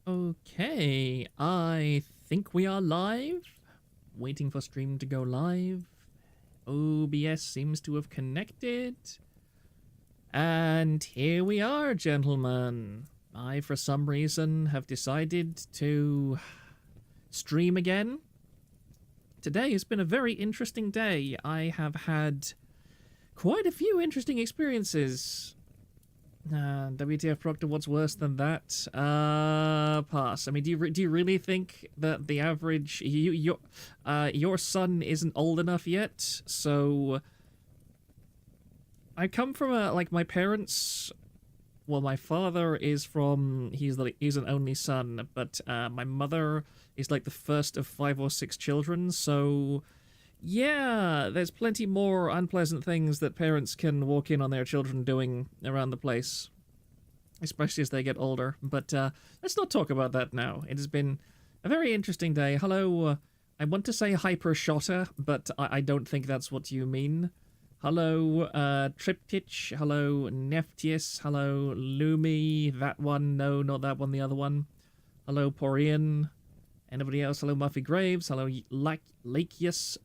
Okay, I think we are live. Waiting for stream to go live. OBS seems to have connected. And here we are, gentlemen. I, for some reason, have decided to stream again. Today has been a very interesting day. I have had quite a few interesting experiences. WTF Proctor, what's worse than that? Pass. I mean, do you really think that the average your son isn't old enough yet? So I come from my parents. Well, my father is from he's an only son, but my mother is like the first of 5 or 6 children. So yeah, there's plenty more unpleasant things that parents can walk in on their children doing around the place, especially as they get older. But let's not talk about that now. It has been a very interesting day. Hello, I want to say Hypershotter, but I don't think that's what you mean. Hello, Triptych. Hello, Neftius. Hello, Lumi. That one. No, not that one. The other one. Hello, Porian. Anybody else? Hello, Muffy Graves. Hello, Lakius.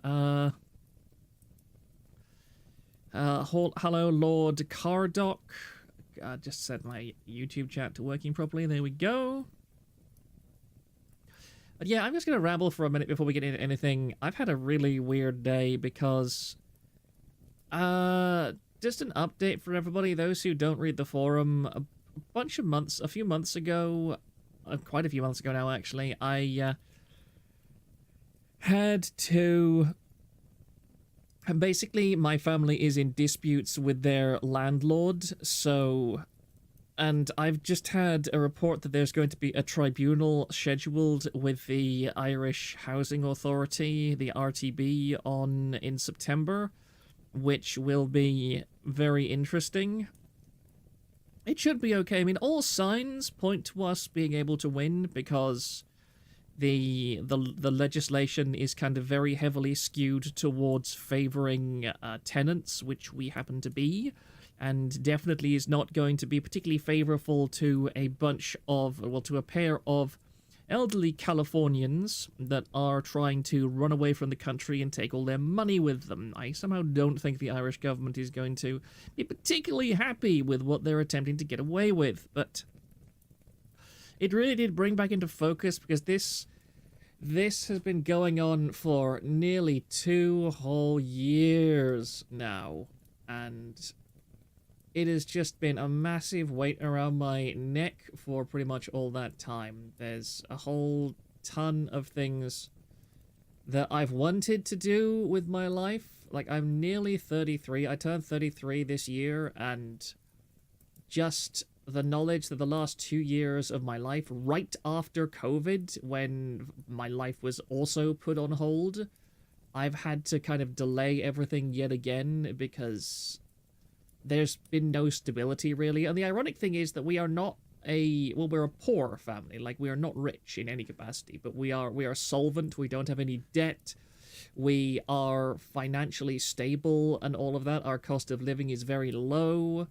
Hello, Lord Cardock. Just set my YouTube chat to working properly. There we go. But yeah, I'm just going to ramble for a minute before we get into anything. I've had a really weird day because... just an update for everybody. Those who don't read the forum, a few months ago... quite a few months ago now, actually, I had to... Basically, my family is in disputes with their landlord, so... And I've just had a report that there's going to be a tribunal scheduled with the Irish Housing Authority, the RTB, in September, which will be very interesting. It should be okay. I mean, all signs point to us being able to win because the legislation is kind of very heavily skewed towards favoring tenants, which we happen to be, and definitely is not going to be particularly favorable to to a pair of elderly Californians that are trying to run away from the country and take all their money with them. I somehow don't think the Irish government is going to be particularly happy with what they're attempting to get away with, but it really did bring back into focus because this has been going on for nearly 2 whole years now, and it has just been a massive weight around my neck for pretty much all that time. There's a whole ton of things that I've wanted to do with my life. Like, I'm nearly 33. I turned 33 this year, and just the knowledge that the last 2 years of my life, right after COVID, when my life was also put on hold, I've had to kind of delay everything yet again because... there's been no stability, really. And the ironic thing is that we are not we're a poor family. Like, we are not rich in any capacity, but we are solvent. We don't have any debt. We are financially stable and all of that. Our cost of living is very low.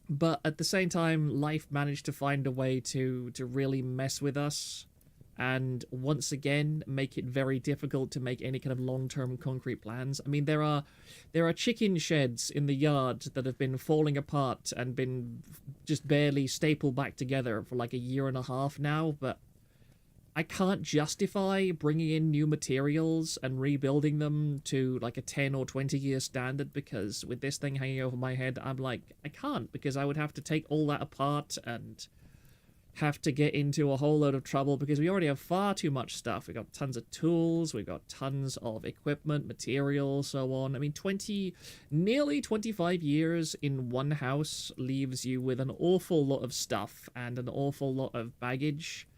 But at the same time, life managed to find a way to really mess with us. And once again, make it very difficult to make any kind of long-term concrete plans. I mean, there are chicken sheds in the yard that have been falling apart and been just barely stapled back together for like a year and a half now, but I can't justify bringing in new materials and rebuilding them to like a 10 or 20 year standard, because with this thing hanging over my head, I'm like, I can't, because I would have to take all that apart and have to get into a whole load of trouble because we already have far too much stuff. We've got tons of tools, we've got tons of equipment, materials, so on. I mean, nearly 25 years in one house leaves you with an awful lot of stuff and an awful lot of baggage.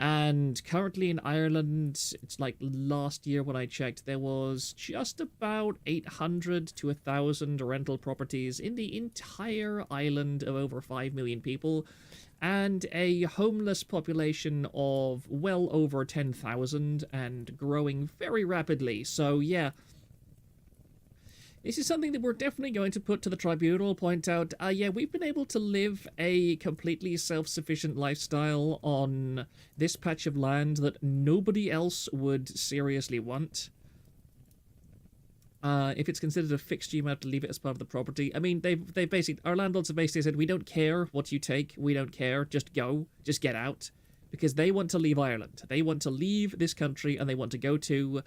And currently in Ireland, it's like last year when I checked, there was just about 800 to 1,000 rental properties in the entire island of over 5 million people, and a homeless population of well over 10,000 and growing very rapidly. So yeah, This is something that we're definitely going to put to the tribunal, point out, yeah, we've been able to live a completely self-sufficient lifestyle on this patch of land that nobody else would seriously want. If it's considered a fixture, you might have to leave it as part of the property. I mean, they basically, our landlords have basically said, we don't care what you take, we don't care, just go, just get out. Because they want to leave Ireland. They want to leave this country, and they want to go to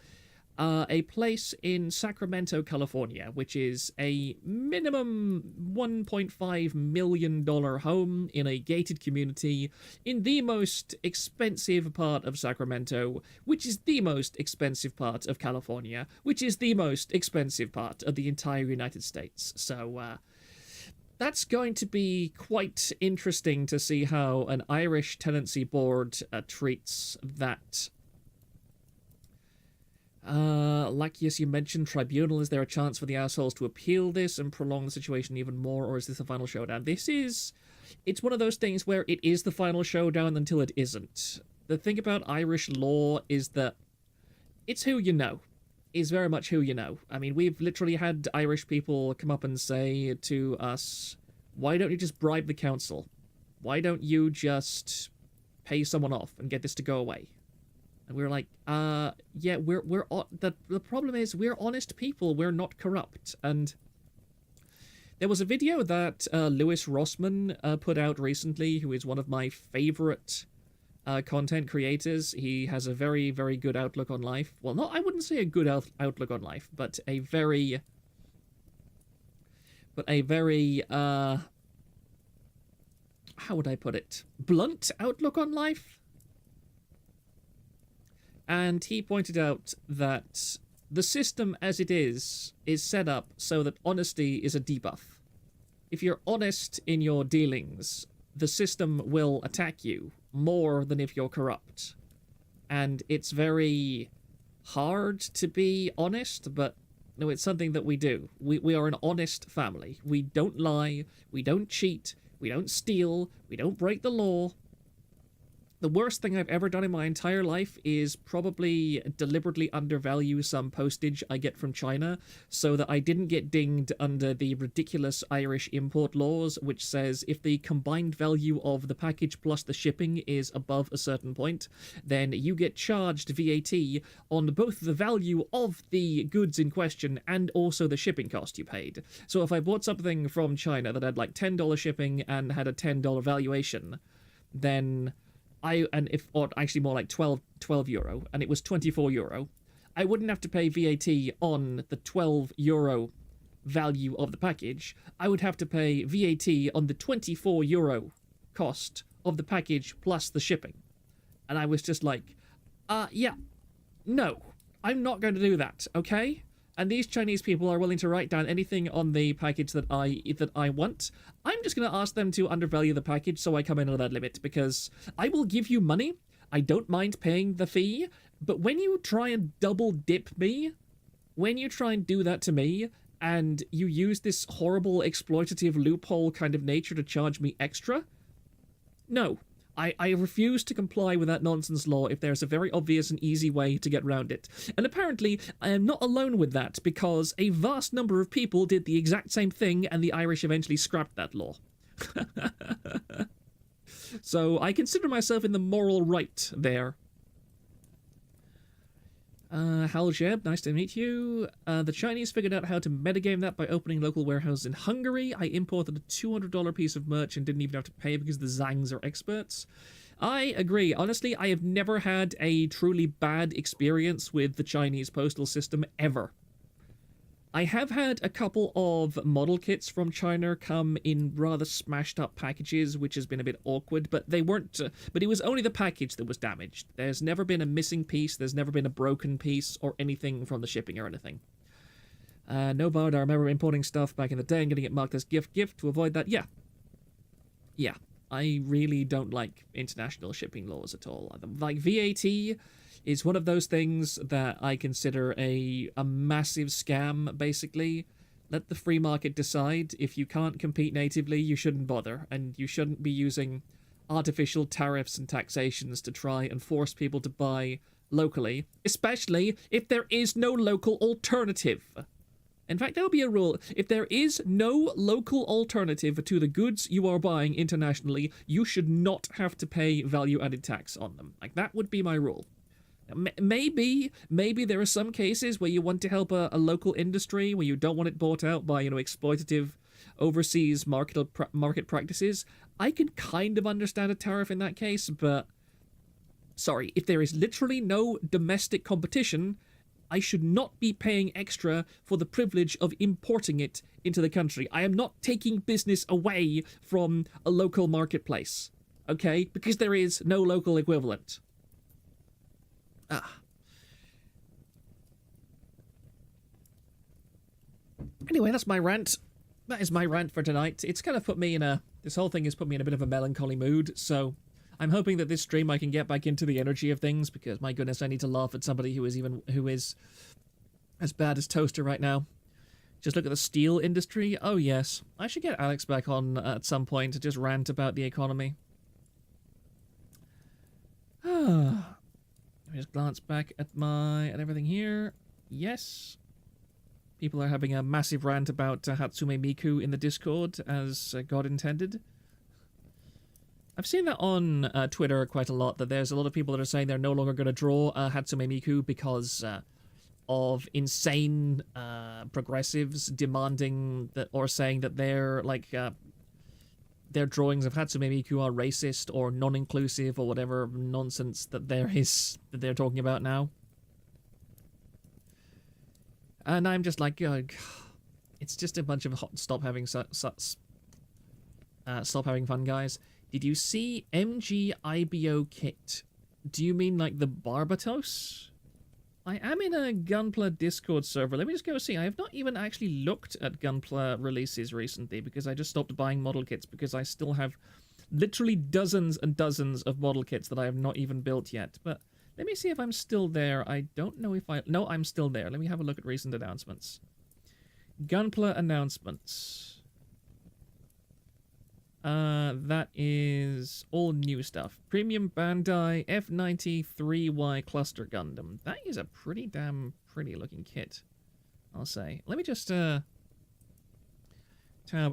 a place in Sacramento, California, which is a minimum $1.5 million home in a gated community in the most expensive part of Sacramento, which is the most expensive part of California, which is the most expensive part of the entire United States. So, that's going to be quite interesting to see how an Irish tenancy board treats that. Like, yes, you mentioned tribunal. Is there a chance for the assholes to appeal this and prolong the situation even more, or is this a final showdown? It's one of those things where it is the final showdown until it isn't. The thing about Irish law is that it's who you know. Is very much who you know. I mean, we've literally had Irish people come up and say to us, why don't you just bribe the council? Why don't you just pay someone off and get this to go away? And we were like, yeah, the problem is we're honest people, we're not corrupt. And there was a video that Lewis Rossman put out recently, who is one of my favorite content creators. He has a very, very good outlook on life. Well, I wouldn't say a good outlook on life, but a very, how would I put it? Blunt outlook on life? And he pointed out that the system as it is set up so that honesty is a debuff. If you're honest in your dealings, the system will attack you more than if you're corrupt. And it's very hard to be honest, but no, it's something that we do. We are an honest family. We don't lie, we don't cheat, we don't steal, we don't break the law. The worst thing I've ever done in my entire life is probably deliberately undervalue some postage I get from China so that I didn't get dinged under the ridiculous Irish import laws, which says if the combined value of the package plus the shipping is above a certain point, then you get charged VAT on both the value of the goods in question and also the shipping cost you paid. So if I bought something from China that had like $10 shipping and had a $10 valuation, then or actually more like 12 euro, and it was 24 euro, I wouldn't have to pay VAT on the 12 euro value of the package. I would have to pay VAT on the 24 euro cost of the package plus the shipping. And I was just like, yeah, no, I'm not going to do that, okay? And these Chinese people are willing to write down anything on the package that I want. I'm just going to ask them to undervalue the package so I come in under that limit, because I will give you money. I don't mind paying the fee, but when you try and double dip me, when you try and do that to me, and you use this horrible exploitative loophole kind of nature to charge me extra, no. I refuse to comply with that nonsense law if there's a very obvious and easy way to get around it. And apparently, I am not alone with that, because a vast number of people did the exact same thing, and the Irish eventually scrapped that law. So I consider myself in the moral right there. Hal Jeb, nice to meet you. The Chinese figured out how to metagame that by opening local warehouses in Hungary. I imported a $200 piece of merch and didn't even have to pay because the Zangs are experts. I agree. Honestly, I have never had a truly bad experience with the Chinese postal system, ever. I have had a couple of model kits from China come in rather smashed up packages, which has been a bit awkward, but they weren't, but it was only the package that was damaged. There's never been a missing piece, there's never been a broken piece, or anything from the shipping or anything. No Bard, I remember importing stuff back in the day and getting it marked as gift to avoid that. Yeah. I really don't like international shipping laws at all. Like, VAT is one of those things that I consider a massive scam, basically. Let the free market decide. If you can't compete natively, you shouldn't bother, and you shouldn't be using artificial tariffs and taxations to try and force people to buy locally, especially if there is no local alternative. In fact, there'll be a rule. If there is no local alternative to the goods you are buying internationally, you should not have to pay value-added tax on them. Like, that would be my rule. Maybe there are some cases where you want to help a local industry, where you don't want it bought out by, exploitative overseas market practices. I can kind of understand a tariff in that case, but sorry, if there is literally no domestic competition, I should not be paying extra for the privilege of importing it into the country. I am not taking business away from a local marketplace, okay? Because there is no local equivalent. Anyway, that's my rant. That is my rant for tonight. It's kind of put me in a... This whole thing has put me in a bit of a melancholy mood, so I'm hoping that this stream I can get back into the energy of things, because my goodness, I need to laugh at somebody who is as bad as Toaster right now. Just look at the steel industry. Oh yes, I should get Alex back on at some point to just rant about the economy. Let me just glance back at everything here. Yes. People are having a massive rant about Hatsume Miku in the Discord, as God intended. I've seen that on Twitter quite a lot, that there's a lot of people that are saying they're no longer going to draw Hatsume Miku because of insane progressives demanding that, or saying that their drawings of Hatsume Miku are racist or non-inclusive or whatever nonsense that they're talking about now. And I'm just like, it's just a bunch of stop having fun, guys. Did you see MGIBO kit? Do you mean like the Barbatos? I am in a Gunpla Discord server. Let me just go see. I have not even actually looked at Gunpla releases recently because I just stopped buying model kits because I still have literally dozens and dozens of model kits that I have not even built yet. But let me see if I'm still there. I don't know if I... No, I'm still there. Let me have a look at recent announcements. Gunpla announcements. That is all new stuff. Premium Bandai F93Y Cluster Gundam. That is a pretty damn pretty looking kit, I'll say. Let me just tab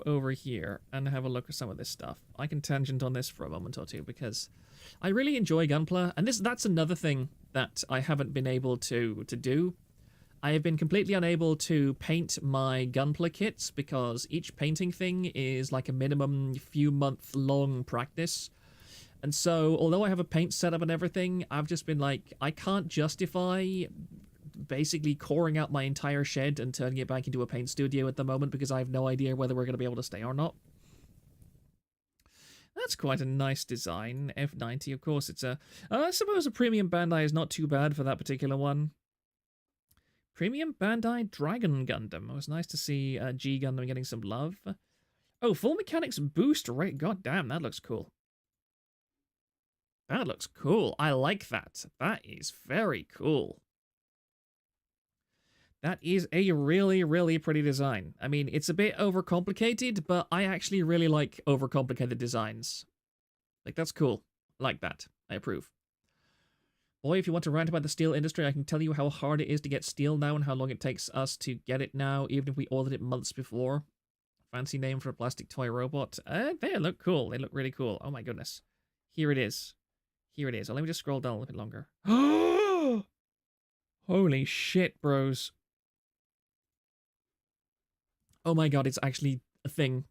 over here and have a look at some of this stuff. I can tangent on this for a moment or two because I really enjoy Gunpla, and that's another thing that I haven't been able to do. I have been completely unable to paint my Gunpla kits because each painting thing is like a minimum few month long practice. And so, although I have a paint setup and everything, I've just been like, I can't justify basically coring out my entire shed and turning it back into a paint studio at the moment because I have no idea whether we're going to be able to stay or not. That's quite a nice design. F90, of course, it's a... I suppose a Premium Bandai is not too bad for that particular one. Premium Bandai Dragon Gundam. It was nice to see G Gundam getting some love. Oh, Full Mechanics Boost Rate. God damn, that looks cool. That looks cool. I like that. That is very cool. That is a really, really pretty design. I mean, it's a bit overcomplicated, but I actually really like overcomplicated designs. Like, that's cool. I like that. I approve. Boy, if you want to rant about the steel industry, I can tell you how hard it is to get steel now and how long it takes us to get it now, even if we ordered it months before. Fancy name for a plastic toy robot. They look cool. They look really cool. Oh my goodness. Here it is. Here it is. Oh, let me just scroll down a little bit longer. Holy shit, bros. Oh my god, it's actually a thing.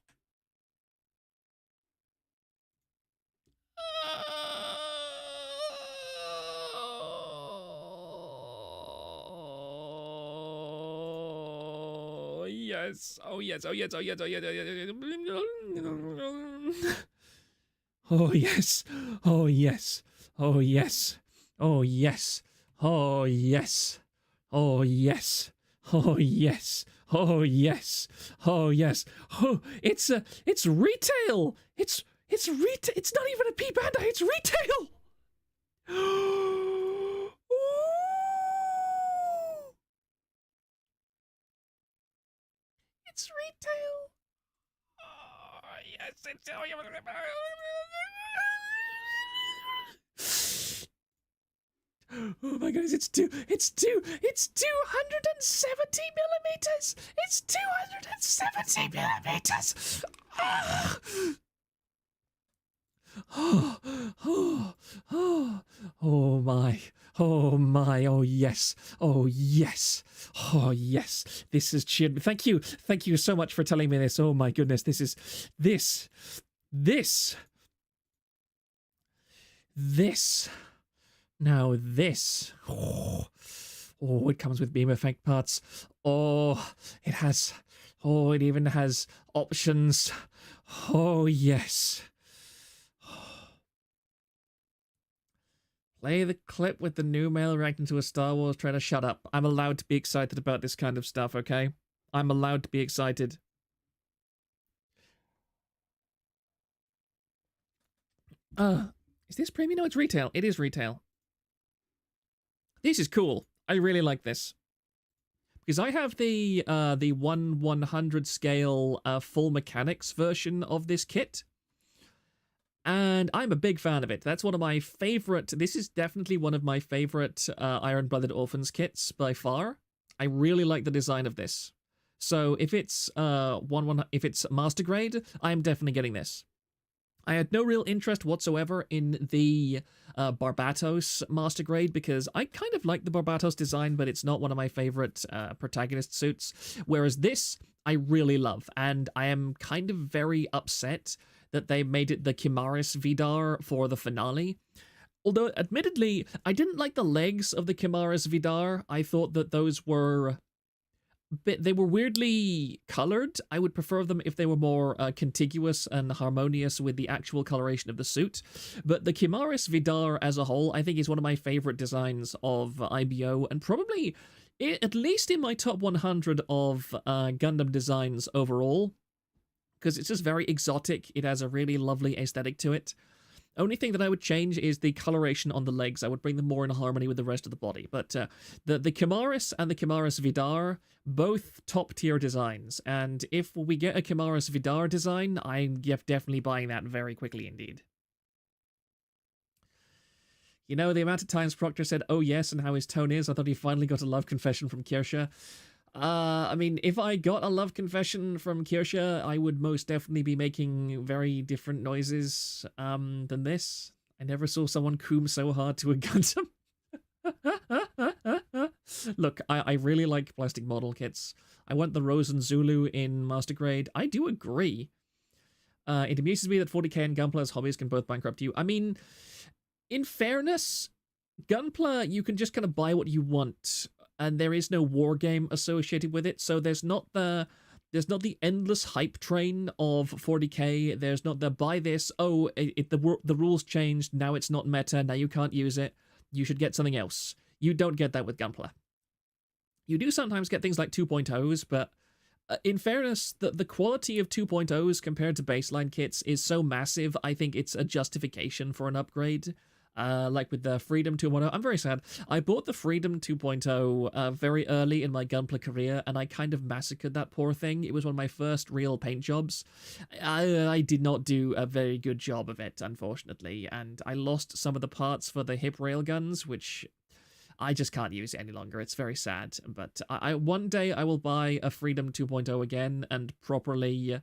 Oh yes. Oh yes. Oh yes. Oh yes. Oh yes. Oh yes. Oh yes. Oh yes. Oh yes. Oh yes. Oh yes. Oh yes. Oh yes. Oh yes. Oh, it's retail. It's retail. It's not even a P Bandai. It's retail. It's retail. Oh yes. It's. Oh my goodness, it's 270 millimeters! It's 270 millimeters! Ah! Oh my, oh yes, oh yes, oh yes, this has cheered me. Thank you so much for telling me this. Oh my goodness, this, now this, it comes with beam effect parts. Oh, it even has options. Oh yes. Play the clip with the new male reacting to a Star Wars trailer. Shut up. I'm allowed to be excited about this kind of stuff, okay? I'm allowed to be excited. Is this premium? No, it's retail. It is retail. This is cool. I really like this. Because I have the 1/100 scale full mechanics version of this kit. And I'm a big fan of it. That's one of my favorite. This is definitely one of my favorite Iron-Blooded Orphans kits by far. I really like the design of this. So if it's if it's master grade, I'm definitely getting this. I had no real interest whatsoever in the Barbatos master grade because I kind of like the Barbatos design, but it's not one of my favorite protagonist suits. Whereas this, I really love, and I am kind of very upset that they made it the Chimaris Vidar for the finale. Although, admittedly, I didn't like the legs of the Chimaris Vidar. I thought that those were they were weirdly colored. I would prefer them if they were more contiguous and harmonious with the actual coloration of the suit. But the Chimaris Vidar as a whole, I think, is one of my favorite designs of IBO, and probably, at least in my top 100 of Gundam designs overall, because it's just very exotic. It has a really lovely aesthetic to it. Only thing that I would change is the coloration on the legs. I would bring them more in harmony with the rest of the body. But the Chimaris and the Chimaris Vidar, both top-tier designs. And if we get a Chimaris Vidar design, I'm definitely buying that very quickly indeed. You know, the amount of times Proctor said, oh yes, and how his tone is, I thought he finally got a love confession from Kirsha. I mean, if I got a love confession from Kirsha, I would most definitely be making very different noises than this. I never saw someone coom so hard to a Gundam. Look, I really like plastic model kits. I want the Rose and Zulu in Master Grade. I do agree. It amuses me that 40k and Gunpla's hobbies can both bankrupt you. I mean, in fairness, Gunpla, you can just kind of buy what you want, and there is no war game associated with it, so there's not the endless hype train of 40k. There's not the buy this, oh, the rules changed, now it's not meta, now you can't use it, you should get something else. You don't get that with Gunpla. You do sometimes get things like 2.0s, but in fairness, the quality of 2.0s compared to baseline kits is so massive, I think it's a justification for an upgrade. Like with the Freedom 2.0, I'm very sad. I bought the Freedom 2.0 very early in my Gunpla career, and I kind of massacred that poor thing. It was one of my first real paint jobs. I did not do a very good job of it, unfortunately, and I lost some of the parts for the hip railguns, which I just can't use it any longer. It's very sad, but one day I will buy a Freedom 2.0 again and properly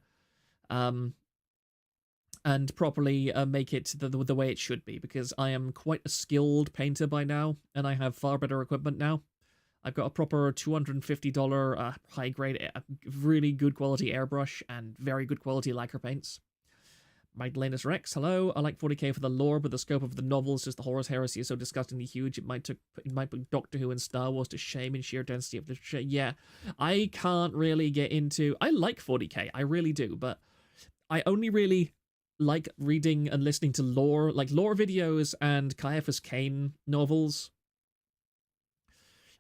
make it the way it should be, because I am quite a skilled painter by now, and I have far better equipment now. I've got a proper $250 high-grade, really good quality airbrush and very good quality lacquer paints. Magdalenus Rex, hello. I like 40k for the lore, but the scope of the novels, just the Horus Heresy, is so disgustingly huge. It might put Doctor Who and Star Wars to shame in sheer density of literature. Yeah, I can't really get into... I like 40k, I really do, but I only really like reading and listening to lore, like lore videos and Caiaphas Cain novels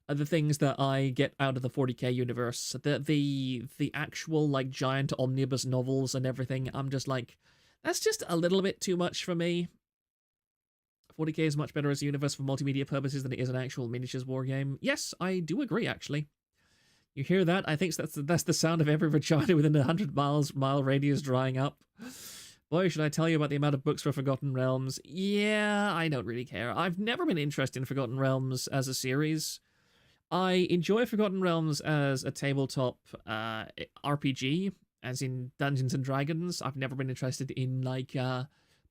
are the things that I get out of the 40k universe. The actual like giant omnibus novels and everything, I'm just like, that's just a little bit too much for me. 40k is much better as a universe for multimedia purposes than it is an actual miniatures war game. Yes, I do agree, actually. You hear that? I think that's the sound of every vagina within a 100 mile radius drying up. Boy, should I tell you about the amount of books for Forgotten Realms. Yeah, I don't really care. I've never been interested in Forgotten Realms as a series. I enjoy Forgotten Realms as a tabletop RPG, as in Dungeons and Dragons. I've never been interested in like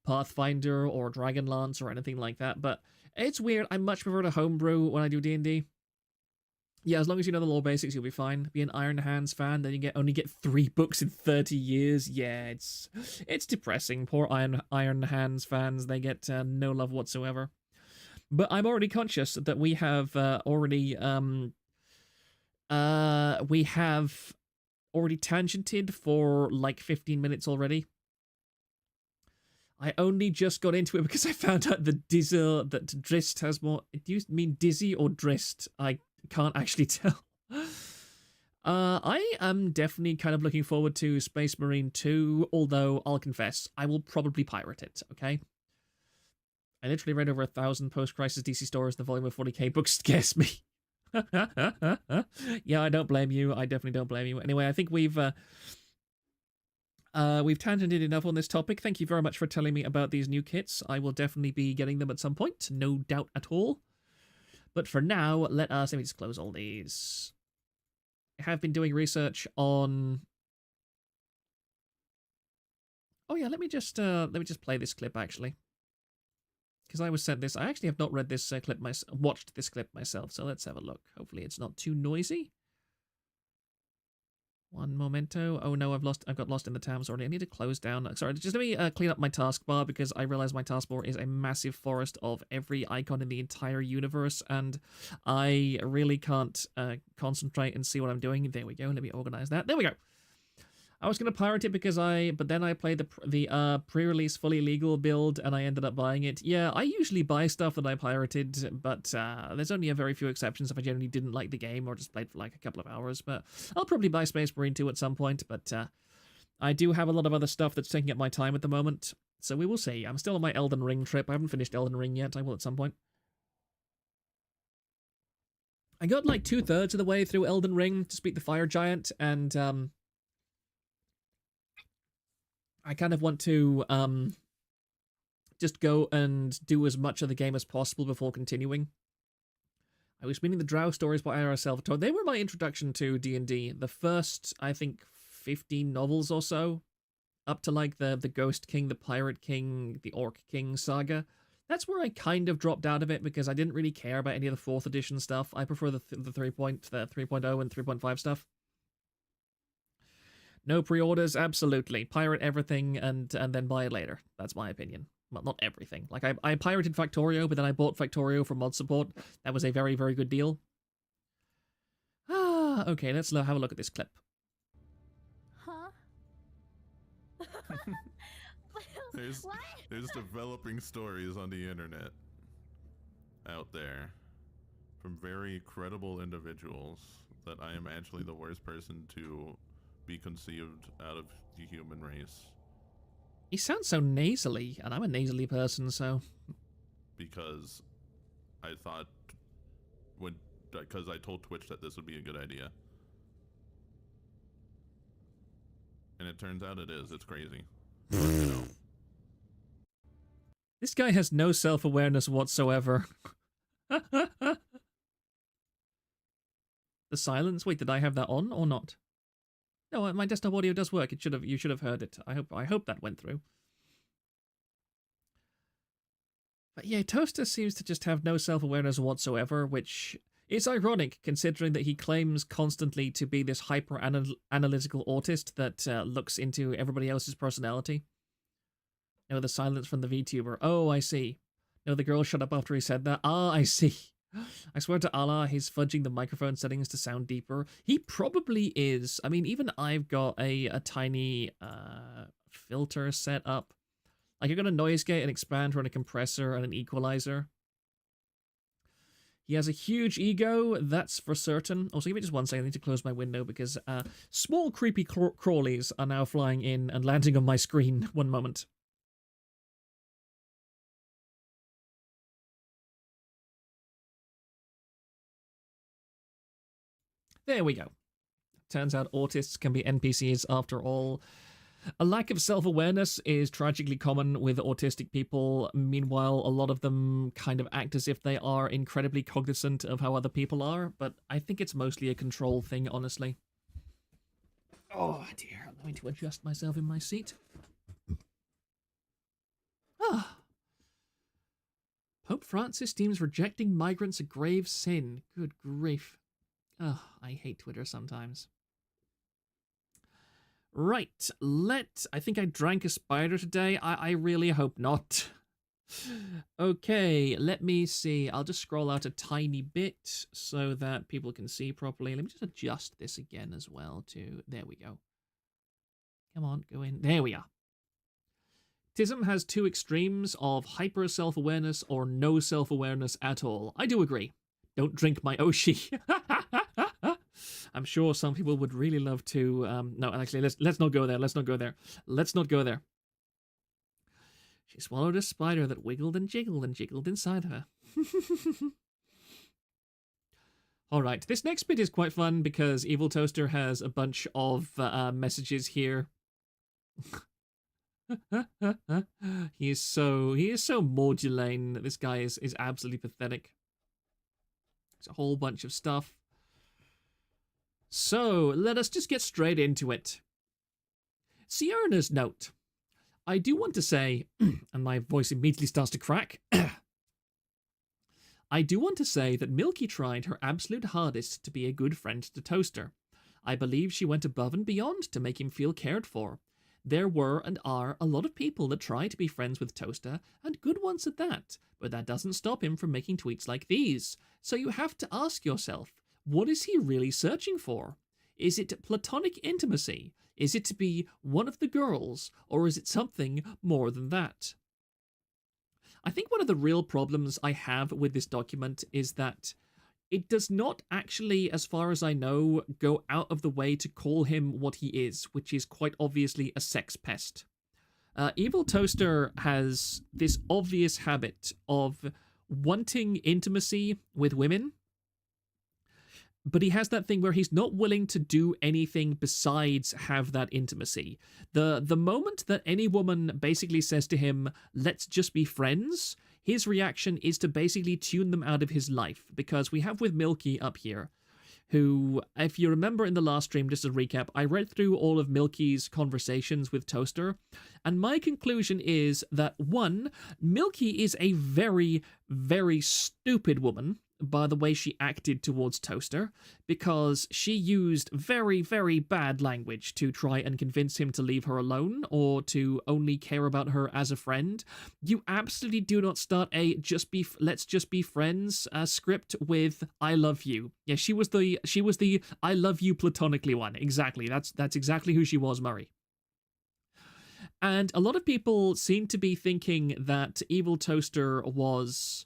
Pathfinder or Dragonlance or anything like that. But it's weird. I much prefer to homebrew when I do D&D. Yeah, as long as you know the lore basics, you'll be fine. Be an Iron Hands fan, then you only get 3 books in 30 years. Yeah, it's depressing. Poor Iron Hands fans, they get no love whatsoever. But I'm already conscious that we have tangented for like 15 minutes already. I only just got into it because I found out that Drist has more. Do you mean Dizzy or Drist? I can't actually tell. I am definitely kind of looking forward to Space Marine 2, although I'll confess, I will probably pirate it, okay? I literally read over 1,000 post-crisis DC stories. The volume of 40k books scares me. Yeah, I don't blame you. I definitely don't blame you. Anyway, I think we've tangented enough on this topic. Thank you very much for telling me about these new kits. I will definitely be getting them at some point, no doubt at all. But for now, let me just close all these. I have been doing research on... Oh yeah, let me just play this clip actually, because I was sent this. I actually have not read this watched this clip myself. So let's have a look. Hopefully, it's not too noisy. One momento. Oh no, I've got lost in the tabs already. I need to close down. Sorry, just let me clean up my taskbar, because I realize my taskbar is a massive forest of every icon in the entire universe, and I really can't concentrate and see what I'm doing. There we go. Let me organize that. There we go. I was going to pirate it but then I played the pre-release fully legal build and I ended up buying it. Yeah, I usually buy stuff that I pirated, but there's only a very few exceptions if I generally didn't like the game or just played for like a couple of hours. But I'll probably buy Space Marine 2 at some point, but I do have a lot of other stuff that's taking up my time at the moment. So we will see. I'm still on my Elden Ring trip. I haven't finished Elden Ring yet. I will at some point. I got like 2/3 of the way through Elden Ring to beat the Fire Giant, and I kind of want to just go and do as much of the game as possible before continuing. I was reading the Drow stories by I.R. Salvatore. They were my introduction to D&D. The first, I think, 15 novels or so, up to like the Ghost King, the Pirate King, the Orc King saga. That's where I kind of dropped out of it because I didn't really care about any of the 4th edition stuff. I prefer the 3.0 and 3.5 stuff. No pre-orders, absolutely. Pirate everything and then buy it later. That's my opinion. Well, not everything. Like, I pirated Factorio, but then I bought Factorio for mod support. That was a very, very good deal. Okay, let's have a look at this clip. Huh? There's developing stories on the internet out there from very credible individuals that I am actually the worst person to be conceived out of the human race. He sounds so nasally, and I'm a nasally person, so... Because I thought, because I told Twitch that this would be a good idea. And it turns out it is. It's crazy. But, you know. This guy has no self-awareness whatsoever. The silence? Wait, did I have that on or not? No, my desktop audio does work. You should have heard it. I hope that went through. But yeah, Toaster seems to just have no self-awareness whatsoever, which is ironic considering that he claims constantly to be this hyper-analytical autist that looks into everybody else's personality. No, the silence from the VTuber. Oh, I see. No, the girl shut up after he said that. Ah, I see. I swear to Allah, he's fudging the microphone settings to sound deeper. He probably is. I mean, even I've got a tiny filter set up. Like, I've got a noise gate, an expander, and a compressor, and an equalizer. He has a huge ego, that's for certain. Also, give me just one second, I need to close my window because small creepy crawlies are now flying in and landing on my screen. One moment. There we go. Turns out autists can be NPCs after all. A lack of self-awareness is tragically common with autistic people. Meanwhile, a lot of them kind of act as if they are incredibly cognizant of how other people are, but I think it's mostly a control thing, honestly. Oh dear, I'm going to adjust myself in my seat. Ah. Pope Francis deems rejecting migrants a grave sin. Good grief. Oh, I hate Twitter sometimes. Right, I think I drank a spider today. I really hope not. Okay, let me see. I'll just scroll out a tiny bit so that people can see properly. Let me just adjust this again as well too. There we go. Come on, go in. There we are. Tism has two extremes of hyper self-awareness or no self-awareness at all. I do agree. Don't drink my Oshi. I'm sure some people would really love to. No, actually, let's not go there. Let's not go there. Let's not go there. She swallowed a spider that wiggled and jiggled inside her. All right, this next bit is quite fun because EvilToaster has a bunch of messages here. he is so Maudulane. This guy is absolutely pathetic. There's a whole bunch of stuff. So, let us just get straight into it. Sierra's note. I do want to say, and my voice immediately starts to crack, I do want to say that Milky tried her absolute hardest to be a good friend to Toaster. I believe she went above and beyond to make him feel cared for. There were and are a lot of people that try to be friends with Toaster, and good ones at that, but that doesn't stop him from making tweets like these. So you have to ask yourself, what is he really searching for? Is it platonic intimacy? Is it to be one of the girls? Or is it something more than that? I think one of the real problems I have with this document is that it does not actually, as far as I know, go out of the way to call him what he is, which is quite obviously a sex pest. EvilToaster has this obvious habit of wanting intimacy with women, but he has that thing where he's not willing to do anything besides have that intimacy. The moment that any woman basically says to him, let's just be friends, his reaction is to basically tune them out of his life, because we have with Milky up here, who, if you remember in the last stream, just a recap, I read through all of Milky's conversations with Toaster, and my conclusion is that, one, Milky is a very, very stupid woman, by the way she acted towards Toaster, because she used very, very bad language to try and convince him to leave her alone or to only care about her as a friend. You absolutely do not start a let's just be friends script with I love you. Yeah, she was the I love you platonically one. Exactly. That's exactly who she was, Murray. And a lot of people seem to be thinking that EvilToaster was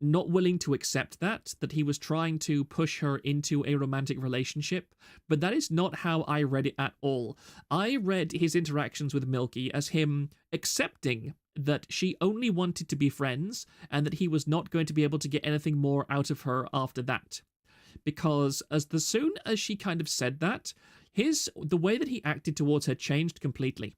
not willing to accept that he was trying to push her into a romantic relationship, but that is not how I read it at all. I read his interactions with Milky as him accepting that she only wanted to be friends and that he was not going to be able to get anything more out of her after that. Because as soon as she kind of said that, the way that he acted towards her changed completely.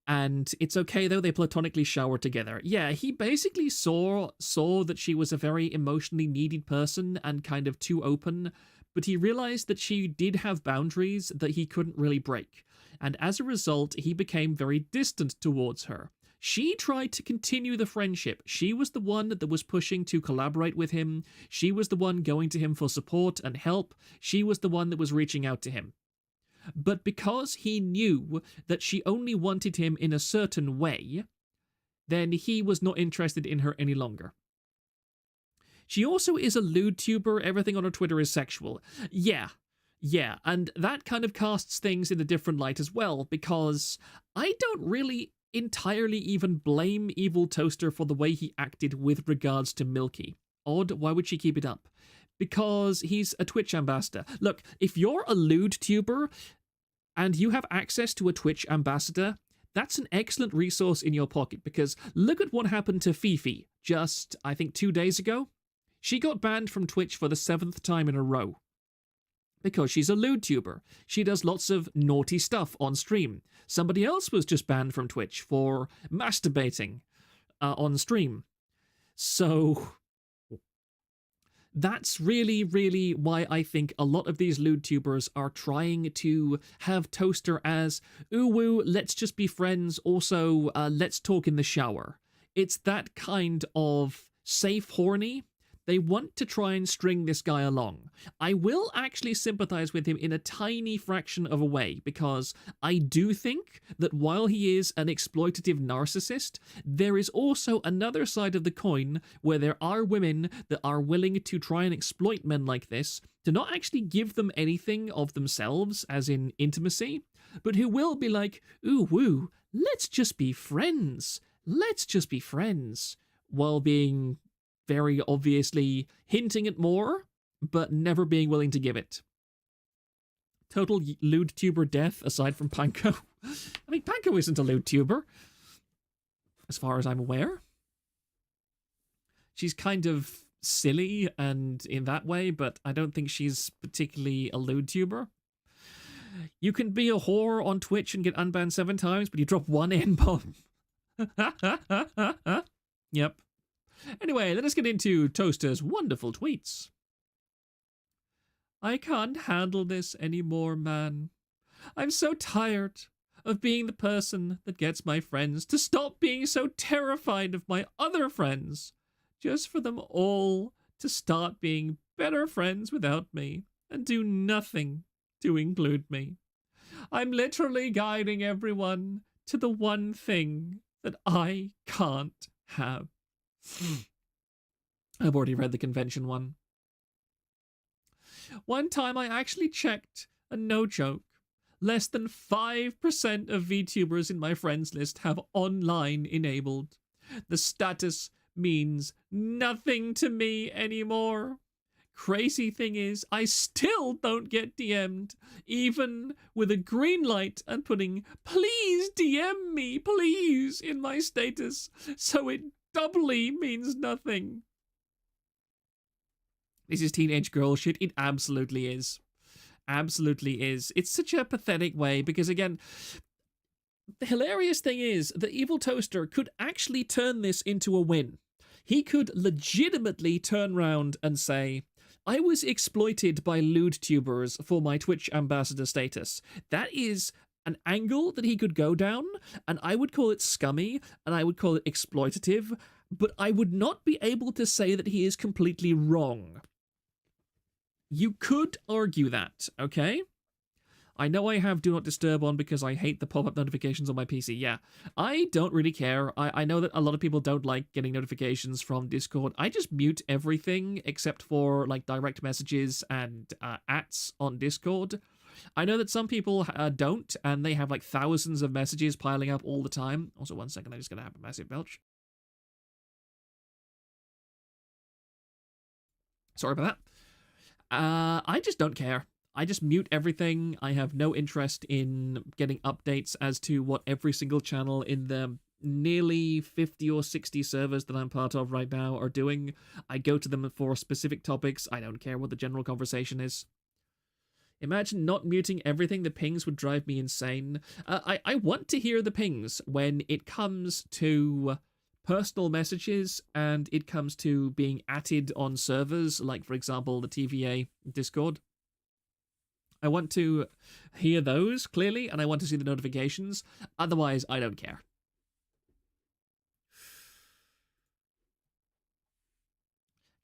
And it's okay, though, they platonically shower together. Yeah, he basically saw that she was a very emotionally needy person and kind of too open, but he realized that she did have boundaries that he couldn't really break. And as a result, he became very distant towards her. She tried to continue the friendship. She was the one that was pushing to collaborate with him. She was the one going to him for support and help. She was the one that was reaching out to him. But because he knew that she only wanted him in a certain way, then he was not interested in her any longer. She also is a lewd tuber. Everything on her Twitter is sexual. Yeah, and that kind of casts things in a different light as well, because I don't really entirely even blame EvilToaster for the way he acted with regards to Milky. Odd, why would she keep it up? Because he's a Twitch ambassador. Look, if you're a lewd tuber and you have access to a Twitch ambassador, that's an excellent resource in your pocket, because look at what happened to Fifi just, I think, 2 days ago. She got banned from Twitch for the 7th time in a row. because she's a lewd tuber. She does lots of naughty stuff on stream. Somebody else was just banned from Twitch for masturbating on stream. So that's really, really why I think a lot of these lewd tubers are trying to have Toaster as, ooh woo, let's just be friends, also let's talk in the shower. It's that kind of safe horny. They want to try and string this guy along. I will actually sympathize with him in a tiny fraction of a way, because I do think that while he is an exploitative narcissist, there is also another side of the coin where there are women that are willing to try and exploit men like this, to not actually give them anything of themselves, as in intimacy, but who will be like, ooh woo, let's just be friends. Let's just be friends, while being very obviously hinting at more, but never being willing to give it. Total lewd tuber death, aside from Panko. I mean, Panko isn't a lewd tuber, as far as I'm aware. She's kind of silly and in that way, but I don't think she's particularly a lewd tuber. You can be a whore on Twitch and get unbanned 7 times, but you drop 1 N-bomb. Yep. Anyway, let us get into Toaster's wonderful tweets. I can't handle this anymore, man. I'm so tired of being the person that gets my friends to stop being so terrified of my other friends, just for them all to start being better friends without me and do nothing to include me. I'm literally guiding everyone to the one thing that I can't have. I've already read the convention one. One time I actually checked, and no joke, less than 5% of VTubers in my friends list have online enabled. The status means nothing to me anymore. Crazy thing is, I still don't get DM'd, even with a green light and putting, please DM me, please, in my status, so it doubly means nothing. This is teenage girl shit. It absolutely is. Absolutely is. It's such a pathetic way, because again, the hilarious thing is that EvilToaster could actually turn this into a win. He could legitimately turn around and say, I was exploited by lewd tubers for my Twitch ambassador status. That is an angle that he could go down, and I would call it scummy, and I would call it exploitative, but I would not be able to say that he is completely wrong. You could argue that, okay? I know I have Do Not Disturb on because I hate the pop-up notifications on my PC. Yeah, I don't really care. I know that a lot of people don't like getting notifications from Discord. I just mute everything except for like direct messages and ats on Discord. I know that some people don't, and they have like thousands of messages piling up all the time. Also, 1 second, I'm just going to have a massive belch. Sorry about that. I just don't care. I just mute everything. I have no interest in getting updates as to what every single channel in the nearly 50 or 60 servers that I'm part of right now are doing. I go to them for specific topics. I don't care what the general conversation is. Imagine not muting everything. The pings would drive me insane. I want to hear the pings when it comes to personal messages and it comes to being added on servers, like, for example, the TVA Discord. I want to hear those clearly, and I want to see the notifications. Otherwise, I don't care.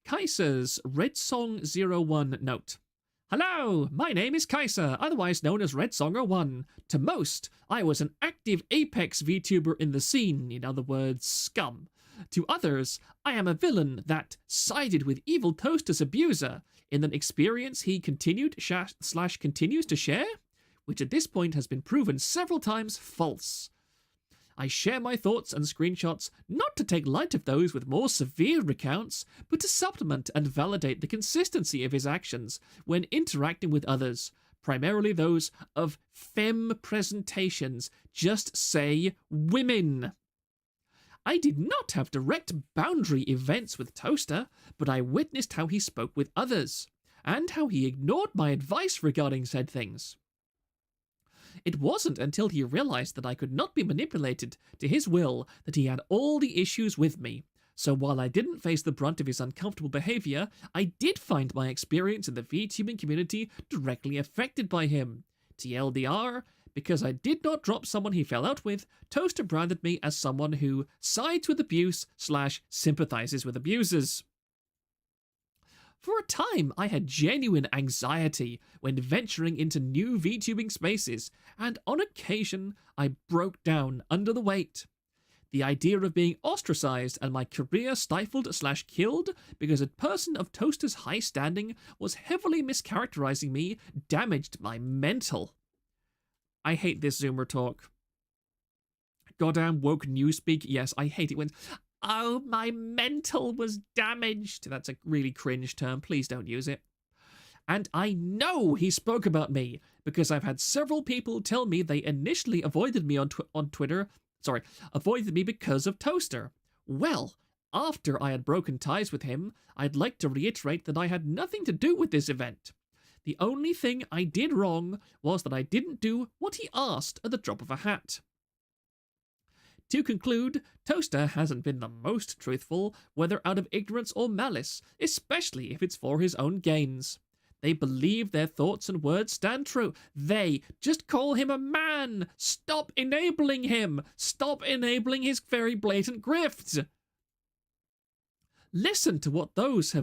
Kaiser's Red Song 01 note. Hello, my name is Kaiser, otherwise known as Red Songer 1. To most, I was an active Apex VTuber in the scene, in other words, scum. To others, I am a villain that sided with EvilToaster's abuser in an experience he continued / continues to share, which at this point has been proven several times false. I share my thoughts and screenshots not to take light of those with more severe recounts, but to supplement and validate the consistency of his actions when interacting with others, primarily those of femme presentations. Just say women. I did not have direct boundary events with Toaster, but I witnessed how he spoke with others. and how he ignored my advice regarding said things. It wasn't until he realized that I could not be manipulated to his will that he had all the issues with me. So while I didn't face the brunt of his uncomfortable behavior, I did find my experience in the VTubing community directly affected by him. TLDR, because I did not drop someone he fell out with, Toaster branded me as someone who sides with abuse / sympathizes with abusers. For a time, I had genuine anxiety when venturing into new VTubing spaces, and on occasion, I broke down under the weight. The idea of being ostracized and my career stifled / killed because a person of Toaster's high standing was heavily mischaracterizing me damaged my mental. I hate this Zoomer talk. Goddamn woke newspeak. Yes, I hate it when... Oh, my mental was damaged. That's a really cringe term. Please don't use it. And I know he spoke about me because I've had several people tell me they initially avoided me on Twitter. Sorry, avoided me because of Toaster. Well, after I had broken ties with him, I'd like to reiterate that I had nothing to do with this event. The only thing I did wrong was that I didn't do what he asked at the drop of a hat. To conclude, Toaster hasn't been the most truthful, whether out of ignorance or malice, especially if it's for his own gains. They believe their thoughts and words stand true. They just call him a man. Stop enabling him. Stop enabling his very blatant grifts. Listen to what those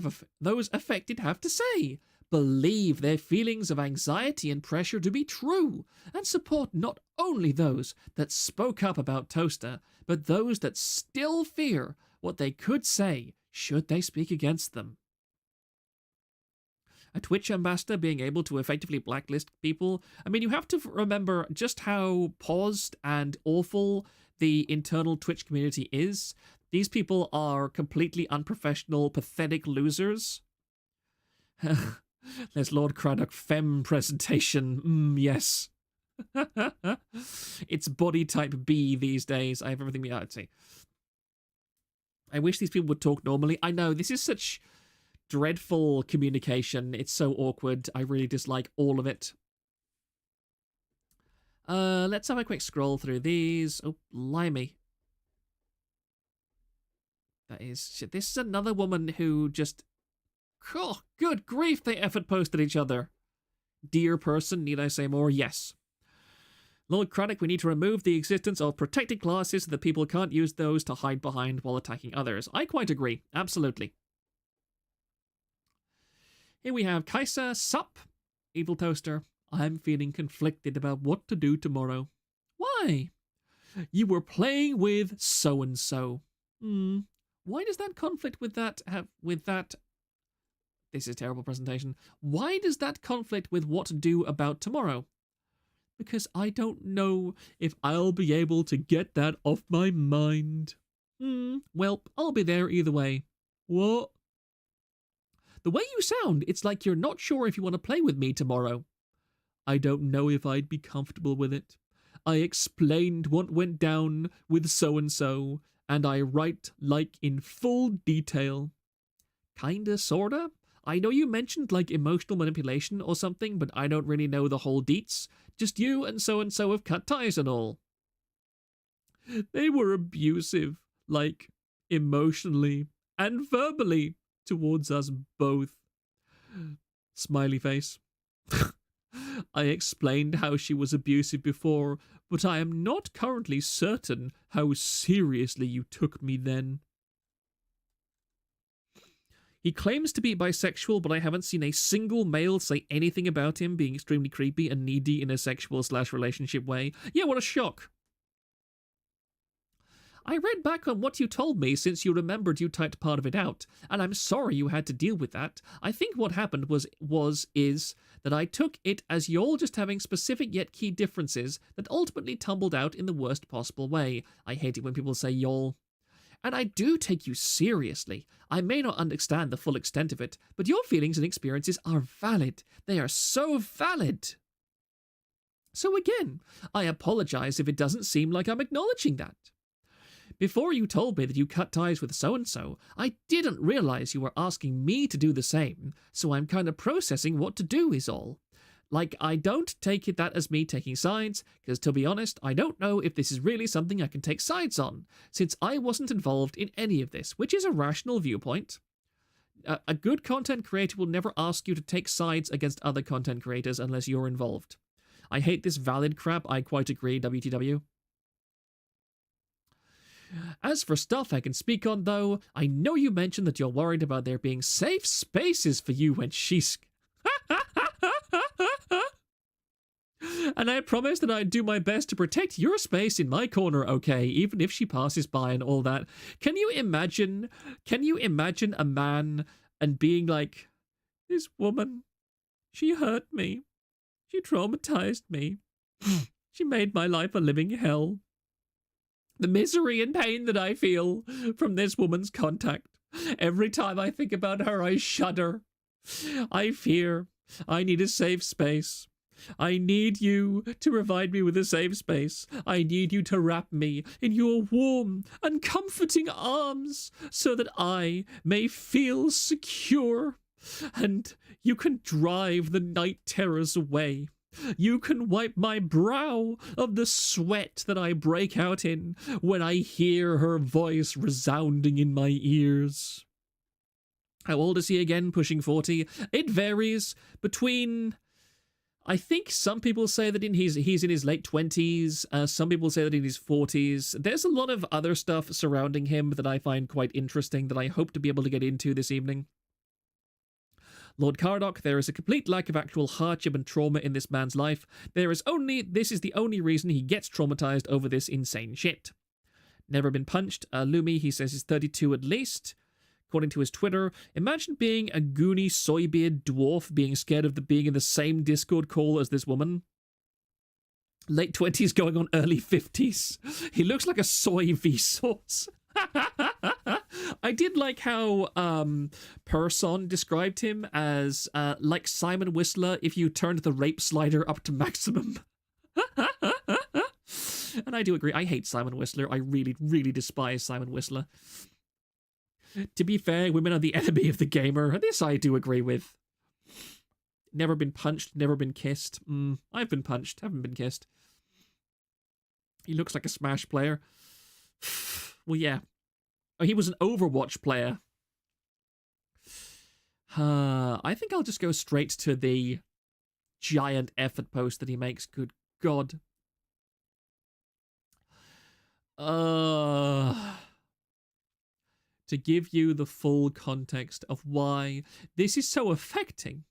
affected have to say. Believe their feelings of anxiety and pressure to be true, and support not only those that spoke up about Toaster, but those that still fear what they could say should they speak against them. A Twitch ambassador being able to effectively blacklist people. I mean, you have to remember just how paused and awful the internal Twitch community is. These people are completely unprofessional, pathetic losers. There's Lord Craddock Femme presentation. Yes. It's body type B these days. I have everything I'd say. I wish these people would talk normally. I know, this is such dreadful communication. It's so awkward. I really dislike all of it. Let's have a quick scroll through these. Oh, blimey. That is shit. This is another woman who just... Oh, good grief, they effort posted each other. Dear person, need I say more? Yes. Lord Craddock, we need to remove the existence of protected classes so that people can't use those to hide behind while attacking others. I quite agree. Absolutely. Here we have Kaisa Sup, EvilToaster. I'm feeling conflicted about what to do tomorrow. Why? You were playing with so-and-so. Why does that conflict with that This is a terrible presentation. Why does that conflict with what to do about tomorrow? Because I don't know if I'll be able to get that off my mind. Well, I'll be there either way. What? The way you sound, it's like you're not sure if you want to play with me tomorrow. I don't know if I'd be comfortable with it. I explained what went down with so-and-so, and I write like in full detail. Kinda, sorta? I know you mentioned like emotional manipulation or something, but I don't really know the whole deets. Just you and so have cut ties and all. They were abusive, like emotionally and verbally towards us both. Smiley face. I explained how she was abusive before, but I am not currently certain how seriously you took me then. He claims to be bisexual, but I haven't seen a single male say anything about him being extremely creepy and needy in a sexual / relationship way. Yeah, what a shock. I read back on what you told me since you remembered you typed part of it out, and I'm sorry you had to deal with that. I think what happened is that I took it as y'all just having specific yet key differences that ultimately tumbled out in the worst possible way. I hate it when people say y'all. And I do take you seriously. I may not understand the full extent of it, but your feelings and experiences are valid. They are so valid. So again, I apologize if it doesn't seem like I'm acknowledging that. Before you told me that you cut ties with so-and-so, I didn't realize you were asking me to do the same, so I'm kind of processing what to do is all. Like, I don't take it that as me taking sides, because to be honest, I don't know if this is really something I can take sides on, since I wasn't involved in any of this, which is a rational viewpoint. A good content creator will never ask you to take sides against other content creators unless you're involved. I hate this valid crap, I quite agree, WTW. As for stuff I can speak on, though, I know you mentioned that you're worried about there being safe spaces for you when she's... And I promised that I'd do my best to protect your space in my corner, okay, even if she passes by and all that. Can you imagine a man and being like, this woman, she hurt me. She traumatized me. She made my life a living hell. The misery and pain that I feel from this woman's contact. Every time I think about her, I shudder. I fear. I need a safe space. I need you to provide me with a safe space. I need you to wrap me in your warm and comforting arms so that I may feel secure. And you can drive the night terrors away. You can wipe my brow of the sweat that I break out in when I hear her voice resounding in my ears. How old is he again? Pushing 40? It varies between... I think some people say that he's in his late 20s. Some people say that in his 40s. There's a lot of other stuff surrounding him that I find quite interesting that I hope to be able to get into this evening. Lord Cardock, there is a complete lack of actual hardship and trauma in this man's life. This is the only reason he gets traumatized over this insane shit. Never been punched. Lumi, he says, is 32 at least. According to his Twitter, imagine being a goony soybeard dwarf being scared of being in the same Discord call as this woman. Late 20s going on early 50s. He looks like a soy Vsauce. I did like how Person described him as like Simon Whistler if you turned the rape slider up to maximum. And I do agree. I hate Simon Whistler. I really, really despise Simon Whistler. To be fair, women are the enemy of the gamer. This I do agree with. Never been punched, never been kissed. I've been punched, haven't been kissed. He looks like a Smash player. Well, yeah. Oh, he was an Overwatch player. I think I'll just go straight to the giant effort post that he makes. Good God. To give you the full context of why this is so affecting,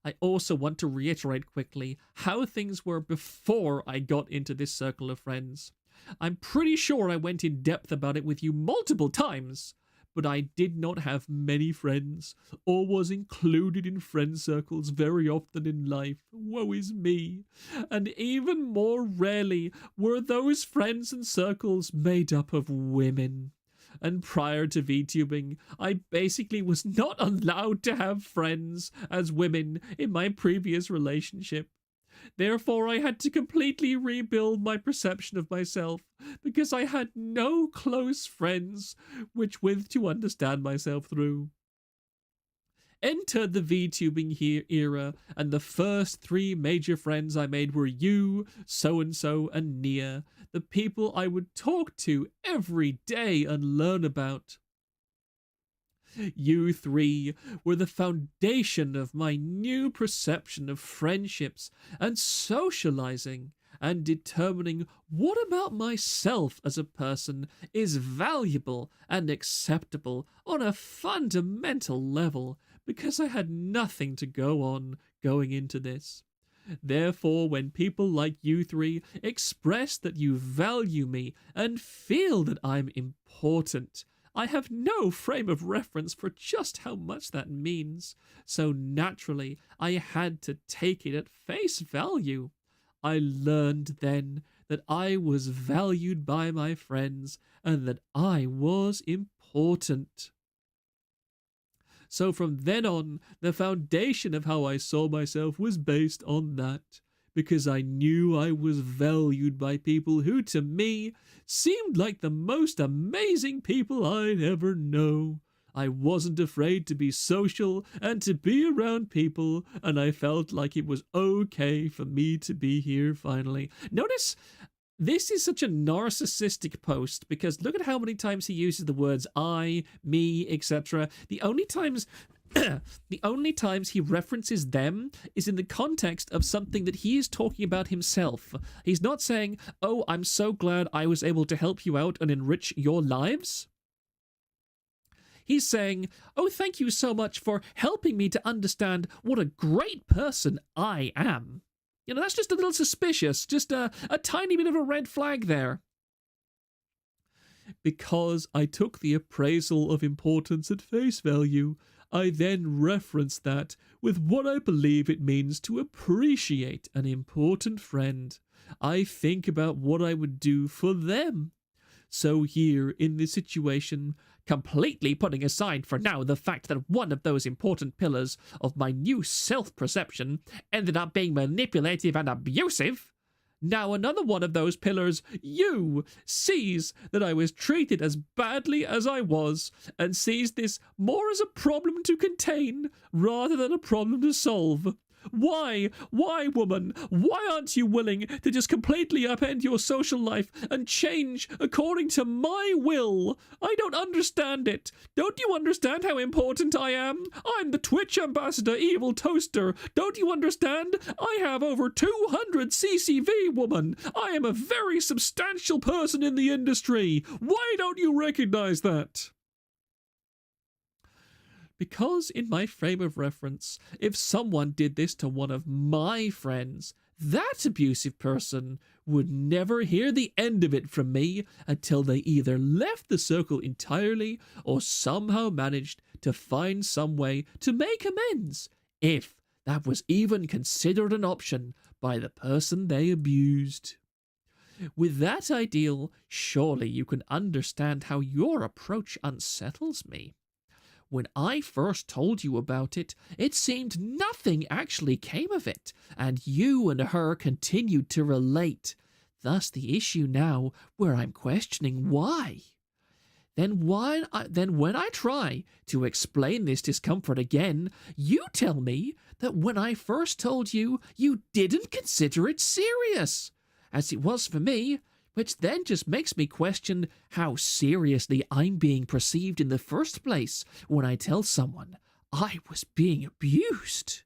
I also want to reiterate quickly how things were before I got into this circle of friends. I'm pretty sure I went in depth about it with you multiple times, but I did not have many friends, or was included in friend circles very often in life. Woe is me. And even more rarely were those friends and circles made up of women. And prior to VTubing, I basically was not allowed to have friends as women in my previous relationship. Therefore, I had to completely rebuild my perception of myself, because I had no close friends with to understand myself through. Entered the VTubing era, and the first 3 major friends I made were you, so-and-so, and Nia, the people I would talk to every day and learn about. You 3 were the foundation of my new perception of friendships and socializing, and determining what about myself as a person is valuable and acceptable on a fundamental level, because I had nothing to go on going into this. Therefore, when people like you 3 express that you value me and feel that I'm important, I have no frame of reference for just how much that means, so naturally I had to take it at face value. I learned then that I was valued by my friends and that I was important. So from then on, the foundation of how I saw myself was based on that, because I knew I was valued by people who, to me, seemed like the most amazing people I'd ever know. I wasn't afraid to be social and to be around people, and I felt like it was okay for me to be here finally. Notice this is such a narcissistic post because look at how many times he uses the words I, me, etc. The only times he references them is in the context of something that he is talking about himself. He's not saying, "Oh, I'm so glad I was able to help you out and enrich your lives." He's saying, "Oh, thank you so much for helping me to understand what a great person I am." You know, that's just a little suspicious, just a tiny bit of a red flag there. Because I took the appraisal of importance at face value, I then reference that with what I believe it means to appreciate an important friend. I think about what I would do for them. So here, in this situation, completely putting aside for now the fact that one of those important pillars of my new self-perception ended up being manipulative and abusive, now another one of those pillars, you, sees that I was treated as badly as I was and sees this more as a problem to contain rather than a problem to solve. Why, woman, why aren't you willing to just completely upend your social life and change according to my will? I don't understand it. Don't you understand how important I am? I'm the Twitch ambassador, EvilToaster. Don't you understand? I have over 200 CCV, woman. I am a very substantial person in the industry. Why don't you recognize that? Because in my frame of reference, if someone did this to one of my friends, that abusive person would never hear the end of it from me until they either left the circle entirely or somehow managed to find some way to make amends, if that was even considered an option by the person they abused. With that ideal, surely you can understand how your approach unsettles me. When I first told you about it, it seemed nothing actually came of it, and you and her continued to relate. Thus the issue now, where I'm questioning why. Then when I try to explain this discomfort again, you tell me that when I first told you, you didn't consider it serious, as it was for me, which then just makes me question how seriously I'm being perceived in the first place when I tell someone I was being abused.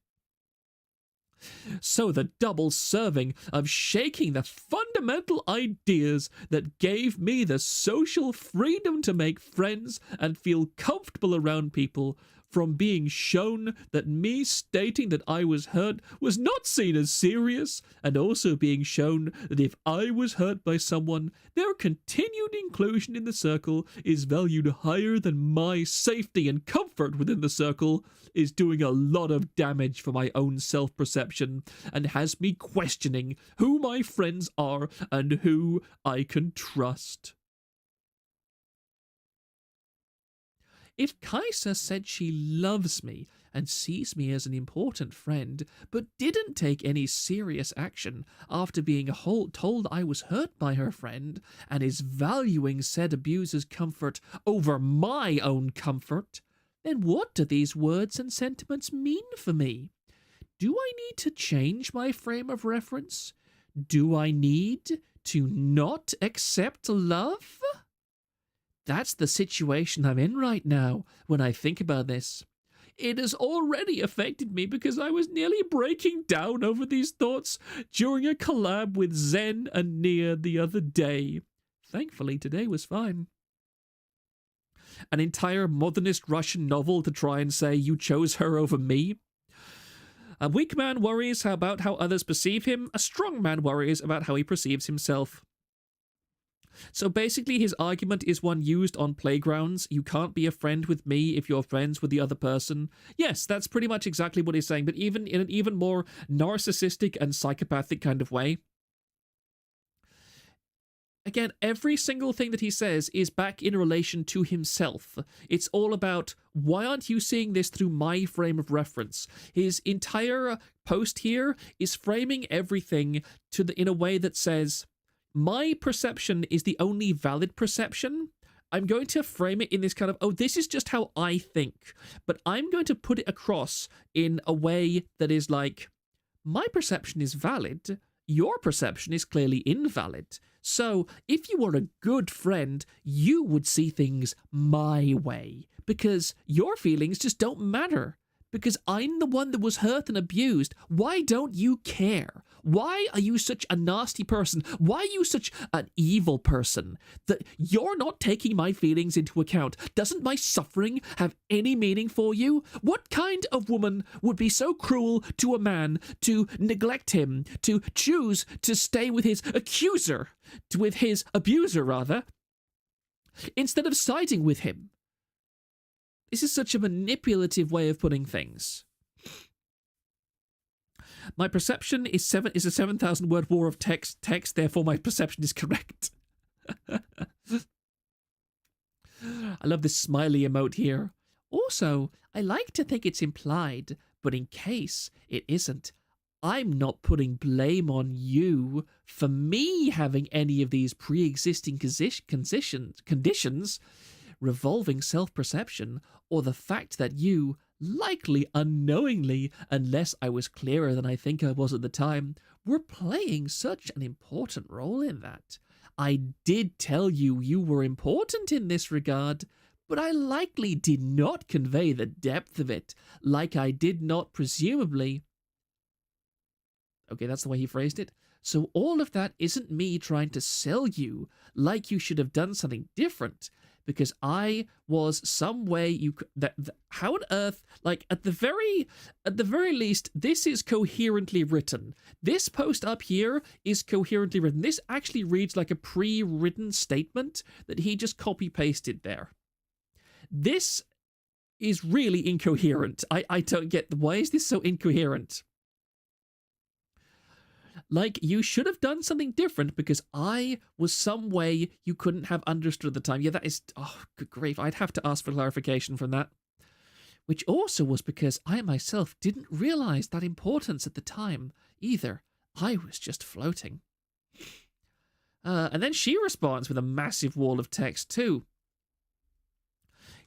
So the double serving of shaking the fundamental ideas that gave me the social freedom to make friends and feel comfortable around people, from being shown that me stating that I was hurt was not seen as serious, and also being shown that if I was hurt by someone, their continued inclusion in the circle is valued higher than my safety and comfort within the circle, is doing a lot of damage for my own self-perception and has me questioning who my friends are and who I can trust. If Kaisa said she loves me and sees me as an important friend, but didn't take any serious action after being told I was hurt by her friend, and is valuing said abuser's comfort over my own comfort, then what do these words and sentiments mean for me? Do I need to change my frame of reference? Do I need to not accept love? That's the situation I'm in right now when I think about this. It has already affected me because I was nearly breaking down over these thoughts during a collab with Zen and Nia the other day. Thankfully, today was fine. An entire modernist Russian novel to try and say you chose her over me. A weak man worries about how others perceive him. A strong man worries about how he perceives himself. So basically his argument is one used on playgrounds. You can't be a friend with me if you're friends with the other person. Yes, that's pretty much exactly what he's saying, but even in an even more narcissistic and psychopathic kind of way. again, every single thing that he says is back in relation to himself. It's all about, why aren't you seeing this through my frame of reference? His entire post here is framing everything in a way that says, my perception is the only valid perception. I'm going to frame it in this kind of, oh, this is just how I think, but I'm going to put it across in a way that is like, my perception is valid, your perception is clearly invalid. So if you were a good friend, you would see things my way, because your feelings just don't matter. Because I'm the one that was hurt and abused. Why don't you care? Why are you such a nasty person? Why are you such an evil person that you're not taking my feelings into account? Doesn't my suffering have any meaning for you? What kind of woman would be so cruel to a man to neglect him, to choose to stay with his accuser, with his abuser rather, instead of siding with him? This is such a manipulative way of putting things. My perception is a 7,000-word war of text, therefore my perception is correct. I love this smiley emote here. Also, I like to think it's implied, but in case it isn't, I'm not putting blame on you for me having any of these pre-existing conditions revolving self-perception, or the fact that you, likely unknowingly, unless I was clearer than I think I was at the time, were playing such an important role in that. I did tell you you were important in this regard, but I likely did not convey the depth of it, like I did not presumably... Okay, that's the way he phrased it. So all of that isn't me trying to sell you like you should have done something different, because I was some way you how on earth, like at the very least, this is coherently written. This post up here is coherently written. This actually reads like a pre-written statement that he just copy pasted there. This is really incoherent. I don't get, why is this so incoherent? Like, you should have done something different because I was some way you couldn't have understood at the time. Yeah, that is... Oh, good grief. I'd have to ask for clarification from that. Which also was because I myself didn't realize that importance at the time either. I was just floating. And then she responds with a massive wall of text too.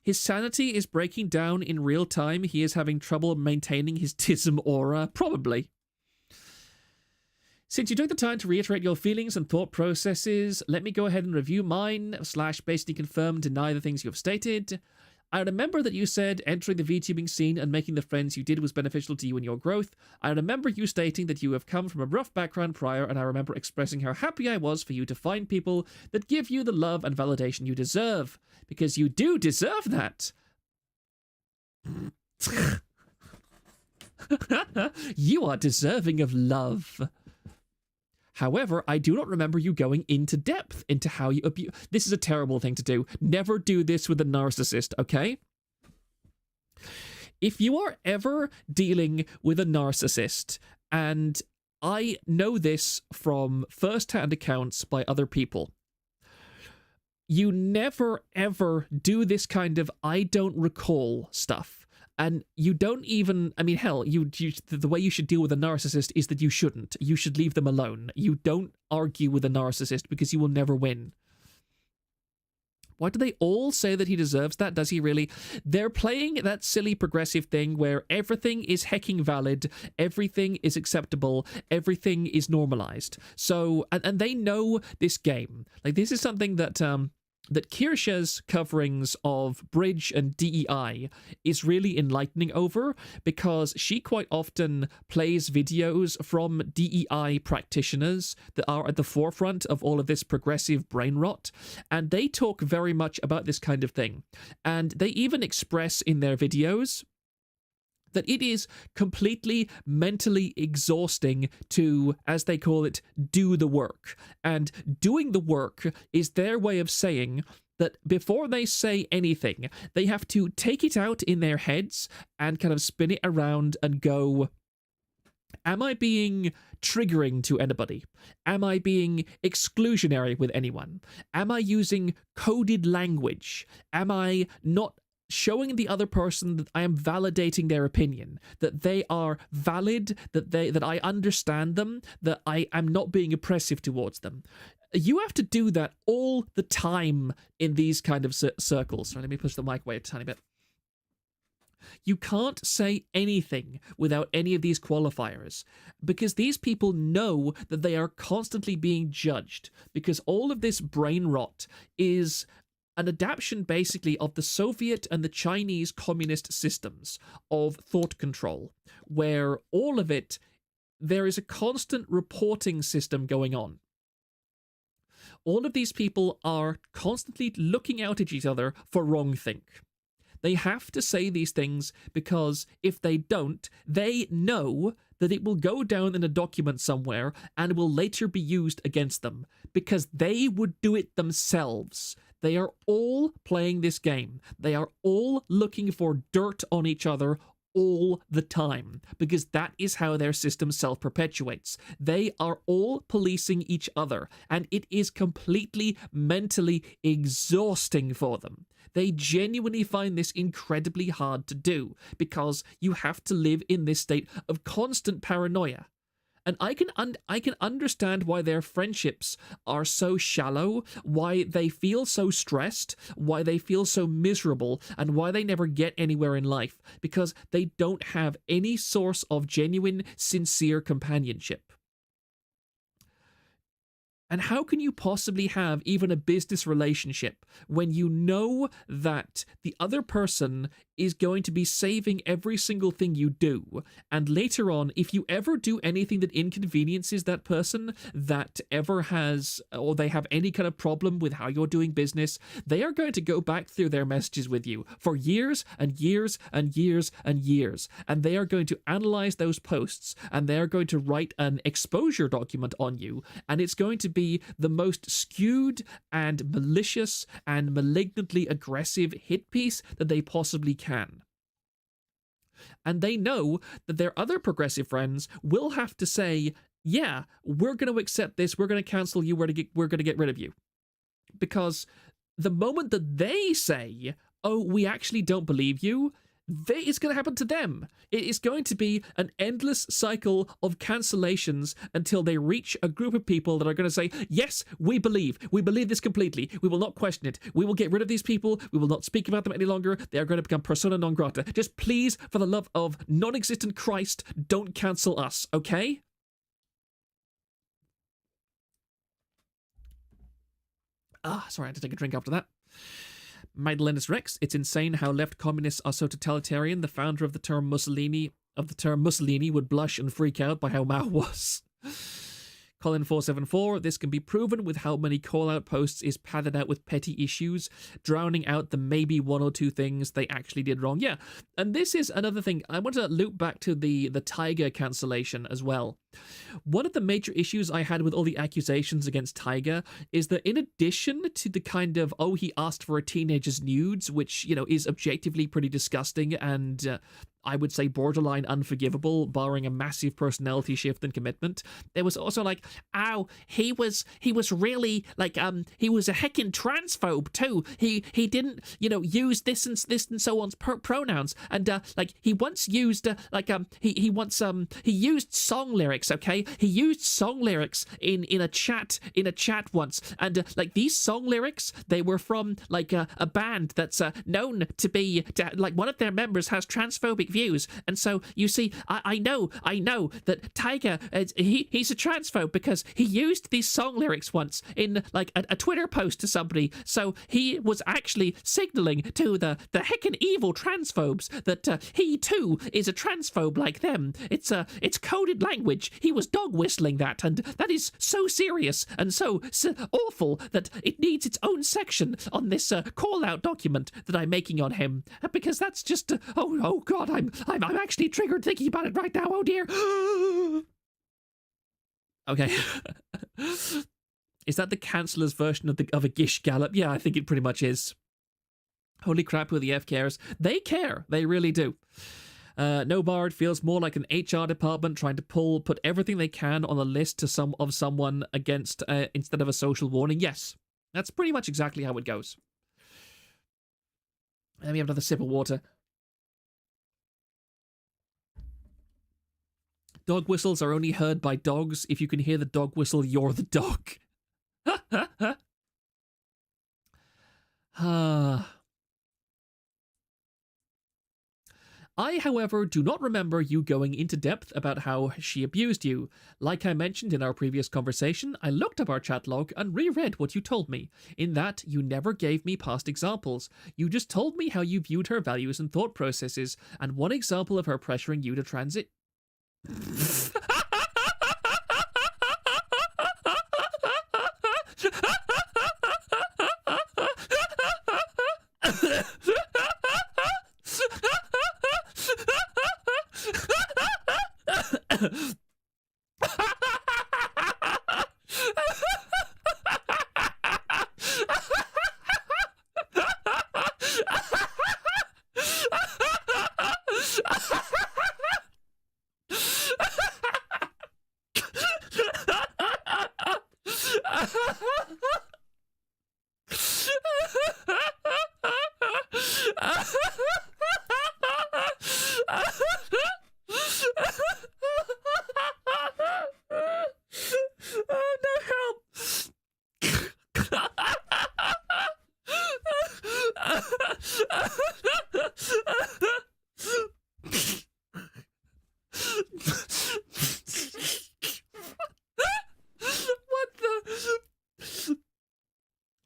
His sanity is breaking down in real time. He is having trouble maintaining his tism aura. Probably. Since you took the time to reiterate your feelings and thought processes, let me go ahead and review mine, / basically confirm, deny the things you have stated. I remember that you said entering the VTubing scene and making the friends you did was beneficial to you in your growth. I remember you stating that you have come from a rough background prior, and I remember expressing how happy I was for you to find people that give you the love and validation you deserve. Because you do deserve that. You are deserving of love. However, I do not remember you going into depth into how you abuse. This is a terrible thing to do. Never do this with a narcissist, okay? If you are ever dealing with a narcissist, and I know this from first-hand accounts by other people, you never, ever do this kind of I don't recall stuff. And you don't even, I mean, hell, the way you should deal with a narcissist is that you shouldn't. You should leave them alone. You don't argue with a narcissist because you will never win. Why do they all say that he deserves that? Does he really? They're playing that silly progressive thing where everything is hecking valid, everything is acceptable, everything is normalized. So, and they know this game. Like, this is something that Kirsha's coverings of Bridge and DEI is really enlightening over, because she quite often plays videos from DEI practitioners that are at the forefront of all of this progressive brain rot, and they talk very much about this kind of thing. And they even express in their videos that it is completely mentally exhausting to, as they call it, do the work. And doing the work is their way of saying that before they say anything, they have to take it out in their heads and kind of spin it around and go, Am I being triggering to anybody? Am I being exclusionary with anyone? Am I using coded language? Am I not showing the other person that I am validating their opinion, that they are valid, that I understand them, that I am not being oppressive towards them? You have to do that all the time in these kind of circles. So let me push the mic away a tiny bit. You can't say anything without any of these qualifiers, because these people know that they are constantly being judged, because all of this brain rot is an adaptation basically of the Soviet and the Chinese communist systems of thought control, where all of it, there is a constant reporting system going on. All of these people are constantly looking out at each other for wrongthink. They have to say these things because if they don't, they know that it will go down in a document somewhere and will later be used against them because they would do it themselves. They are all playing this game. They are all looking for dirt on each other all the time because that is how their system self-perpetuates. They are all policing each other and it is completely mentally exhausting for them. They genuinely find this incredibly hard to do because you have to live in this state of constant paranoia. And I can understand why their friendships are so shallow, why they feel so stressed, why they feel so miserable, and why they never get anywhere in life, because they don't have any source of genuine, sincere companionship. And how can you possibly have even a business relationship when you know that the other person is going to be saving every single thing you do? And later on, if you ever do anything that inconveniences that person, that ever has, or they have any kind of problem with how you're doing business, they are going to go back through their messages with you for years and years and years and years. And they are going to analyze those posts and they are going to write an exposure document on you. And it's going to be the most skewed and malicious and malignantly aggressive hit piece that they possibly can. And they know that their other progressive friends will have to say, yeah, we're going to accept this, we're going to cancel you, we're going to get rid of you. Because the moment that they say, oh, we actually don't believe you, it's going to happen to them. It is going to be an endless cycle of cancellations until they reach a group of people that are going to say, yes, we believe this completely. We will not question it. We will get rid of these people. We will not speak about them any longer. They are going to become persona non grata. Just please, for the love of non-existent Christ, don't cancel us, okay? Sorry, I had to take a drink after that. Magdalenus Rex, it's insane how left communists are so totalitarian. The founder of the term Mussolini would blush and freak out by how Mao was. Colin474, this can be proven with how many call-out posts is padded out with petty issues, drowning out the maybe one or two things they actually did wrong. Yeah, and this is another thing. I want to loop back to the Tiger cancellation as well. One of the major issues I had with all the accusations against Tiger is that in addition to the kind of, oh, he asked for a teenager's nudes, which, you know, is objectively pretty disgusting and I would say borderline unforgivable, barring a massive personality shift and commitment. There was also like, oh, he was really like, he was a heckin' transphobe too. He didn't, you know, use this and so on's pronouns. And like he once used he used song lyrics. Okay, he used song lyrics in a chat once. And like these song lyrics, they were from like a band that's known to be like one of their members has transphobic views, and so you see, I know that Tiger, he's a transphobe because he used these song lyrics once in like a Twitter post to somebody. So he was actually signaling to the heckin' evil transphobes that he too is a transphobe like them. It's coded language. He was dog whistling that, and that is so serious and so awful that it needs its own section on this call out document that I'm making on him, because that's just oh god, I'm actually triggered thinking about it right now. Oh dear. Okay. Is that the canceller's version of a Gish Gallop? Yeah, I think it pretty much is. Holy crap, who the F cares? They care. They really do. No Bard feels more like an HR department trying to put everything they can on the list to someone against instead of a social warning. Yes, that's pretty much exactly how it goes. Let me have another sip of water. Dog whistles are only heard by dogs. If you can hear the dog whistle, you're the dog. I, however, do not remember you going into depth about how she abused you. Like I mentioned in our previous conversation, I looked up our chat log and reread what you told me. In that, you never gave me past examples. You just told me how you viewed her values and thought processes, and one example of her pressuring you to transit.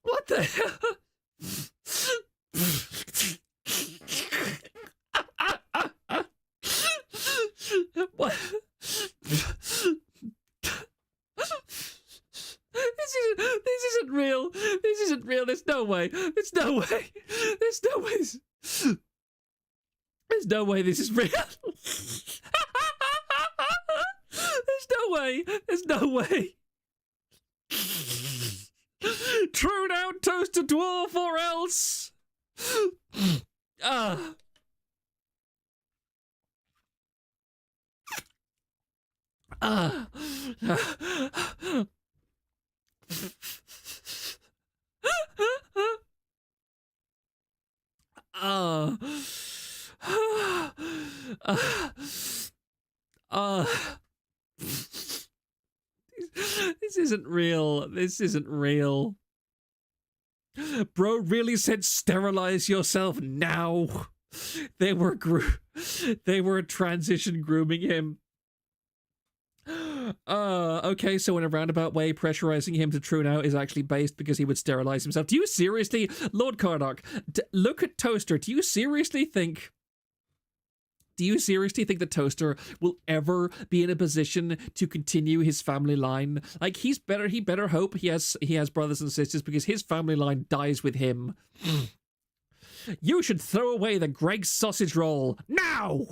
What the hell? What? This isn't real. This isn't real. There's no way. There's no way. There's no way. There's no way this is real. There's no way. There's no way. True now, toaster dwarf, or else. Ah. Ah. This isn't real. This isn't real. Bro really said sterilize yourself now. They were transition grooming him. Okay, so in a roundabout way, pressurizing him to true now is actually based because he would sterilize himself. Do you seriously, Lord Karnak, look at Toaster, do you seriously think the Toaster will ever be in a position to continue his family line? Like, he better hope he has brothers and sisters, because his family line dies with him. You should throw away the Greg's sausage roll now.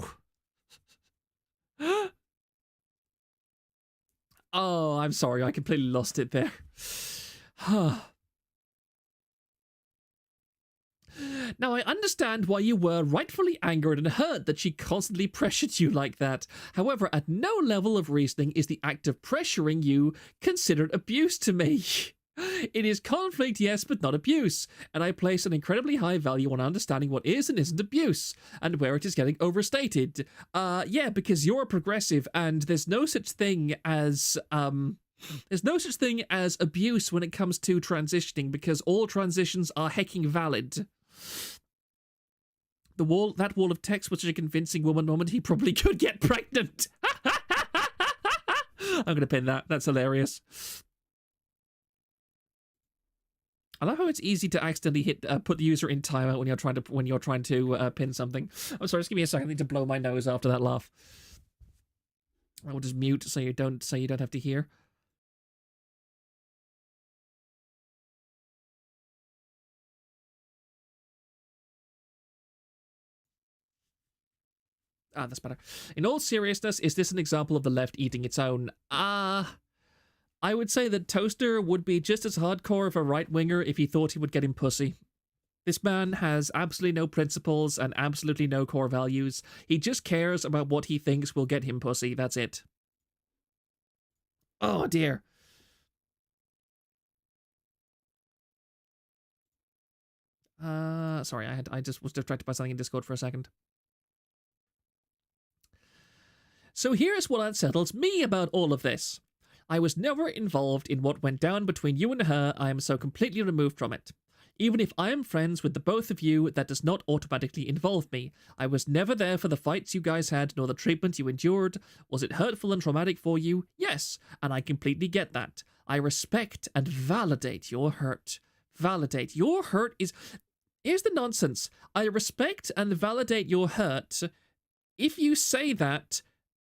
Oh, I'm sorry, I completely lost it there. Now, I understand why you were rightfully angered and hurt that she constantly pressured you like that. However, at no level of reasoning is the act of pressuring you considered abuse to me. It is conflict, yes, but not abuse, and I place an incredibly high value on understanding what is and isn't abuse, and where it is getting overstated. Yeah, because you're a progressive, and there's no such thing as abuse when it comes to transitioning, because all transitions are hecking valid. That wall of text was such a convincing woman moment, he probably could get pregnant. I'm gonna pin that. That's hilarious. I love how it's easy to accidentally put the user in timeout when you're trying to pin something. I'm sorry, just give me a second. I need to blow my nose after that laugh. I will just mute so you don't have to hear. Ah, that's better. In all seriousness, is this an example of the left eating its own? I would say that Toaster would be just as hardcore of a right-winger if he thought he would get him pussy. This man has absolutely no principles and absolutely no core values. He just cares about what he thinks will get him pussy. That's it. Oh, dear. Sorry, I just was distracted by something in Discord for a second. So here's what unsettles me about all of this. I was never involved in what went down between you and her. I am so completely removed from it. Even if I am friends with the both of you, that does not automatically involve me. I was never there for the fights you guys had, nor the treatment you endured. Was it hurtful and traumatic for you? Yes, and I completely get that. I respect and validate your hurt. Validate. Your hurt is... Here's the nonsense. I respect and validate your hurt. If you say that,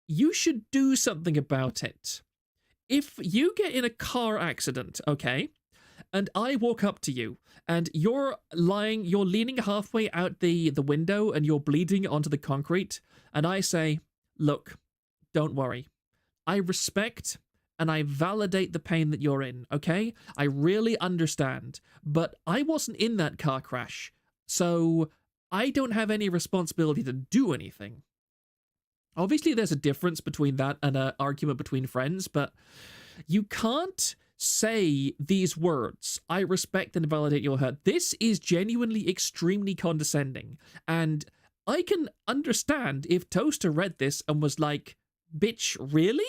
you should do something about it. If you get in a car accident, okay, and I walk up to you, and you're leaning halfway out the window, and you're bleeding onto the concrete, and I say, look, don't worry. I respect and I validate the pain that you're in, okay? I really understand, but I wasn't in that car crash, so I don't have any responsibility to do anything. Obviously, there's a difference between that and an argument between friends, but you can't say these words, I respect and validate your hurt. This is genuinely extremely condescending, and I can understand if Toaster read this and was like, bitch, really?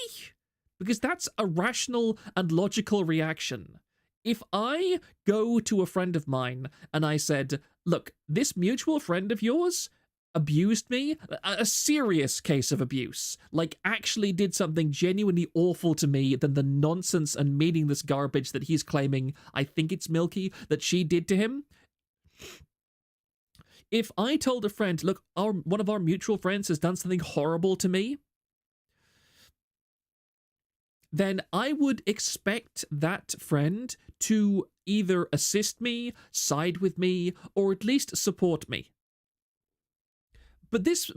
Because that's a rational and logical reaction. If I go to a friend of mine and I said, look, this mutual friend of yours abused me, a serious case of abuse, like actually did something genuinely awful to me than the nonsense and meaningless garbage that he's claiming, I think it's Milky, that she did to him. If I told a friend, look, one of our mutual friends has done something horrible to me, then I would expect that friend to either assist me, side with me, or at least support me. But this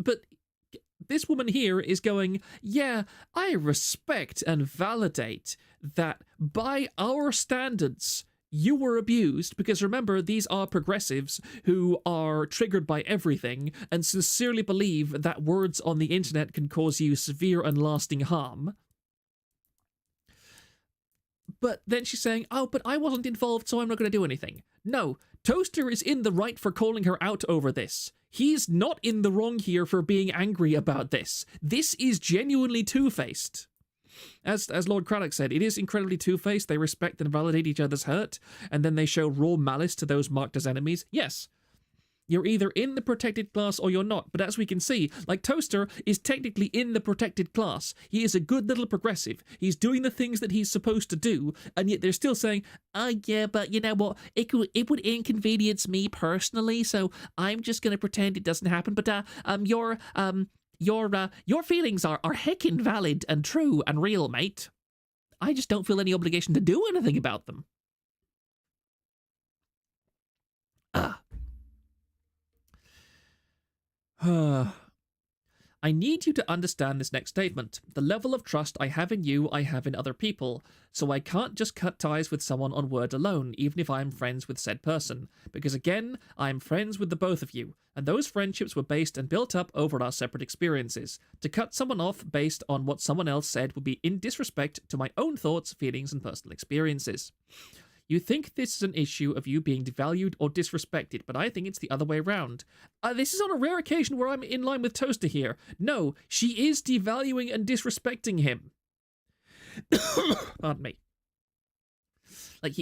woman here is going, yeah, I respect and validate that by our standards, you were abused, because remember, these are progressives who are triggered by everything and sincerely believe that words on the internet can cause you severe and lasting harm. But then she's saying, oh, but I wasn't involved, so I'm not going to do anything. No, Toaster is in the right for calling her out over this. He's not in the wrong here for being angry about this. This is genuinely two-faced. As Lord Craddock said, it is incredibly two-faced. They respect and validate each other's hurt, and then they show raw malice to those marked as enemies. Yes, you're either in the protected class or you're not, but as we can see, like, Toaster is technically in the protected class. He is a good little progressive. He's doing the things that he's supposed to do, and yet they're still saying, oh yeah, but you know what, it would inconvenience me personally, so I'm just going to pretend it doesn't happen, but your feelings are heckin' valid and true and real, mate. I just don't feel any obligation to do anything about them. I need you to understand this next statement. The level of trust I have in you, I have in other people, so I can't just cut ties with someone on word alone, even if I am friends with said person. Because again, I am friends with the both of you, and those friendships were based and built up over our separate experiences. To cut someone off based on what someone else said would be in disrespect to my own thoughts, feelings, and personal experiences. You think this is an issue of you being devalued or disrespected, but I think it's the other way around. This is on a rare occasion where I'm in line with Toaster here. No, she is devaluing and disrespecting him. Pardon me. Like,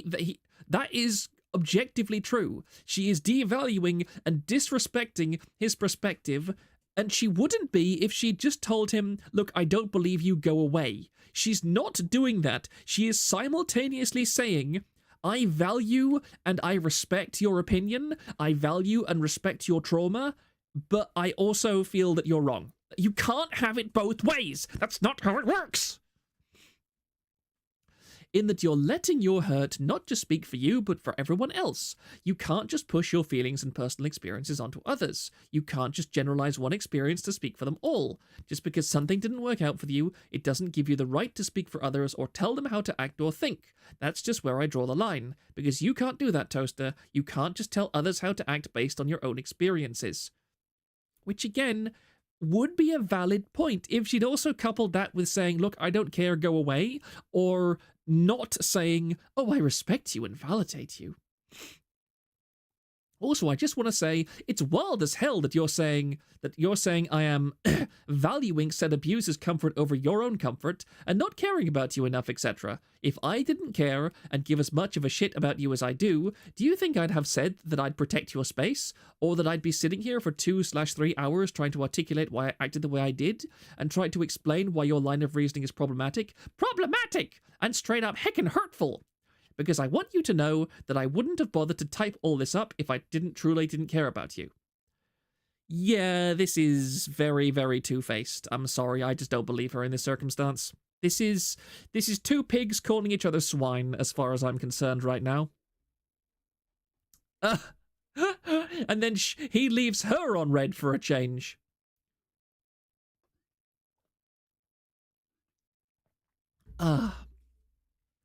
that is objectively true. She is devaluing and disrespecting his perspective, and she wouldn't be if she just told him, look, I don't believe you, go away. She's not doing that. She is simultaneously saying, I value and I respect your opinion, I value and respect your trauma, but I also feel that you're wrong. You can't have it both ways. That's not how it works. in that you're letting your hurt not just speak for you, but for everyone else. You can't just push your feelings and personal experiences onto others. You can't just generalize one experience to speak for them all. Just because something didn't work out for you, it doesn't give you the right to speak for others or tell them how to act or think. That's just where I draw the line. Because you can't do that, Toaster. You can't just tell others how to act based on your own experiences. Which, again, would be a valid point if she'd also coupled that with saying, look, I don't care, go away, or not saying, oh, I respect you and validate you. Also, I just want to say, it's wild as hell that you're saying I am valuing said abuser's comfort over your own comfort and not caring about you enough, etc. If I didn't care and give as much of a shit about you as I do you think I'd have said that I'd protect your space? Or that I'd be sitting here for 2/3 hours trying to articulate why I acted the way I did and try to explain why your line of reasoning is problematic? Problematic! And straight up heckin' hurtful! Because I want you to know that I wouldn't have bothered to type all this up if I truly didn't care about you. Yeah, this is very, very two-faced. I'm sorry, I just don't believe her in this circumstance. This is two pigs calling each other swine, as far as I'm concerned right now. And then he leaves her on red for a change.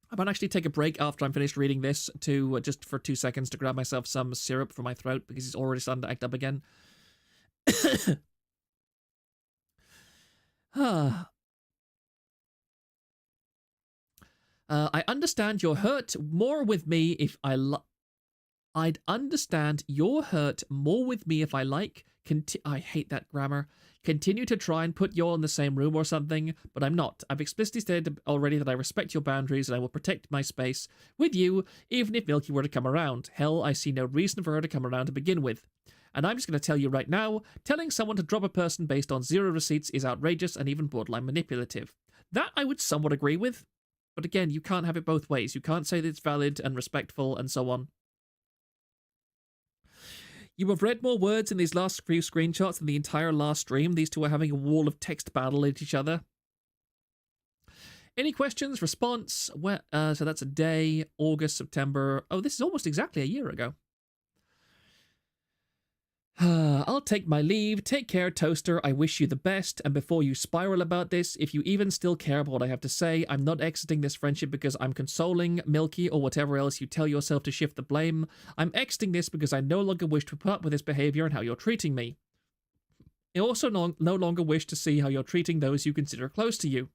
I might actually take a break after I'm finished reading this to just for 2 seconds to grab myself some syrup for my throat because it's already starting to act up again. I understand your hurt more with me if I'd understand your hurt more with me if I like. I hate that grammar. Continue to try and put you all in the same room or something, but I'm not. I've explicitly stated already that I respect your boundaries and I will protect my space with you, even if Milky were to come around. Hell, I see no reason for her to come around to begin with. And I'm just going to tell you right now, telling someone to drop a person based on 0 receipts is outrageous and even borderline manipulative. That I would somewhat agree with, but again, you can't have it both ways. You can't say that it's valid and respectful and so on. You have read more words in these last few screenshots than the entire last stream. These two are having a wall of text battle at each other. Any questions? Response? So that's a day, August, September. Oh, this is almost exactly a year ago. I'll take my leave. Take care, Toaster. I wish you the best. And before you spiral about this, if you even still care about what I have to say, I'm not exiting this friendship because I'm consoling Milky or whatever else you tell yourself to shift the blame. I'm exiting this because I no longer wish to put up with this behavior and how you're treating me. I also no longer wish to see how you're treating those you consider close to you.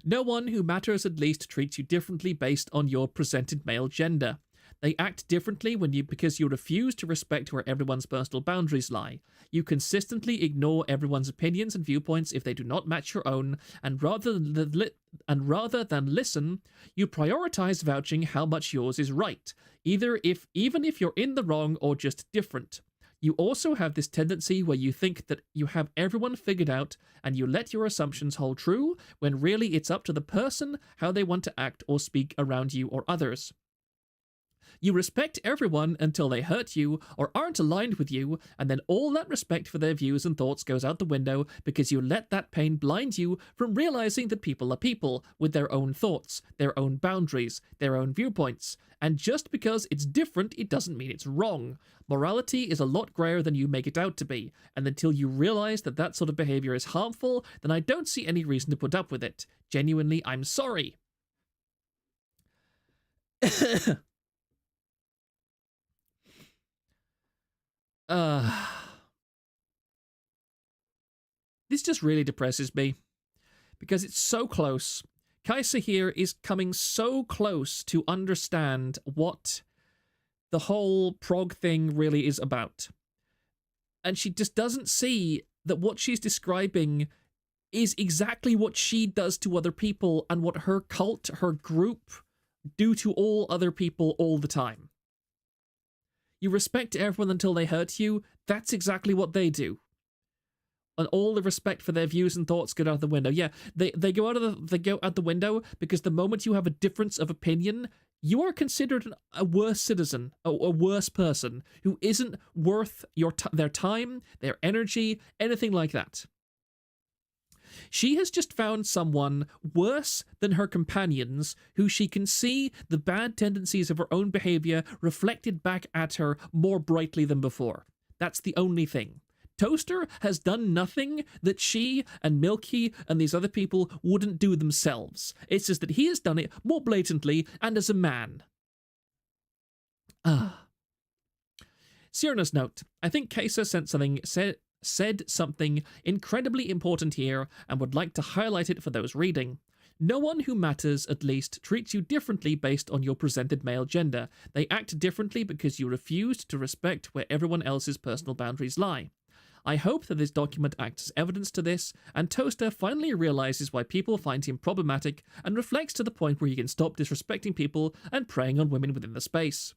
No one who matters at least treats you differently based on your presented male gender. They act differently because you refuse to respect where everyone's personal boundaries lie. You consistently ignore everyone's opinions and viewpoints if they do not match your own, and rather than listen, you prioritize vouching how much yours is right, even if you're in the wrong or just different. You also have this tendency where you think that you have everyone figured out and you let your assumptions hold true, when really it's up to the person how they want to act or speak around you or others. You respect everyone until they hurt you or aren't aligned with you, and then all that respect for their views and thoughts goes out the window because you let that pain blind you from realizing that people are people with their own thoughts, their own boundaries, their own viewpoints. And just because it's different, it doesn't mean it's wrong. Morality is a lot grayer than you make it out to be, and until you realize that that sort of behavior is harmful, then I don't see any reason to put up with it. Genuinely, I'm sorry. This just really depresses me because it's so close. Kaisa here is coming so close to understand what the whole prog thing really is about. And she just doesn't see that what she's describing is exactly what she does to other people and what her cult, her group, do to all other people all the time. You respect everyone until they hurt you. That's exactly what they do. And all the respect for their views and thoughts go out the window. Yeah, they go out the window because the moment you have a difference of opinion, you are considered a worse citizen, a worse person who isn't worth their time, their energy, anything like that. She has just found someone worse than her companions, who she can see the bad tendencies of her own behavior reflected back at her more brightly than before. That's the only thing. Toaster has done nothing that she and Milky and these other people wouldn't do themselves. It's just that he has done it more blatantly and as a man. Cyrano's note. I think Kaisa said something incredibly important here and would like to highlight it for those reading. No one who matters, at least, treats you differently based on your presented male gender. They act differently because you refused to respect where everyone else's personal boundaries lie. I hope that this document acts as evidence to this, and Toaster finally realizes why people find him problematic and reflects to the point where he can stop disrespecting people and preying on women within the space.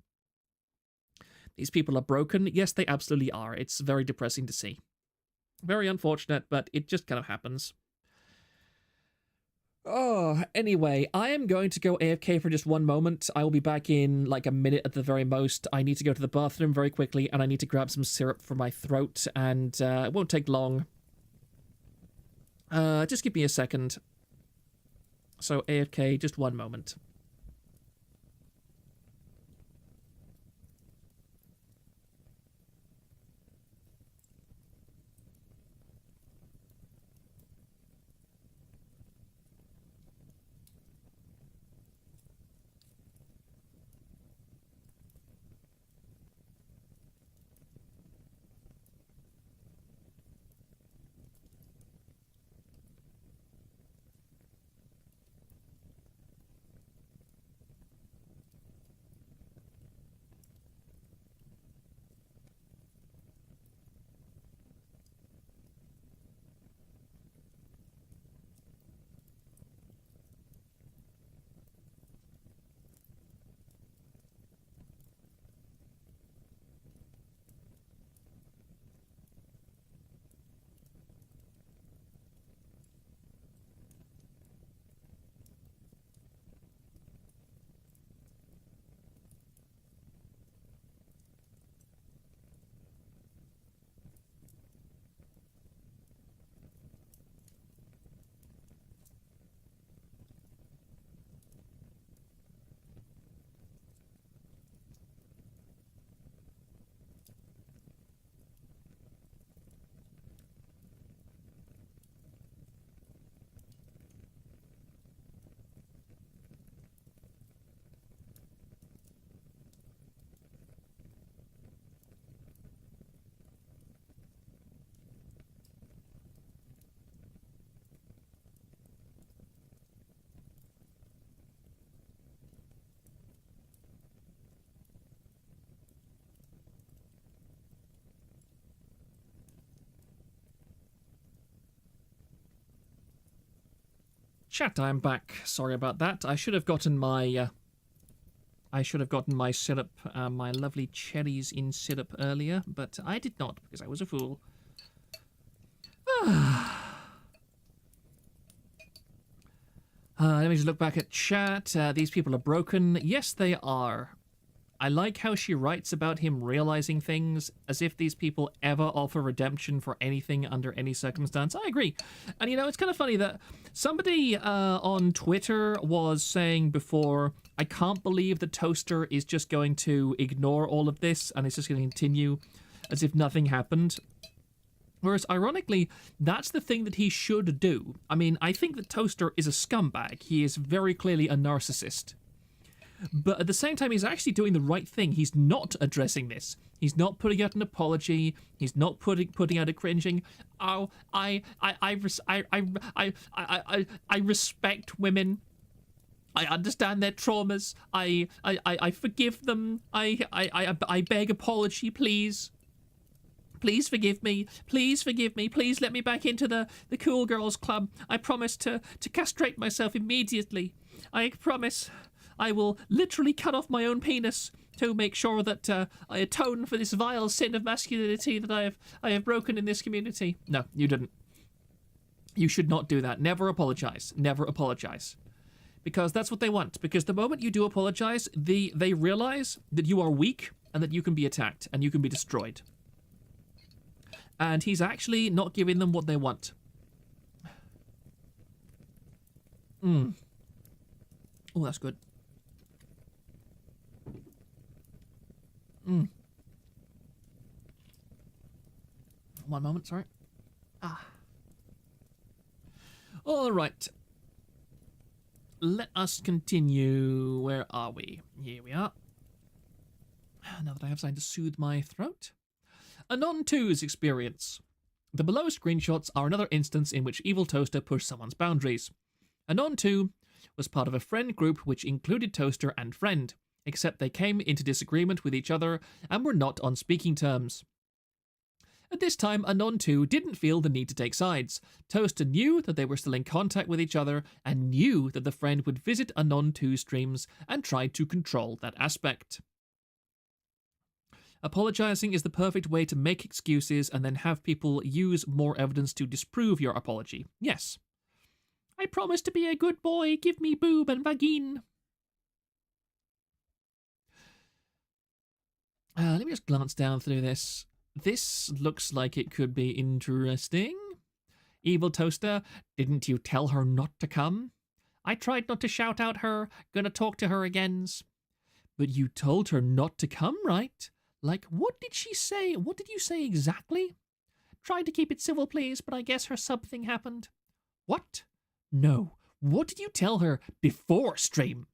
These people are broken. Yes, they absolutely are. It's very depressing to see. Very unfortunate, but it just kind of happens. Oh, anyway, I am going to go AFK for just one moment. I will be back in like a minute at the very most. I need to go to the bathroom very quickly, and I need to grab some syrup for my throat, and it won't take long. Just give me a second. So AFK, just one moment. Chat, I'm back. Sorry about that. I should have gotten my syrup, my lovely cherries in syrup earlier, but I did not because I was a fool. Let me just look back at chat. These people are broken. Yes, they are. I like how she writes about him realizing things, as if these people ever offer redemption for anything under any circumstance. I agree. And, you know, it's kind of funny that somebody on Twitter was saying before, I can't believe that Toaster is just going to ignore all of this and it's just going to continue as if nothing happened. Whereas, ironically, that's the thing that he should do. I mean, I think that Toaster is a scumbag. He is very clearly a narcissist. But at the same time, he's actually doing the right thing. He's not addressing this. He's not putting out an apology. He's not putting out a cringing. Oh, I respect women. I understand their traumas. I forgive them. I beg apology, please. Please forgive me. Please forgive me. Please let me back into the cool girls club. I promise to castrate myself immediately. I promise. I will literally cut off my own penis to make sure that I atone for this vile sin of masculinity that I have broken in this community. No, you didn't. You should not do that. Never apologize. Never apologize. Because that's what they want. Because the moment you do apologize, they realize that you are weak and that you can be attacked and you can be destroyed. And he's actually not giving them what they want. Oh, that's good. One moment, sorry. All right. Let us continue. Where are we? Here we are. Now that I have something to soothe my throat. Anon 2's experience. The below screenshots are another instance in which EvilToaster pushed someone's boundaries. Anon 2 was part of a friend group which included Toaster and friend, except they came into disagreement with each other and were not on speaking terms. At this time, Anon 2 didn't feel the need to take sides. Toaster knew that they were still in contact with each other and knew that the friend would visit Anon 2's streams and tried to control that aspect. Apologizing is the perfect way to make excuses and then have people use more evidence to disprove your apology. Yes. I promise to be a good boy. Give me boob and vagine. Let me just glance down through this. This looks like it could be interesting. EvilToaster, didn't you tell her not to come? I tried not to shout out her, gonna talk to her agains. But you told her not to come, right? Like, what did she say? What did you say exactly? Tried to keep it civil, please, but I guess her sub thing happened. What? No. What did you tell her before stream?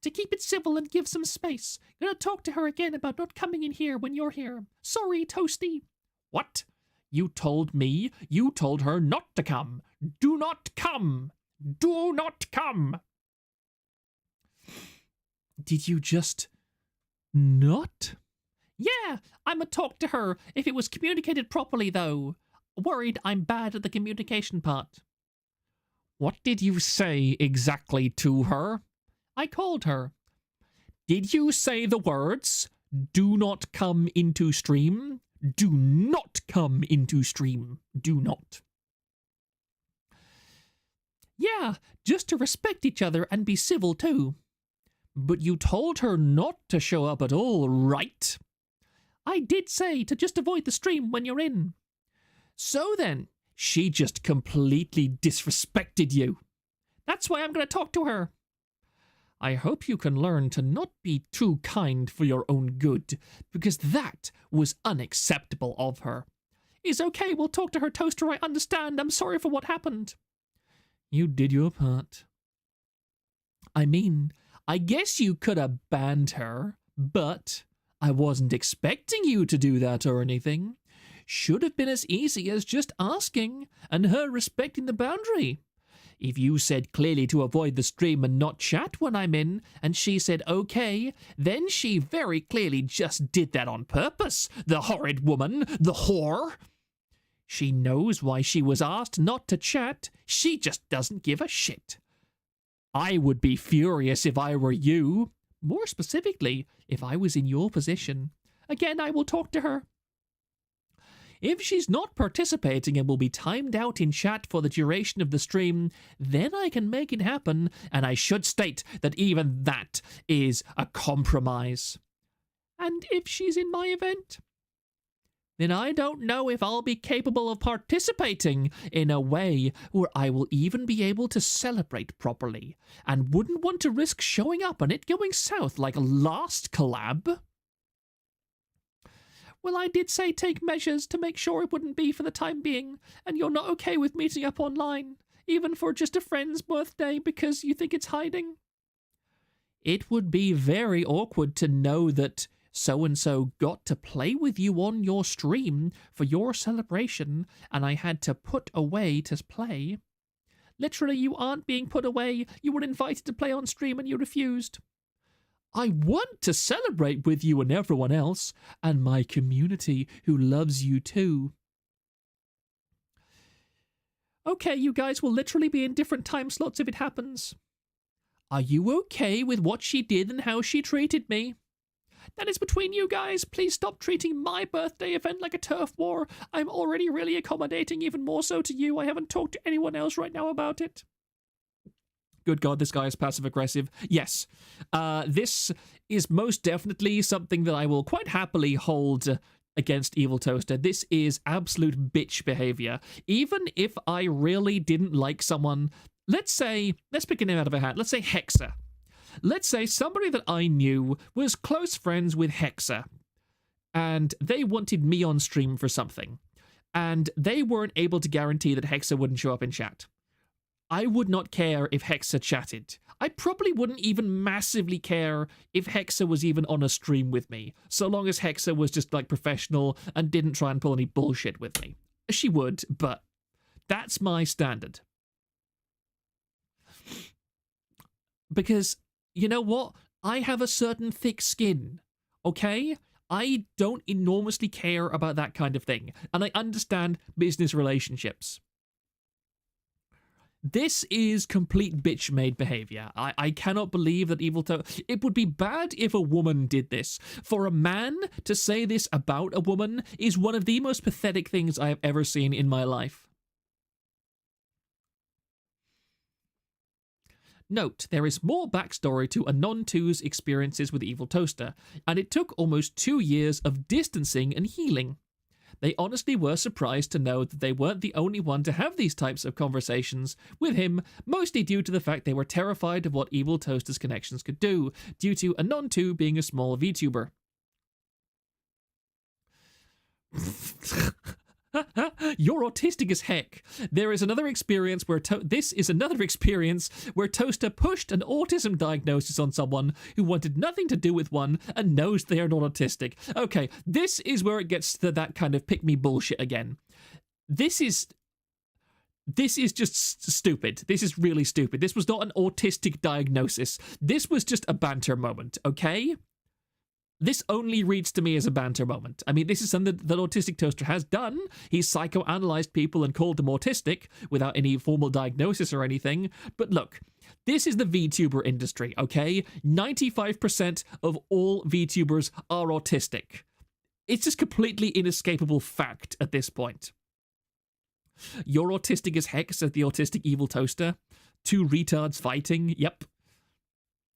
To keep it civil and give some space. Gonna talk to her again about not coming in here when you're here. Sorry, Toasty. What? You told me you told her not to come. Do not come. Do not come. Did you just not? Yeah, I'ma talk to her if it was communicated properly, though. Worried I'm bad at the communication part. What did you say exactly to her? I called her. Did you say the words, do not come into stream? Do not come into stream. Do not. Yeah, just to respect each other and be civil too. But you told her not to show up at all, right? I did say to just avoid the stream when you're in. So then, she just completely disrespected you. That's why I'm going to talk to her. I hope you can learn to not be too kind for your own good, because that was unacceptable of her. It's okay, we'll talk to her, Toaster, I understand. I'm sorry for what happened. You did your part. I mean, I guess you could have banned her, but I wasn't expecting you to do that or anything. Should have been as easy as just asking, and her respecting the boundary. If you said clearly to avoid the stream and not chat when I'm in, and she said okay, then she very clearly just did that on purpose, the horrid woman, the whore. She knows why she was asked not to chat, she just doesn't give a shit. I would be furious if I were you. More specifically, if I was in your position. Again, I will talk to her. If she's not participating and will be timed out in chat for the duration of the stream, then I can make it happen, and I should state that even that is a compromise. And if she's in my event, then I don't know if I'll be capable of participating in a way where I will even be able to celebrate properly, and wouldn't want to risk showing up and it going south like last collab. Well, I did say take measures to make sure it wouldn't be for the time being, and you're not okay with meeting up online, even for just a friend's birthday because you think it's hiding? It would be very awkward to know that so-and-so got to play with you on your stream for your celebration, and I had to put away to play. Literally, you aren't being put away. You were invited to play on stream and you refused. I want to celebrate with you and everyone else, and my community who loves you too. Okay, you guys will literally be in different time slots if it happens. Are you okay with what she did and how she treated me? That is between you guys. Please stop treating my birthday event like a turf war. I'm already really accommodating, even more so to you. I haven't talked to anyone else right now about it. Good God, this guy is passive-aggressive. Yes, this is most definitely something that I will quite happily hold against EvilToaster. This is absolute bitch behavior. Even if I really didn't like someone, let's pick a name out of a hat. Let's say Hexa. Let's say somebody that I knew was close friends with Hexa, and they wanted me on stream for something, and they weren't able to guarantee that Hexa wouldn't show up in chat. I would not care if Hexa chatted. I probably wouldn't even massively care if Hexa was even on a stream with me, so long as Hexa was just like professional and didn't try and pull any bullshit with me. She would, but that's my standard. Because, you know what? I have a certain thick skin, okay? I don't enormously care about that kind of thing, and I understand business relationships. This is complete bitch-made behavior. I cannot believe that EvilToaster... It would be bad if a woman did this. For a man to say this about a woman is one of the most pathetic things I have ever seen in my life. Note, there is more backstory to Anon2's experiences with EvilToaster, and it took almost 2 years of distancing and healing. They honestly were surprised to know that they weren't the only one to have these types of conversations with him, mostly due to the fact they were terrified of what EvilToaster's connections could do, due to Anon2 being a small VTuber. You're autistic as heck. There is another experience where this is another experience where Toaster pushed an autism diagnosis on someone who wanted nothing to do with one and knows they are not autistic. Okay, this is where it gets to that kind of pick-me bullshit again. This is just stupid. This is really stupid. This was not an autistic diagnosis. This was just a banter moment, okay? This only reads to me as a banter moment. I mean, this is something that Autistic Toaster has done. He's psychoanalyzed people and called them autistic without any formal diagnosis or anything. But look, this is the VTuber industry, okay? 95% of all VTubers are autistic. It's just completely inescapable fact at this point. You're autistic as heck, says the autistic EvilToaster. 2 retards fighting, yep.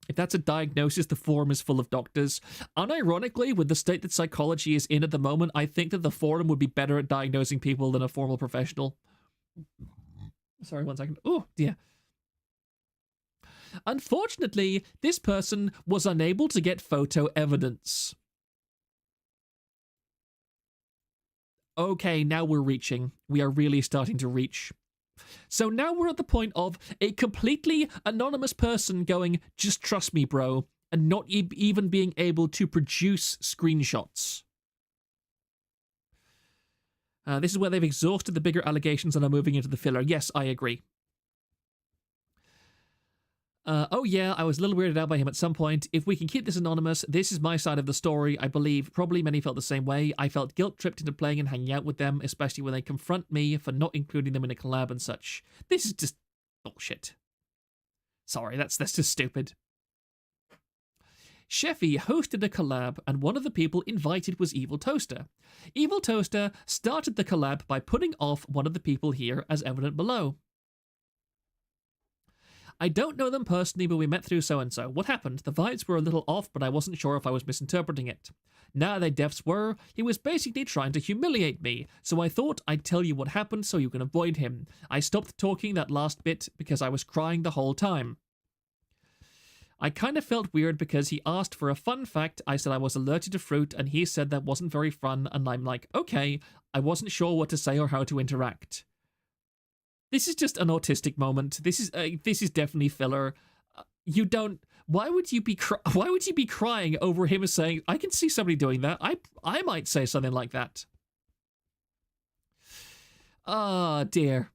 If that's a diagnosis, the forum is full of doctors. Unironically, with the state that psychology is in at the moment, I think that the forum would be better at diagnosing people than a formal professional. Sorry, 1 second. Oh, dear. Unfortunately, this person was unable to get photo evidence. Okay, now we're reaching. We are really starting to reach. So now we're at the point of a completely anonymous person going, just trust me, bro, and not even being able to produce screenshots. This is where they've exhausted the bigger allegations and are moving into the filler. Yes, I agree. Oh yeah, I was a little weirded out by him at some point. If we can keep this anonymous, this is my side of the story. I believe probably many felt the same way. I felt guilt-tripped into playing and hanging out with them, especially when they confront me for not including them in a collab and such. This is just bullshit. Sorry, that's just stupid. Sheffy hosted a collab, and one of the people invited was EvilToaster. EvilToaster started the collab by putting off one of the people here, as evident below. I don't know them personally, but we met through so-and-so. What happened? The vibes were a little off, but I wasn't sure if I was misinterpreting it. Nah, they defs were. He was basically trying to humiliate me, so I thought I'd tell you what happened so you can avoid him. I stopped talking that last bit because I was crying the whole time. I kind of felt weird because he asked for a fun fact. I said I was allergic to fruit, and he said that wasn't very fun, and I'm like, okay, I wasn't sure what to say or how to interact. This is just an autistic moment. This is definitely filler. You don't. Why would you be crying over him saying, "I can see somebody doing that. I might say something like that." Ah, dear.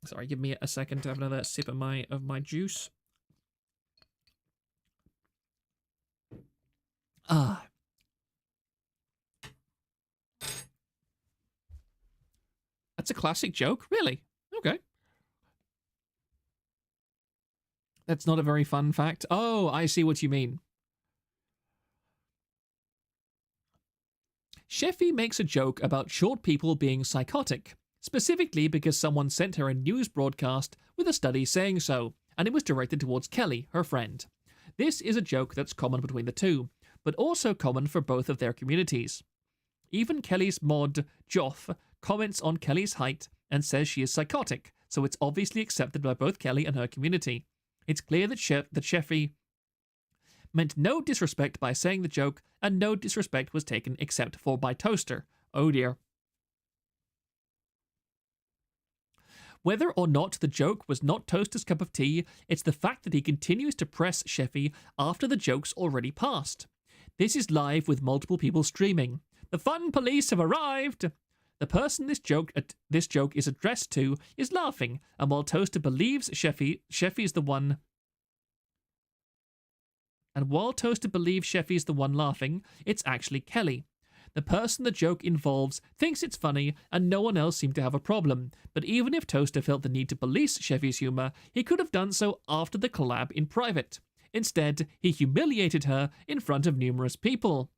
Sorry, give me a second to have another sip of my juice. Ah. That's a classic joke, really. Okay. That's not a very fun fact. Oh, I see what you mean. Sheffy makes a joke about short people being psychotic, specifically because someone sent her a news broadcast with a study saying so, and it was directed towards Kelly, her friend. This is a joke that's common between the two, but also common for both of their communities. Even Kelly's mod, Joff, comments on Kelly's height and says she is psychotic, so it's obviously accepted by both Kelly and her community. It's clear that Sheffy meant no disrespect by saying the joke, and no disrespect was taken except for by Toaster. Oh dear. Whether or not the joke was not Toaster's cup of tea, it's the fact that he continues to press Sheffy after the joke's already passed. This is live with multiple people streaming. The fun police have arrived! The person this joke is addressed to is laughing, and while Toaster believes Sheffy's the one... And while Toaster believes Sheffy's the one laughing, it's actually Kelly. The person the joke involves thinks it's funny, and no one else seemed to have a problem. But even if Toaster felt the need to police Sheffy's humor, he could have done so after the collab in private. Instead, he humiliated her in front of numerous people.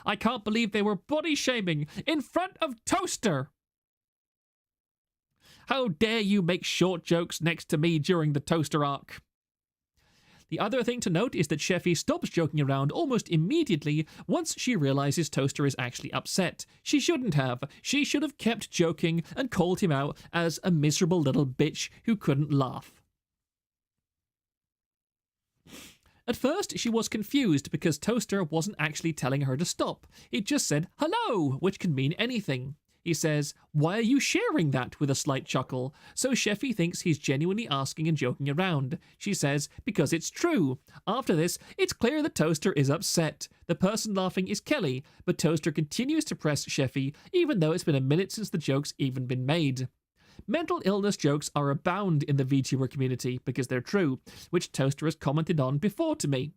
I can't believe they were body-shaming in front of Toaster! How dare you make short jokes next to me during the Toaster arc? The other thing to note is that Sheffy stops joking around almost immediately once she realizes Toaster is actually upset. She shouldn't have. She should have kept joking and called him out as a miserable little bitch who couldn't laugh. At first, she was confused because Toaster wasn't actually telling her to stop. He just said, hello, which can mean anything. He says, why are you sharing that, with a slight chuckle? So Sheffy thinks he's genuinely asking and joking around. She says, because it's true. After this, it's clear that Toaster is upset. The person laughing is Kelly, but Toaster continues to press Sheffy, even though it's been a minute since the joke's even been made. Mental illness jokes are abound in the VTuber community because they're true, which Toaster has commented on before to me.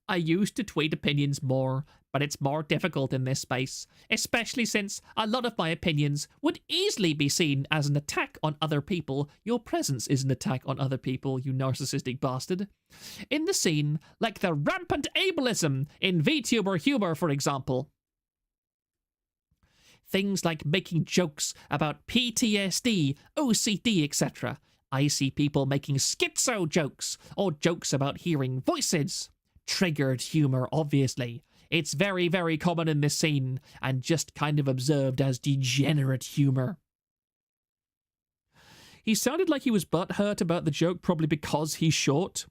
I used to tweet opinions more, but it's more difficult in this space, especially since a lot of my opinions would easily be seen as an attack on other people. Your presence is an attack on other people, you narcissistic bastard. In the scene, like the rampant ableism in VTuber humor, for example. Things like making jokes about PTSD, OCD, etc. I see people making schizo jokes, or jokes about hearing voices. Triggered humor, obviously. It's very, very common in this scene, and just kind of observed as degenerate humor. He sounded like he was butthurt about the joke, probably because he's short.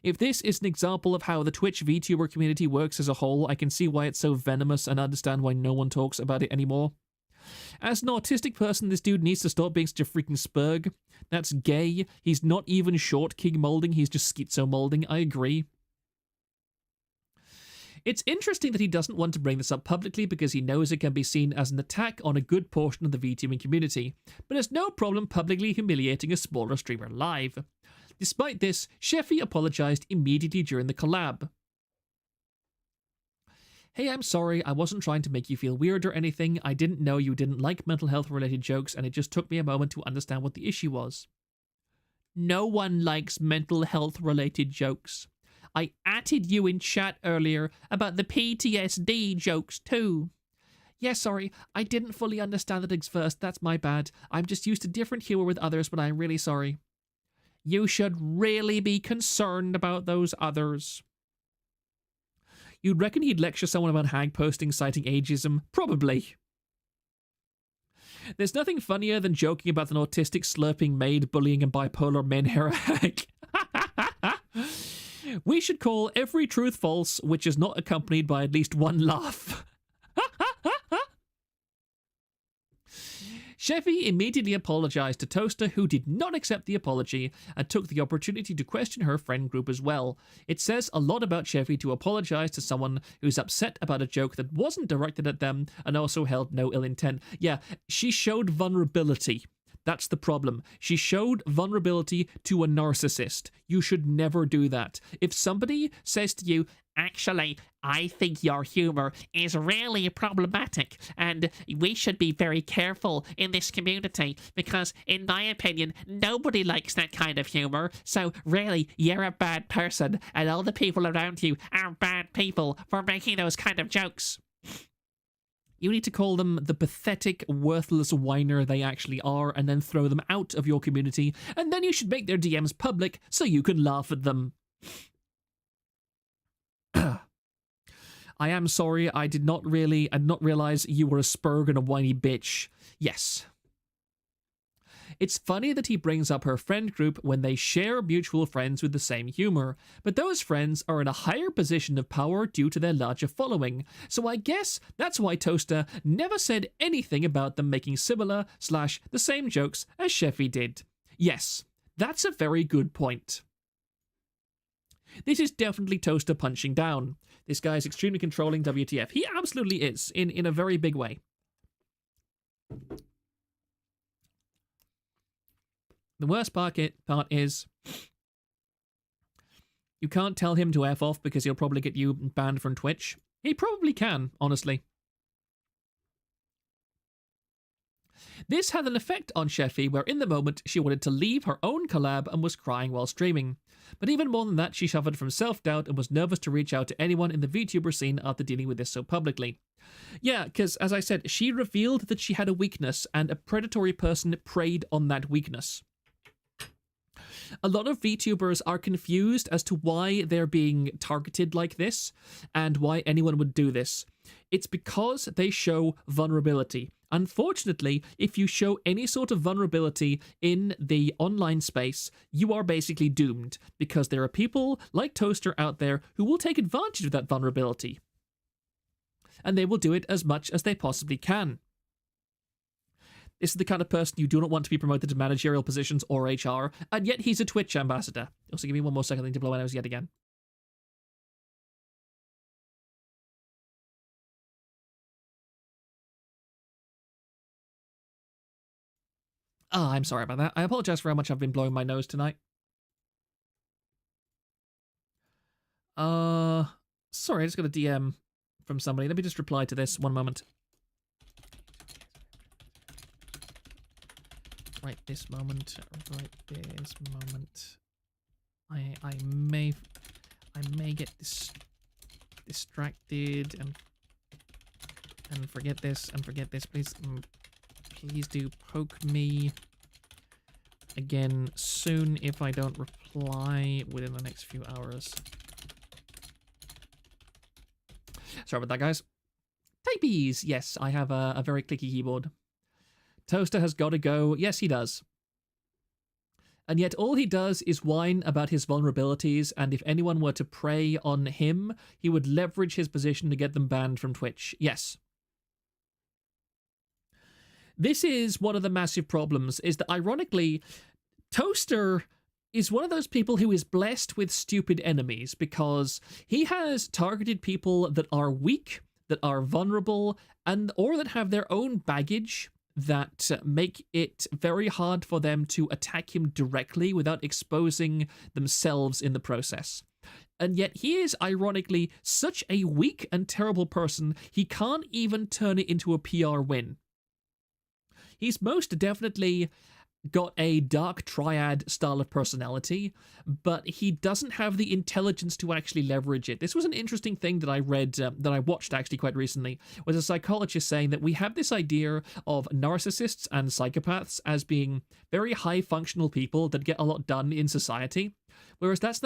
If this is an example of how the Twitch VTuber community works as a whole, I can see why it's so venomous and understand why no one talks about it anymore. As an autistic person, this dude needs to stop being such a freaking spurg. That's gay. He's not even short king molding, he's just schizo molding. I agree. It's interesting that he doesn't want to bring this up publicly because he knows it can be seen as an attack on a good portion of the VTubing community, but has no problem publicly humiliating a smaller streamer live. Despite this, Sheffy apologized immediately during the collab. Hey, I'm sorry, I wasn't trying to make you feel weird or anything. I didn't know you didn't like mental health related jokes, and it just took me a moment to understand what the issue was. No one likes mental health related jokes. I atted you in chat earlier about the PTSD jokes too. Yeah, sorry, I didn't fully understand it at first, that's my bad. I'm just used to different humor with others, but I'm really sorry. You should really be concerned about those others. You'd reckon he'd lecture someone about hag posting citing ageism? Probably. There's nothing funnier than joking about an autistic slurping maid bullying a bipolar menhera hag. We should call every truth false which is not accompanied by at least one laugh. Sheffy immediately apologized to Toaster, who did not accept the apology and took the opportunity to question her friend group as well. It says a lot about Sheffy to apologize to someone who's upset about a joke that wasn't directed at them and also held no ill intent. Yeah, she showed vulnerability. That's the problem. She showed vulnerability to a narcissist. You should never do that. If somebody says to you, actually, I think your humor is really problematic and we should be very careful in this community because, in my opinion, nobody likes that kind of humor. So really, you're a bad person and all the people around you are bad people for making those kind of jokes. You need to call them the pathetic, worthless whiner they actually are and then throw them out of your community, and then you should make their DMs public so you can laugh at them. I am sorry, I did not realize you were a spurg and a whiny bitch. Yes. It's funny that he brings up her friend group when they share mutual friends with the same humor, but those friends are in a higher position of power due to their larger following, so I guess that's why Toaster never said anything about them making similar / the same jokes as Sheffy did. Yes, that's a very good point. This is definitely Toaster punching down. This guy is extremely controlling, WTF. He absolutely is, in a very big way. The worst part is you can't tell him to F off because he'll probably get you banned from Twitch. He probably can, honestly. This had an effect on Sheffy, where in the moment she wanted to leave her own collab and was crying while streaming. But even more than that, she suffered from self-doubt and was nervous to reach out to anyone in the VTuber scene after dealing with this so publicly. Yeah, because, as I said, she revealed that she had a weakness, and a predatory person preyed on that weakness. A lot of VTubers are confused as to why they're being targeted like this, and why anyone would do this. It's because they show vulnerability. Unfortunately, if you show any sort of vulnerability in the online space, you are basically doomed, because there are people like Toaster out there who will take advantage of that vulnerability. And they will do it as much as they possibly can. This is the kind of person you do not want to be promoted to managerial positions or HR, and yet he's a Twitch ambassador. Also, give me one more second, I need to blow my nose yet again. Ah, I'm sorry about that. I apologize for how much I've been blowing my nose tonight. Sorry, I just got a DM from somebody. Let me just reply to this. One moment. Right this moment. I may get distracted and forget this. Please do poke me again soon if I don't reply within the next few hours. Sorry about that, guys. Typees! Yes, I have a very clicky keyboard. Toaster has got to go. Yes, he does. And yet all he does is whine about his vulnerabilities, and if anyone were to prey on him, he would leverage his position to get them banned from Twitch. Yes. This is one of the massive problems, is that ironically, Toaster is one of those people who is blessed with stupid enemies, because he has targeted people that are weak, that are vulnerable, or that have their own baggage that make it very hard for them to attack him directly without exposing themselves in the process. And yet he is, ironically, such a weak and terrible person, he can't even turn it into a PR win. He's most definitely got a dark triad style of personality, but he doesn't have the intelligence to actually leverage it. This was an interesting thing that I read, that I watched actually quite recently, was a psychologist saying that we have this idea of narcissists and psychopaths as being very high functional people that get a lot done in society, whereas that's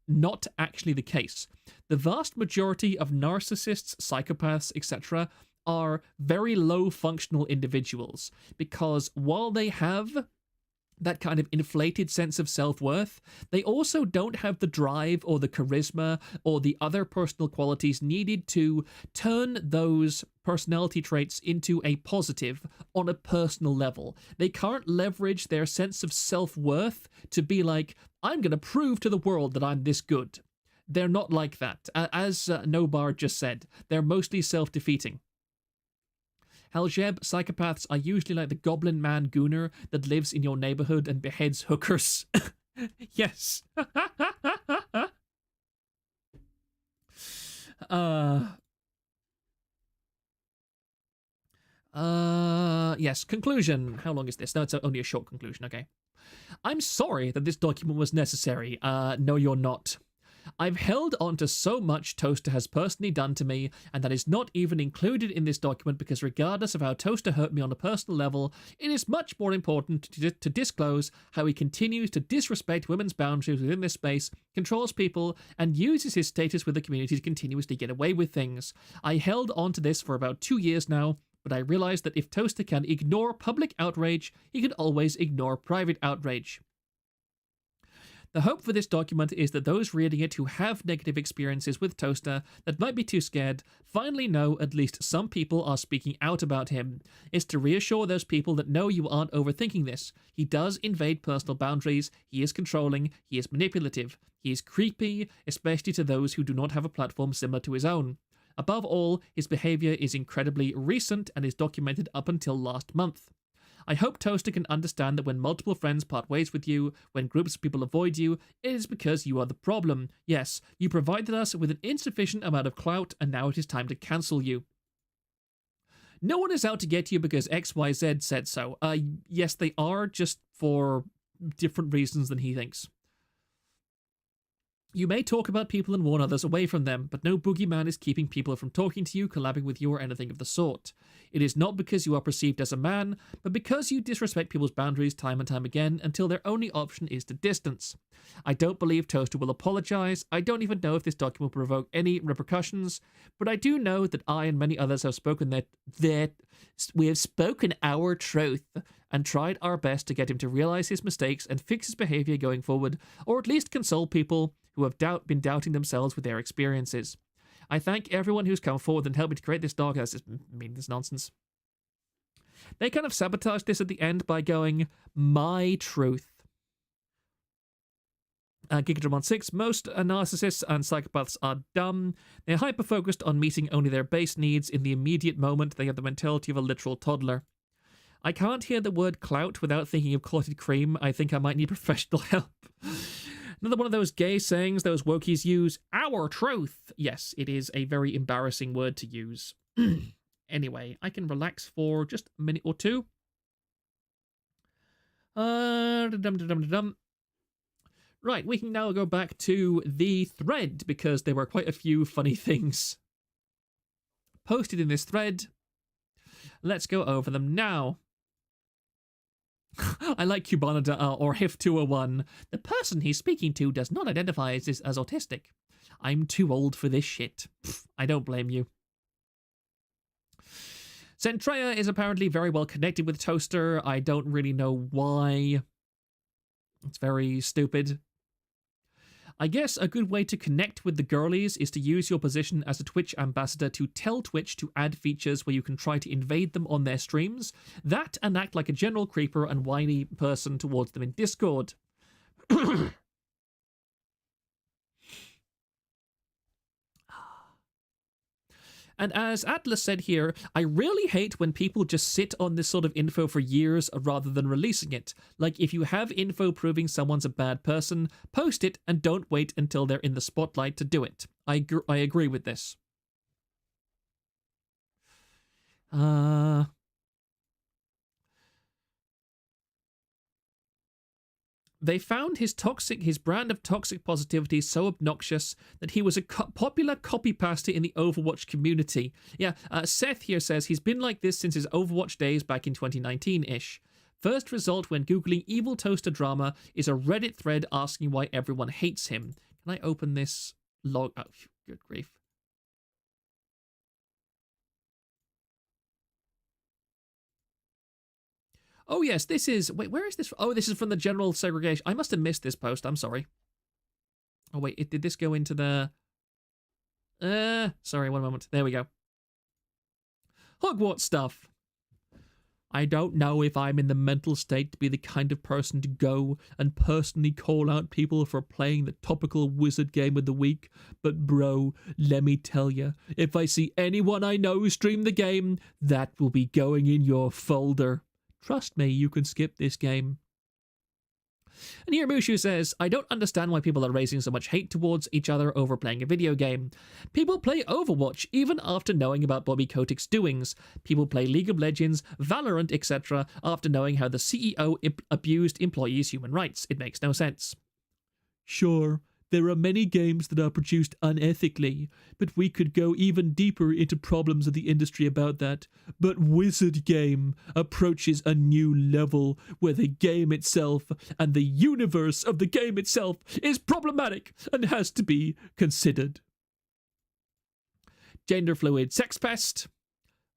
not actually the case. The vast majority of narcissists, psychopaths, etc., are very low functional individuals, because while they have that kind of inflated sense of self-worth, they also don't have the drive or the charisma or the other personal qualities needed to turn those personality traits into a positive on a personal level. They can't leverage their sense of self-worth to be like, I'm going to prove to the world that I'm this good. They're not like that. As Nobar just said, they're mostly self-defeating. Haljeb, psychopaths are usually like the goblin man gooner that lives in your neighborhood and beheads hookers. Yes. Yes, conclusion. How long is this? No, it's only a short conclusion, okay. I'm sorry that this document was necessary. No, you're not. I've held on to so much Toaster has personally done to me, and that is not even included in this document because regardless of how Toaster hurt me on a personal level, it is much more important to disclose how he continues to disrespect women's boundaries within this space, controls people, and uses his status with the community to continuously get away with things. I held on to this for about 2 years now, But I realized that if Toaster can ignore public outrage, he can always ignore private outrage. The hope for this document is that those reading it who have negative experiences with Toaster that might be too scared finally know at least some people are speaking out about him. It's to reassure those people that no, you aren't overthinking this. He does invade personal boundaries, he is controlling, he is manipulative, he is creepy, especially to those who do not have a platform similar to his own. Above all, his behavior is incredibly recent and is documented up until last month. I hope Toaster can understand that when multiple friends part ways with you, when groups of people avoid you, it is because you are the problem. Yes, you provided us with an insufficient amount of clout, and now it is time to cancel you. No one is out to get you because XYZ said so. Yes, they are, just for different reasons than he thinks. You may talk about people and warn others away from them, but no boogeyman is keeping people from talking to you, collabing with you, or anything of the sort. It is not because you are perceived as a man, but because you disrespect people's boundaries time and time again until their only option is to distance. I don't believe Toaster will apologize. I don't even know if this document will provoke any repercussions, but I do know that I and many others have spoken we have spoken our truth and tried our best to get him to realize his mistakes and fix his behavior going forward, or at least console people who have been doubting themselves with their experiences. I thank everyone who's come forward and helped me to create this doc. That's just meaningless nonsense. They kind of sabotaged this at the end by going, my truth. Gigadramon 6, most narcissists and psychopaths are dumb. They're hyper-focused on meeting only their base needs in the immediate moment. They have the mentality of a literal toddler. I can't hear the word clout without thinking of clotted cream. I think I might need professional help. Another one of those gay sayings those wokies use, our truth. Yes, it is a very embarrassing word to use. Anyway, I can relax for just a minute or two. Right, we can now go back to the thread because there were quite a few funny things posted in this thread. Let's go over them now. I like Cubanada or HIF201. The person he's speaking to does not identify as autistic. I'm too old for this shit. I don't blame you. Centrea is apparently very well connected with Toaster. I don't really know why. It's very stupid. I guess a good way to connect with the girlies is to use your position as a Twitch ambassador to tell Twitch to add features where you can try to invade them on their streams. That and act like a general creeper and whiny person towards them in Discord. And as Atlas said here, I really hate when people just sit on this sort of info for years rather than releasing it. Like, if you have info proving someone's a bad person, post it and don't wait until they're in the spotlight to do it. I agree with this. They found his brand of toxic positivity so obnoxious that he was a popular copypaster in the Overwatch community. Yeah, Seth here says he's been like this since his Overwatch days back in 2019-ish. First result when Googling EvilToaster drama is a Reddit thread asking why everyone hates him. Can I open this log? Oh, good grief. Oh, yes, this is... Wait, where is this? Oh, this is from the general segregation. I must have missed this post. I'm sorry. Oh, wait, did this go into the... Sorry, one moment. There we go. Hogwarts stuff. I don't know if I'm in the mental state to be the kind of person to go and personally call out people for playing the topical wizard game of the week, but bro, let me tell you, if I see anyone I know stream the game, that will be going in your folder. Trust me, you can skip this game. And here Mushu says, I don't understand why people are raising so much hate towards each other over playing a video game. People play Overwatch even after knowing about Bobby Kotick's doings. People play League of Legends, Valorant, etc. after knowing how the CEO abused employees' human rights. It makes no sense. Sure, there are many games that are produced unethically, but we could go even deeper into problems of the industry about that. But Wizard Game approaches a new level where the game itself and the universe of the game itself is problematic and has to be considered. Gender fluid sex pest.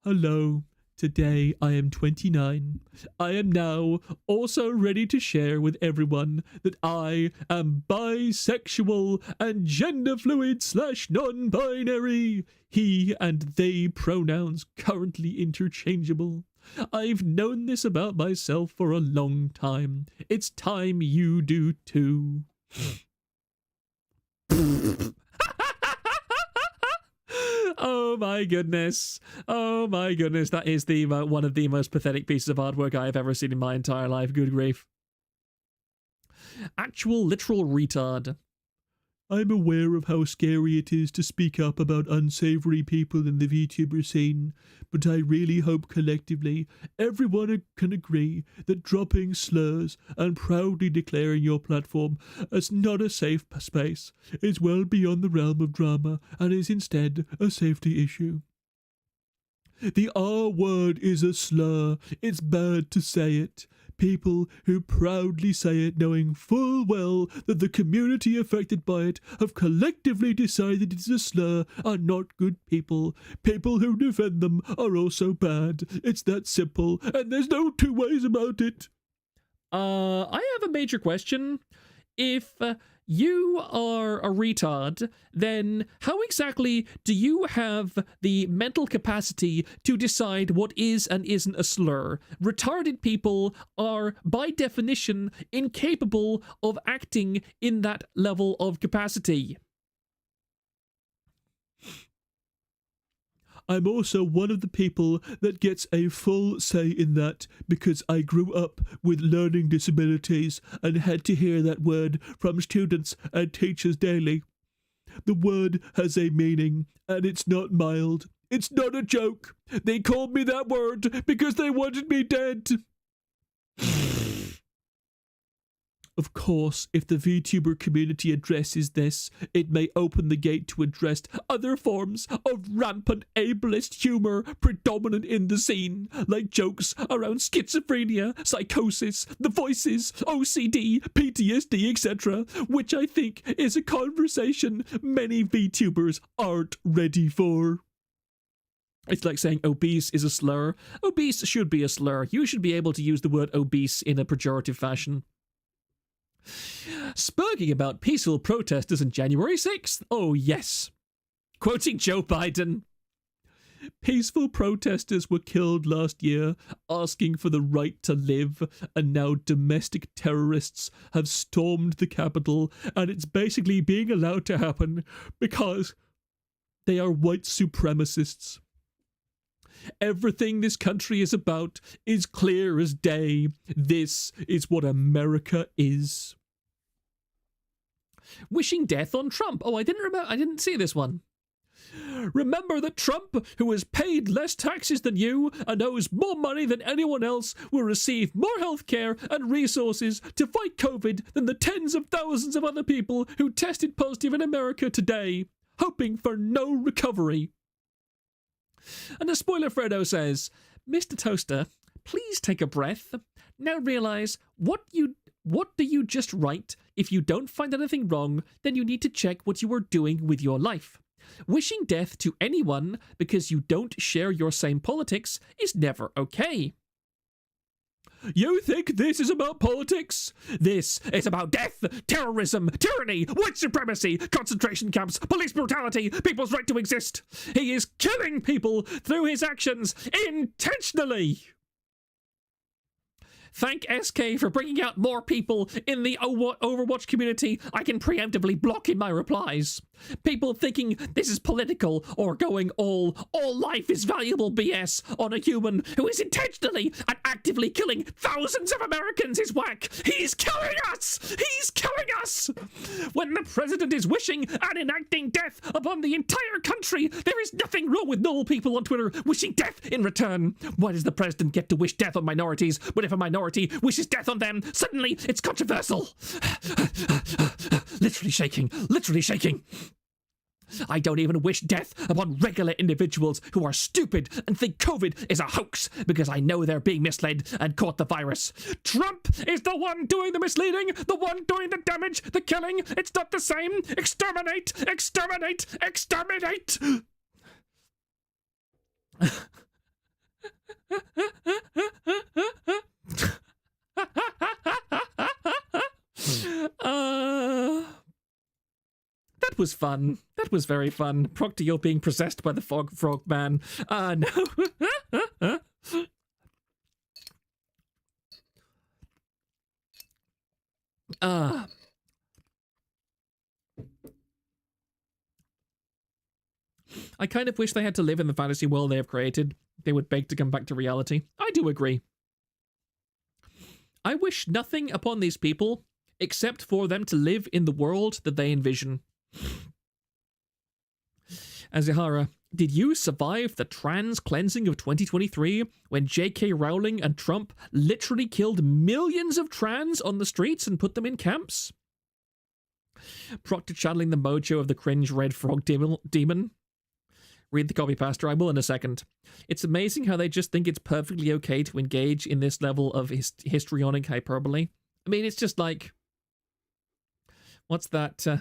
Hello. Today I am 29. I am now also ready to share with everyone that I am bisexual and gender fluid / non-binary. He and they pronouns currently interchangeable. I've known this about myself for a long time. It's time you do too. Oh my goodness. Oh my goodness. That is the one of the most pathetic pieces of artwork I have ever seen in my entire life. Good grief. Actual literal retard. I'm aware of how scary it is to speak up about unsavory people in the VTuber scene, but I really hope collectively everyone can agree that dropping slurs and proudly declaring your platform as not a safe space is well beyond the realm of drama and is instead a safety issue. The R word is a slur. It's bad to say it. People who proudly say it knowing full well that the community affected by it have collectively decided it's a slur are not good people. People who defend them are also bad. It's that simple, and there's no two ways about it. I have a major question. If you are a retard, then how exactly do you have the mental capacity to decide what is and isn't a slur? Retarded people are, by definition, incapable of acting in that level of capacity. I'm also one of the people that gets a full say in that because I grew up with learning disabilities and had to hear that word from students and teachers daily. The word has a meaning, and it's not mild. It's not a joke. They called me that word because they wanted me dead. Of course, if the VTuber community addresses this, it may open the gate to address other forms of rampant ableist humor predominant in the scene, like jokes around schizophrenia, psychosis, the voices, OCD, PTSD, etc., which I think is a conversation many VTubers aren't ready for. It's like saying obese is a slur. Obese should be a slur. You should be able to use the word obese in a pejorative fashion. Speaking about peaceful protesters on January 6th, oh yes. Quoting Joe Biden. Peaceful protesters were killed last year, asking for the right to live, and now domestic terrorists have stormed the Capitol, and it's basically being allowed to happen because they are white supremacists. Everything this country is about is clear as day. This is what America is. Wishing death on Trump. Oh, I didn't see this one. Remember that Trump, who has paid less taxes than you and owes more money than anyone else, will receive more health care and resources to fight COVID than the tens of thousands of other people who tested positive in America today, hoping for no recovery. And a spoiler Fredo says, Mr. Toaster, please take a breath. Now realize what do you just write? If you don't find anything wrong, then you need to check what you are doing with your life. Wishing death to anyone because you don't share your same politics is never okay. You think this is about politics? This is about death, terrorism, tyranny, white supremacy, concentration camps, police brutality, people's right to exist. He is killing people through his actions intentionally. Thank SK for bringing out more people in the Overwatch community I can preemptively block in my replies. People thinking this is political or going all life is valuable BS on a human who is intentionally and actively killing thousands of Americans is whack. He's killing us! He's killing us! When the president is wishing and enacting death upon the entire country, there is nothing wrong with normal people on Twitter wishing death in return. Why does the president get to wish death on minorities, but if a minority wishes death on them, suddenly it's controversial? Literally shaking. I don't even wish death upon regular individuals who are stupid and think COVID is a hoax because I know they're being misled and caught the virus. Trump is the one doing the misleading, the one doing the damage, the killing. It's not the same. Exterminate! Exterminate! Exterminate! That was fun. That was very fun. Proctor, you're being possessed by the frog man. No. I kind of wish they had to live in the fantasy world they have created. They would beg to come back to reality. I do agree. I wish nothing upon these people except for them to live in the world that they envision. Azihara, did you survive the trans cleansing of 2023 when J.K. Rowling and Trump literally killed millions of trans on the streets and put them in camps? Proctor channeling the mojo of the cringe red frog demon. Read the copy pastor. I will in a second. It's amazing how they just think it's perfectly okay to engage in this level of histrionic hyperbole. I mean, it's just like... What's that? Let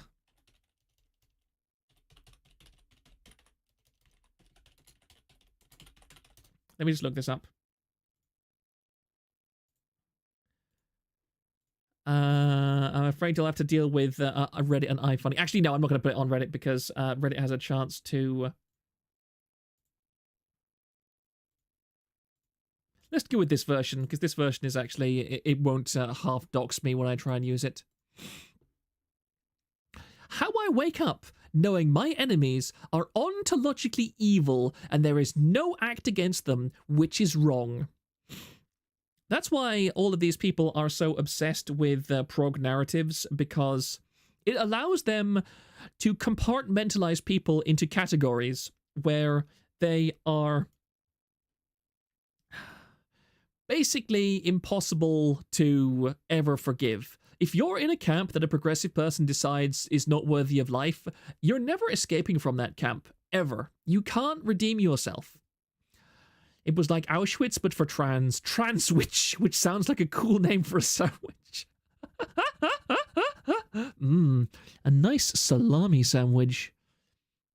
me just look this up. I'm afraid you'll have to deal with Reddit and iFunny. Actually, no, I'm not going to put it on Reddit because Reddit has a chance to... Let's go with this version, because this version is actually... It won't half dox me when I try and use it. How I wake up knowing my enemies are ontologically evil and there is no act against them which is wrong. That's why all of these people are so obsessed with prog narratives, because it allows them to compartmentalize people into categories where they are basically impossible to ever forgive. If you're in a camp that a progressive person decides is not worthy of life, you're never escaping from that camp, ever. You can't redeem yourself. It was like Auschwitz, but for trans. Transwich, which sounds like a cool name for a sandwich. A nice salami sandwich.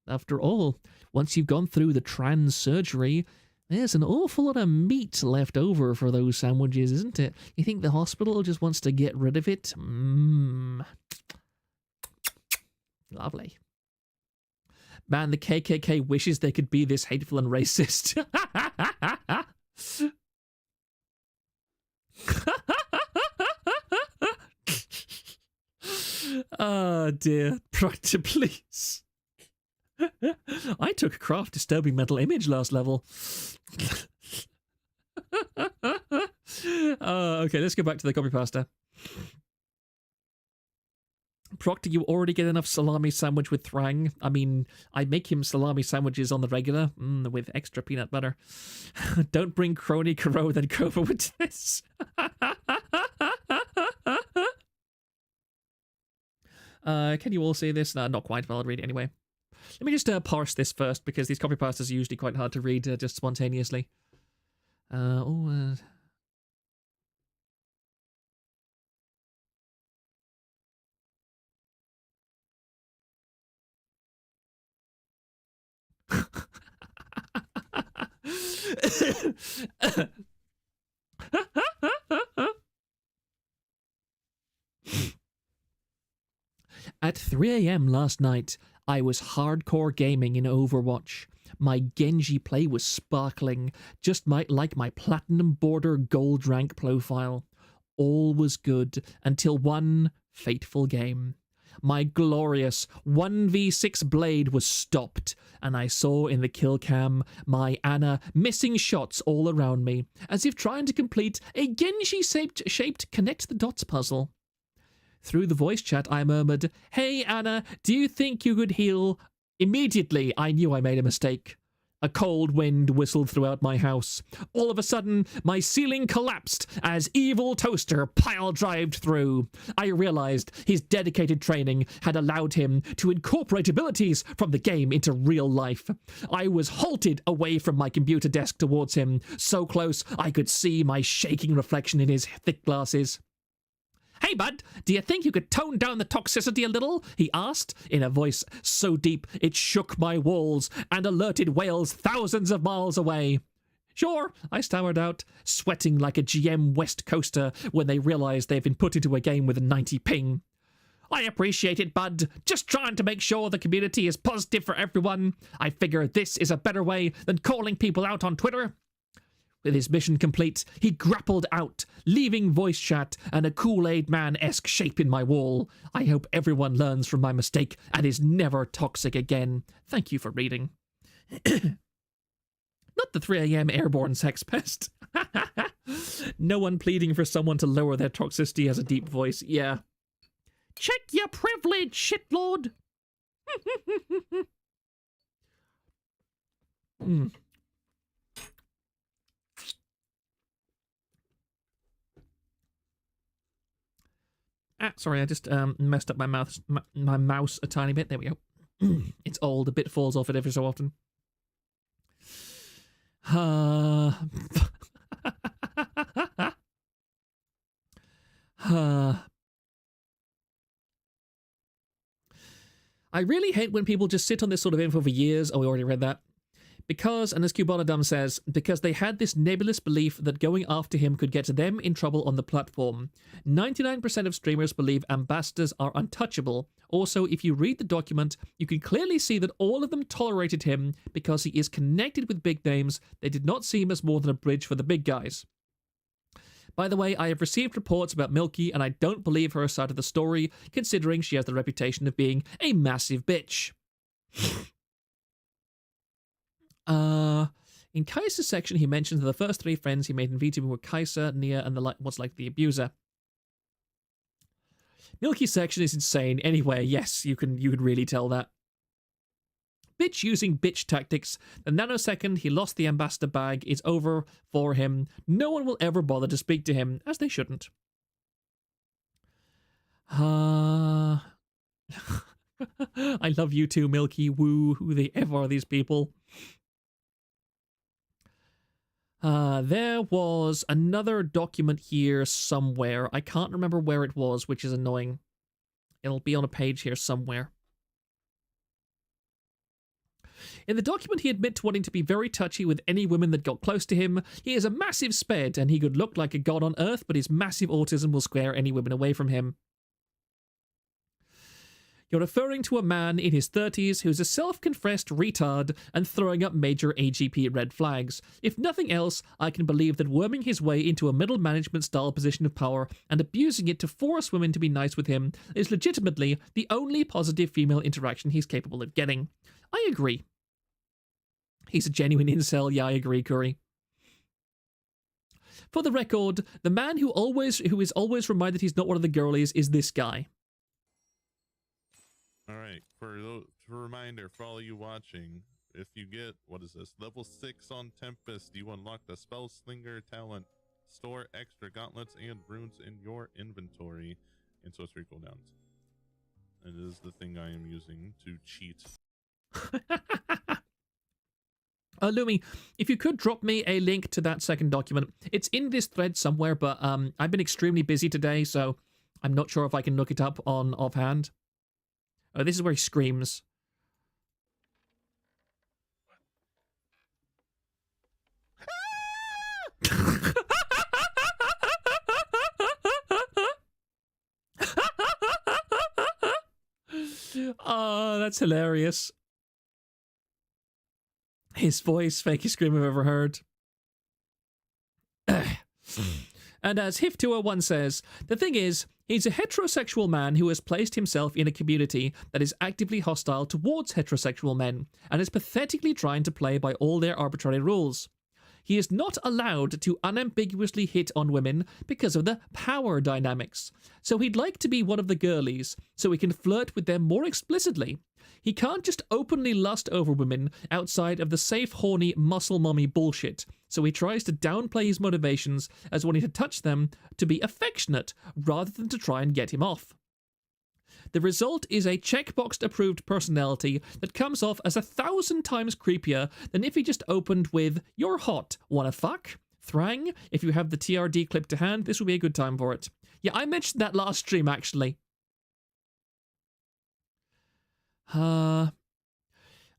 After all, once you've gone through the trans surgery, there's an awful lot of meat left over for those sandwiches, isn't it? You think the hospital just wants to get rid of it? Lovely. Man, the KKK wishes they could be this hateful and racist. Oh dear. Proctor, please. I took craft disturbing mental image last level. Okay, let's go back to the copy pasta. Proctor, you already get enough salami sandwich with Thrang. I mean, I make him salami sandwiches on the regular, with extra peanut butter. Don't bring crony Karo then Cova with this. Can you all see this? No, not quite, but I'll read it anyway. Let me just parse this first, because these copy pastas are usually quite hard to read just spontaneously. At 3 a.m. last night, I was hardcore gaming in Overwatch. My Genji play was sparkling, just like my platinum border gold rank profile. All was good until one fateful game. My glorious 1v6 blade was stopped, and I saw in the kill cam my Ana missing shots all around me, as if trying to complete a Genji-shaped connect the dots puzzle. Through the voice chat, I murmured, "Hey, Ana, do you think you could heal?" Immediately, I knew I made a mistake. A cold wind whistled throughout my house. All of a sudden, my ceiling collapsed as EvilToaster pile-drived through. I realized his dedicated training had allowed him to incorporate abilities from the game into real life. I was halted away from my computer desk towards him, so close I could see my shaking reflection in his thick glasses. "Hey, bud, do you think you could tone down the toxicity a little?" he asked, in a voice so deep it shook my walls and alerted whales thousands of miles away. Sure, I stammered out, sweating like a GM West Coaster when they realize they've been put into a game with a 90 ping. I appreciate it, bud. Just trying to make sure the community is positive for everyone. I figure this is a better way than calling people out on Twitter. With his mission complete, he grappled out, leaving voice chat and a Kool-Aid Man-esque shape in my wall. I hope everyone learns from my mistake and is never toxic again. Thank you for reading. Not the 3 a.m. airborne sex pest. No one pleading for someone to lower their toxicity has a deep voice. Yeah. Check your privilege, shitlord. Sorry, I just messed up my mouse a tiny bit. There we go. It's old. A bit falls off it every so often. I really hate when people just sit on this sort of info for years. Oh, we already read that. Because, and as Cubonadum says, because they had this nebulous belief that going after him could get them in trouble on the platform. 99% of streamers believe ambassadors are untouchable. Also, if you read the document, you can clearly see that all of them tolerated him because he is connected with big names. They did not see him as more than a bridge for the big guys. By the way, I have received reports about Milky, and I don't believe her side of the story, considering she has the reputation of being a massive bitch. In Kaiser's section, he mentions that the first 3 friends he made in VTuber were Kaiser, Nia, and what's like the abuser. Milky's section is insane. Anyway, yes, you can really tell that. Bitch using bitch tactics. The nanosecond he lost the ambassador bag is over for him. No one will ever bother to speak to him, as they shouldn't. I love you too, Milky. Woo, who the ever are these people? There was another document here somewhere. I can't remember where it was, which is annoying. It'll be on a page here somewhere. In the document, he admits wanting to be very touchy with any women that got close to him. He is a massive sped, and he could look like a god on earth, but his massive autism will square any women away from him. You're referring to a man in his 30s who's a self-confessed retard and throwing up major AGP red flags. If nothing else, I can believe that worming his way into a middle management style position of power and abusing it to force women to be nice with him is legitimately the only positive female interaction he's capable of getting. I agree. He's a genuine incel. Yeah, I agree, Curry. For the record, the man who is always reminded he's not one of the girlies is this guy. All right, for a reminder for all you watching, if you get, what is this, level 6 on Tempest, you unlock the Spell Slinger talent. Store extra gauntlets and runes in your inventory. And so it's 3 cooldowns. It is the thing I am using to cheat. Lumi, if you could drop me a link to that second document. It's in this thread somewhere, but I've been extremely busy today, so I'm not sure if I can look it up on offhand. Oh, this is where he screams. Oh, that's hilarious. His voice, fakest scream I've ever heard. And as Hif201 says, the thing is, he's a heterosexual man who has placed himself in a community that is actively hostile towards heterosexual men and is pathetically trying to play by all their arbitrary rules. He is not allowed to unambiguously hit on women because of the power dynamics. So he'd like to be one of the girlies so he can flirt with them more explicitly. He can't just openly lust over women outside of the safe, horny, muscle mommy bullshit, so he tries to downplay his motivations as wanting to touch them to be affectionate rather than to try and get him off. The result is a checkboxed approved personality that comes off as 1,000 times creepier than if he just opened with, "You're hot, wanna fuck?" Thrang, if you have the TRD clip to hand, this will be a good time for it. Yeah, I mentioned that last stream, actually.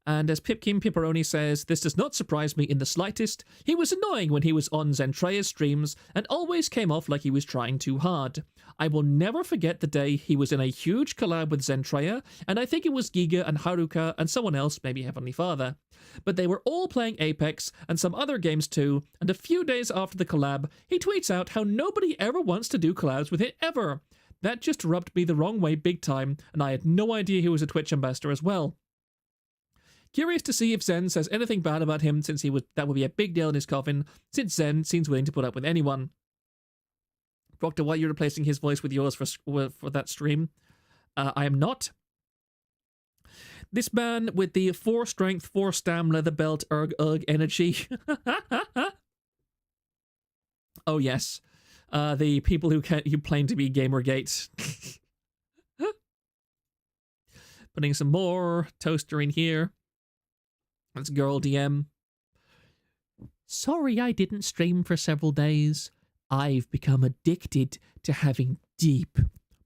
And as Pipkin Pipperoni says, this does not surprise me in the slightest. He was annoying when he was on Zentreya's streams and always came off like he was trying too hard. I will never forget the day he was in a huge collab with Zentreya, and I think it was Giga and Haruka and someone else, maybe Heavenly Father. But they were all playing Apex and some other games too, and a few days after the collab, he tweets out how nobody ever wants to do collabs with it ever. That just rubbed me the wrong way big time, and I had no idea he was a Twitch ambassador as well. Curious to see if Zen says anything bad about him, since that would be a big nail in his coffin, since Zen seems willing to put up with anyone. Proctor, why are you replacing his voice with yours for that stream? I am not. This man with the 4 strength, 4 stam leather belt, erg energy. Oh yes, the people who claim to be Gamergate. Putting some more toaster in here. That's girl DM. Sorry I didn't stream for several days. I've become addicted to having deep,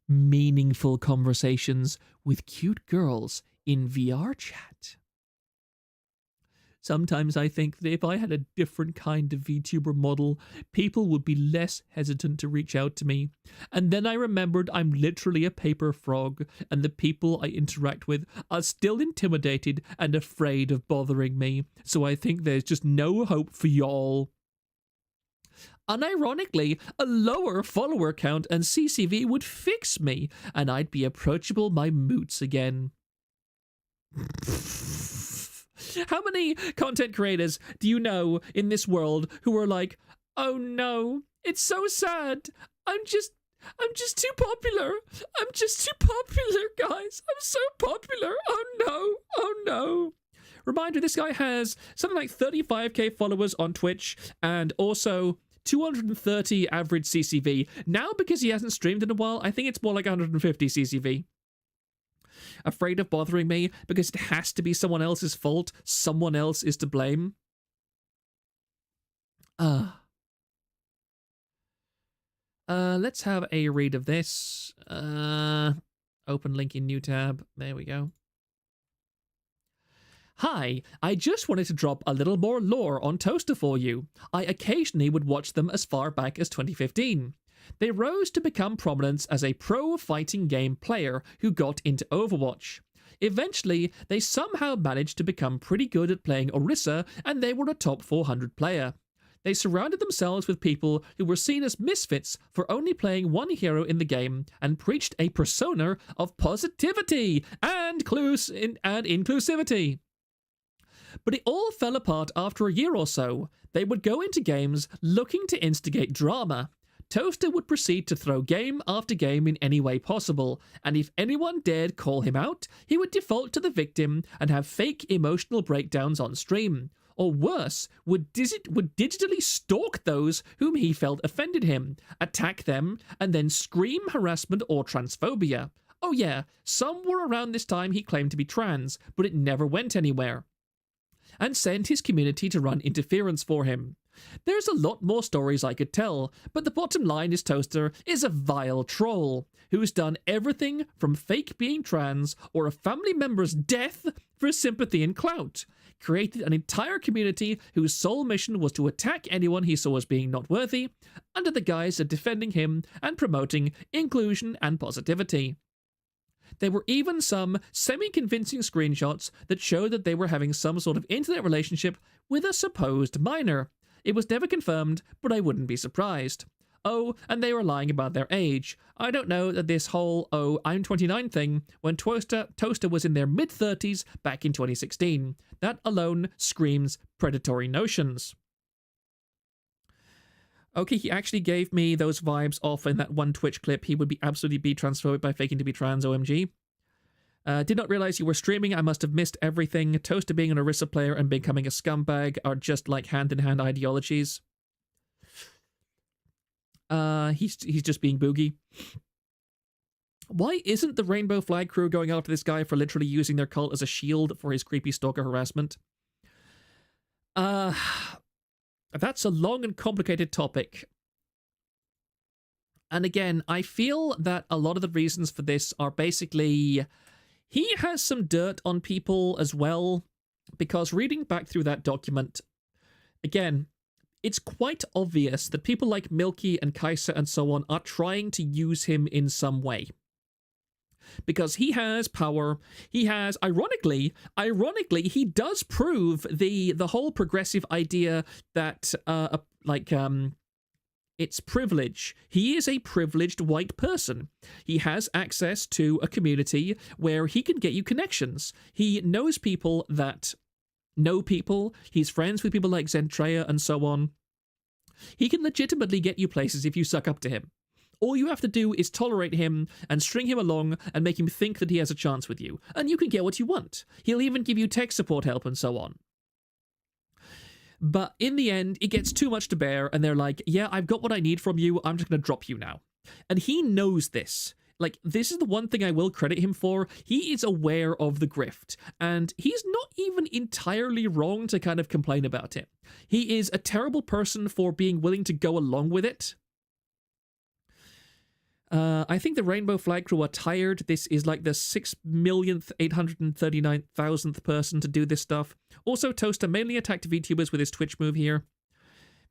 meaningful conversations with cute girls in VR chat. Sometimes I think that if I had a different kind of VTuber model, people would be less hesitant to reach out to me. And then I remembered I'm literally a paper frog, and the people I interact with are still intimidated and afraid of bothering me, so I think there's just no hope for y'all. Unironically, a lower follower count and CCV would fix me, and I'd be approachable by moots again. How many content creators do you know in this world who are like, oh no, it's so sad. I'm just too popular. I'm just too popular, guys. I'm so popular. Oh no. Oh no. Reminder, this guy has something like 35k followers on Twitch and also 230 average CCV. Now, because he hasn't streamed in a while, I think it's more like 150 CCV. Afraid of bothering me because it has to be someone else's fault. Someone else is to blame. Let's have a read of this. Open link in new tab. There we go. Hi, I just wanted to drop a little more lore on Toaster for you. I occasionally would watch them as far back as 2015. They rose to become prominent as a pro fighting game player who got into Overwatch. Eventually, they somehow managed to become pretty good at playing Orisa, and they were a top 400 player. They surrounded themselves with people who were seen as misfits for only playing one hero in the game, and preached a persona of positivity and inclusivity. But it all fell apart after a year or so. They would go into games looking to instigate drama. Toaster would proceed to throw game after game in any way possible, and if anyone dared call him out, he would default to the victim and have fake emotional breakdowns on stream. Or worse, would digitally stalk those whom he felt offended him, attack them, and then scream harassment or transphobia. Oh yeah, some were around this time he claimed to be trans, but it never went anywhere. And sent his community to run interference for him. There's a lot more stories I could tell, but the bottom line is Toaster is a vile troll who's done everything from fake being trans or a family member's death for sympathy and clout, created an entire community whose sole mission was to attack anyone he saw as being not worthy, under the guise of defending him and promoting inclusion and positivity. There were even some semi-convincing screenshots that showed that they were having some sort of internet relationship with a supposed minor. It was never confirmed, but I wouldn't be surprised. Oh, and they were lying about their age. I don't know that this whole, oh, I'm 29 thing, when Toaster was in their mid-30s back in 2016. That alone screams predatory notions. Okay, he actually gave me those vibes off in that one Twitch clip. He would be absolutely be transphobic by faking to be trans, OMG. Did not realize you were streaming. I must have missed everything. Toaster being an Orisa player and becoming a scumbag are just like hand-in-hand ideologies. He's just being boogie. Why isn't the Rainbow Flag crew going after this guy for literally using their cult as a shield for his creepy stalker harassment? That's a long and complicated topic. And again, I feel that a lot of the reasons for this are basically he has some dirt on people as well. because reading back through that document, again, it's quite obvious that people like Milky and Kaiser and so on are trying to use him in some way. Because he has power, he has, ironically, he does prove the whole progressive idea that, it's privilege. He is a privileged white person. He has access to a community where he can get you connections. He knows people that know people. He's friends with people like Zentreya and so on. He can legitimately get you places if you suck up to him. All you have to do is tolerate him and string him along and make him think that he has a chance with you, and you can get what you want. He'll even give you tech support help and so on. But in the end, it gets too much to bear, and they're like, yeah, I've got what I need from you, I'm just going to drop you now. And he knows this. Like, this is the one thing I will credit him for. He is aware of the grift, and he's not even entirely wrong to kind of complain about it. He is a terrible person for being willing to go along with it. I think the Rainbow Flag Crew are tired. This is like the 6,839,000th person to do this stuff. Also, Toaster mainly attacked VTubers with his Twitch move here.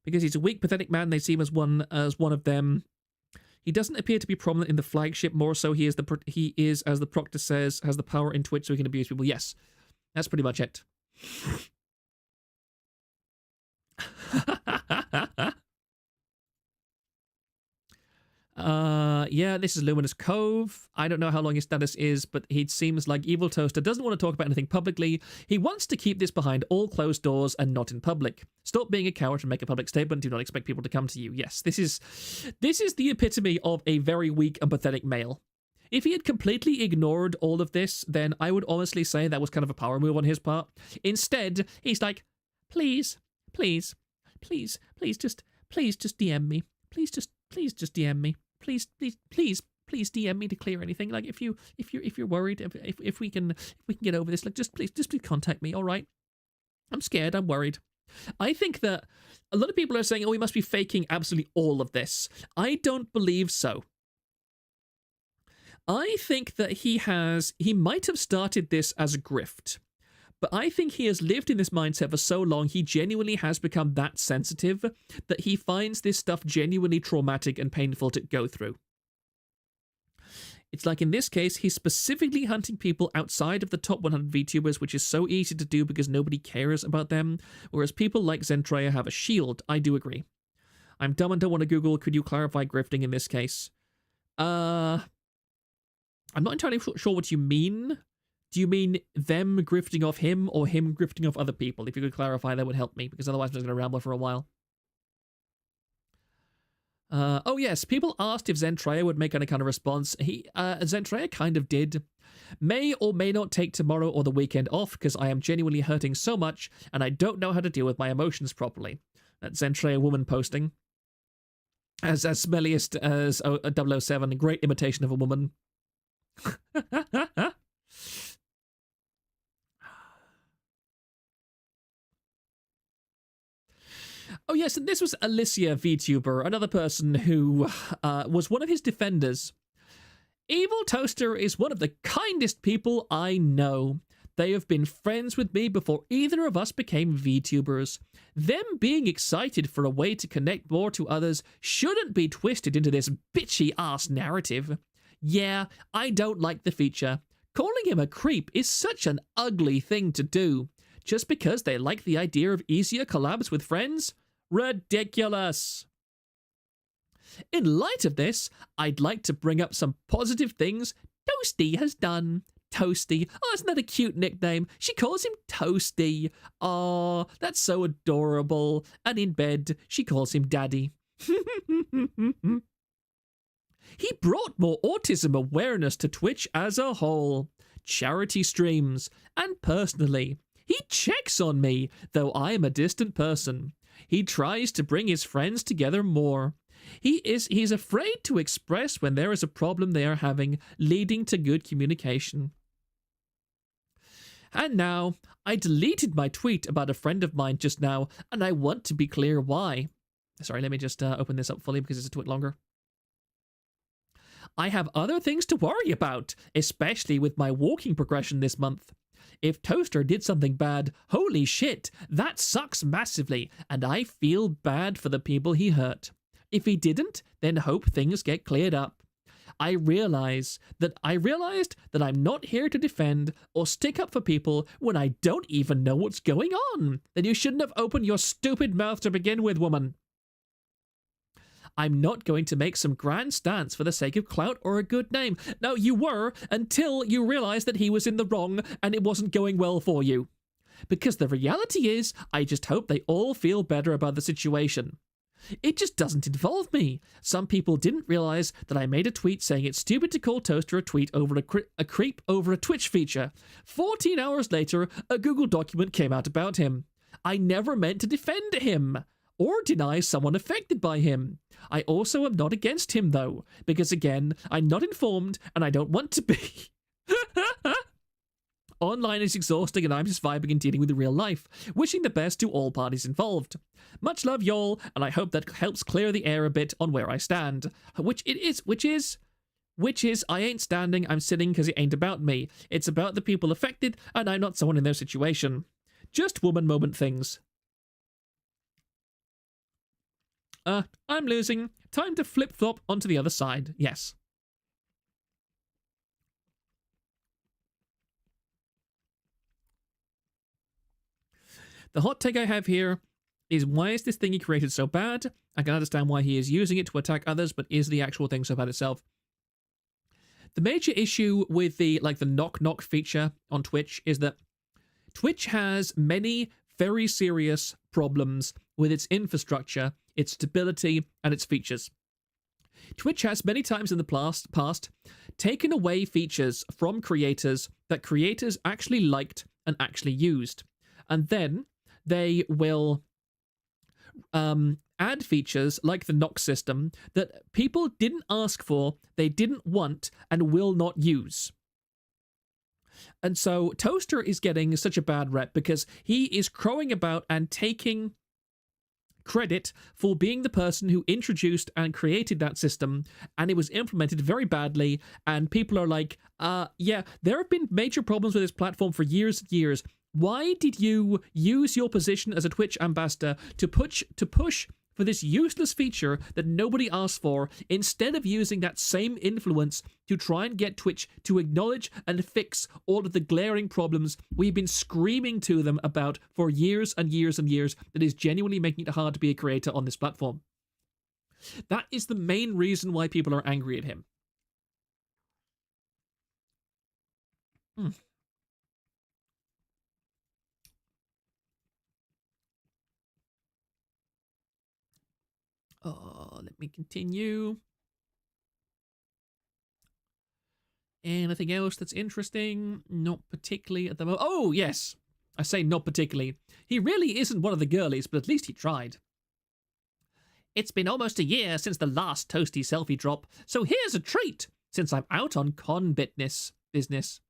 Because he's a weak, pathetic man, they see him as one of them. He doesn't appear to be prominent in the flagship. More so, he is, as the proctor says, has the power in Twitch so he can abuse people. Yes, that's pretty much it. Yeah, this is Luminous Cove. I don't know how long his status is, but he seems like EvilToaster doesn't want to talk about anything publicly. He wants to keep this behind all closed doors and not in public. Stop being a coward and make a public statement. Do not expect people to come to you. Yes, this is the epitome of a very weak and pathetic male. If he had completely ignored all of this, then I would honestly say that was kind of a power move on his part. Instead, he's like, please just DM me. Please just DM me. Please DM me to clear anything. Like if you're worried, if we can get over this, like just please contact me. All right, I'm scared. I'm worried. I think that a lot of people are saying, oh, he must be faking absolutely all of this. I don't believe so. I think that he might have started this as a grift. But I think he has lived in this mindset for so long, he genuinely has become that sensitive that he finds this stuff genuinely traumatic and painful to go through. It's like in this case, he's specifically hunting people outside of the top 100 VTubers, which is so easy to do because nobody cares about them, whereas people like Zentreya have a shield. I do agree. I'm dumb and don't want to Google, could you clarify grifting in this case? I'm not entirely sure what you mean. Do you mean them grifting off him or him grifting off other people? If you could clarify, that would help me, because otherwise I'm just going to ramble for a while. Oh yes, people asked if Zentreya would make any kind of response. Zentreya kind of did. May or may not take tomorrow or the weekend off, because I am genuinely hurting so much, and I don't know how to deal with my emotions properly. That's Zentreya woman posting. As smelliest as 007, a great imitation of a woman. Oh yes, and this was Alicia VTuber, another person who was one of his defenders. EvilToaster is one of the kindest people I know. They have been friends with me before either of us became VTubers. Them being excited for a way to connect more to others shouldn't be twisted into this bitchy-ass narrative. Yeah, I don't like the feature. Calling him a creep is such an ugly thing to do. Just because they like the idea of easier collabs with friends? Ridiculous! In light of this, I'd like to bring up some positive things Toasty has done. Toasty. Oh, isn't that a cute nickname? She calls him Toasty. Oh, that's so adorable. And in bed, she calls him Daddy. He brought more autism awareness to Twitch as a whole. Charity streams. And personally, he checks on me, though I am a distant person. He tries to bring his friends together more. He's afraid to express when there is a problem they are having, leading to good communication. And now, I deleted my tweet about a friend of mine just now, and I want to be clear why. Sorry, let me just open this up fully because it's a tweet longer. I have other things to worry about, especially with my walking progression this month. If Toaster did something bad, holy shit, that sucks massively, and I feel bad for the people he hurt. If he didn't, then hope things get cleared up. I realized that I'm not here to defend or stick up for people when I don't even know what's going on. Then you shouldn't have opened your stupid mouth to begin with, woman. I'm not going to make some grand stance for the sake of clout or a good name. No, you were, until you realized that he was in the wrong and it wasn't going well for you. Because the reality is, I just hope they all feel better about the situation. It just doesn't involve me. Some people didn't realize that I made a tweet saying it's stupid to call Toaster a tweet over a creep over a Twitch feature. 14 hours later, a Google document came out about him. I never meant to defend him or deny someone affected by him. I also am not against him, though, because again, I'm not informed and I don't want to be. Online is exhausting and I'm just vibing and dealing with the real life. Wishing the best to all parties involved. Much love, y'all, and I hope that helps clear the air a bit on where I stand. Which is, I ain't standing, I'm sitting because it ain't about me. It's about the people affected, and I'm not someone in their situation. Just woman moment things. I'm losing. Time to flip-flop onto the other side. Yes. The hot take I have here is, why is this thing he created so bad? I can understand why he is using it to attack others, but is the actual thing so bad itself? The major issue with the knock-knock feature on Twitch is that Twitch has many very serious problems with its infrastructure, its stability, and its features. Twitch has many times in the past taken away features from creators that creators actually liked and actually used. And then they will add features like the knock system that people didn't ask for, they didn't want, and will not use. And so Toaster is getting such a bad rep because he is crowing about and taking credit for being the person who introduced and created that system, and it was implemented very badly, and people are like, yeah, there have been major problems with this platform for years and years. Why did you use your position as a Twitch ambassador to push for this useless feature that nobody asked for, instead of using that same influence to try and get Twitch to acknowledge and fix all of the glaring problems we've been screaming to them about for years and years and years that is genuinely making it hard to be a creator on this platform? That is the main reason why people are angry at him. Let me continue. Anything else that's interesting? Not particularly at the moment. Oh, yes. I say not particularly. He really isn't one of the girlies, but at least he tried. It's been almost a year since the last Toasty selfie drop, so here's a treat, since I'm out on business.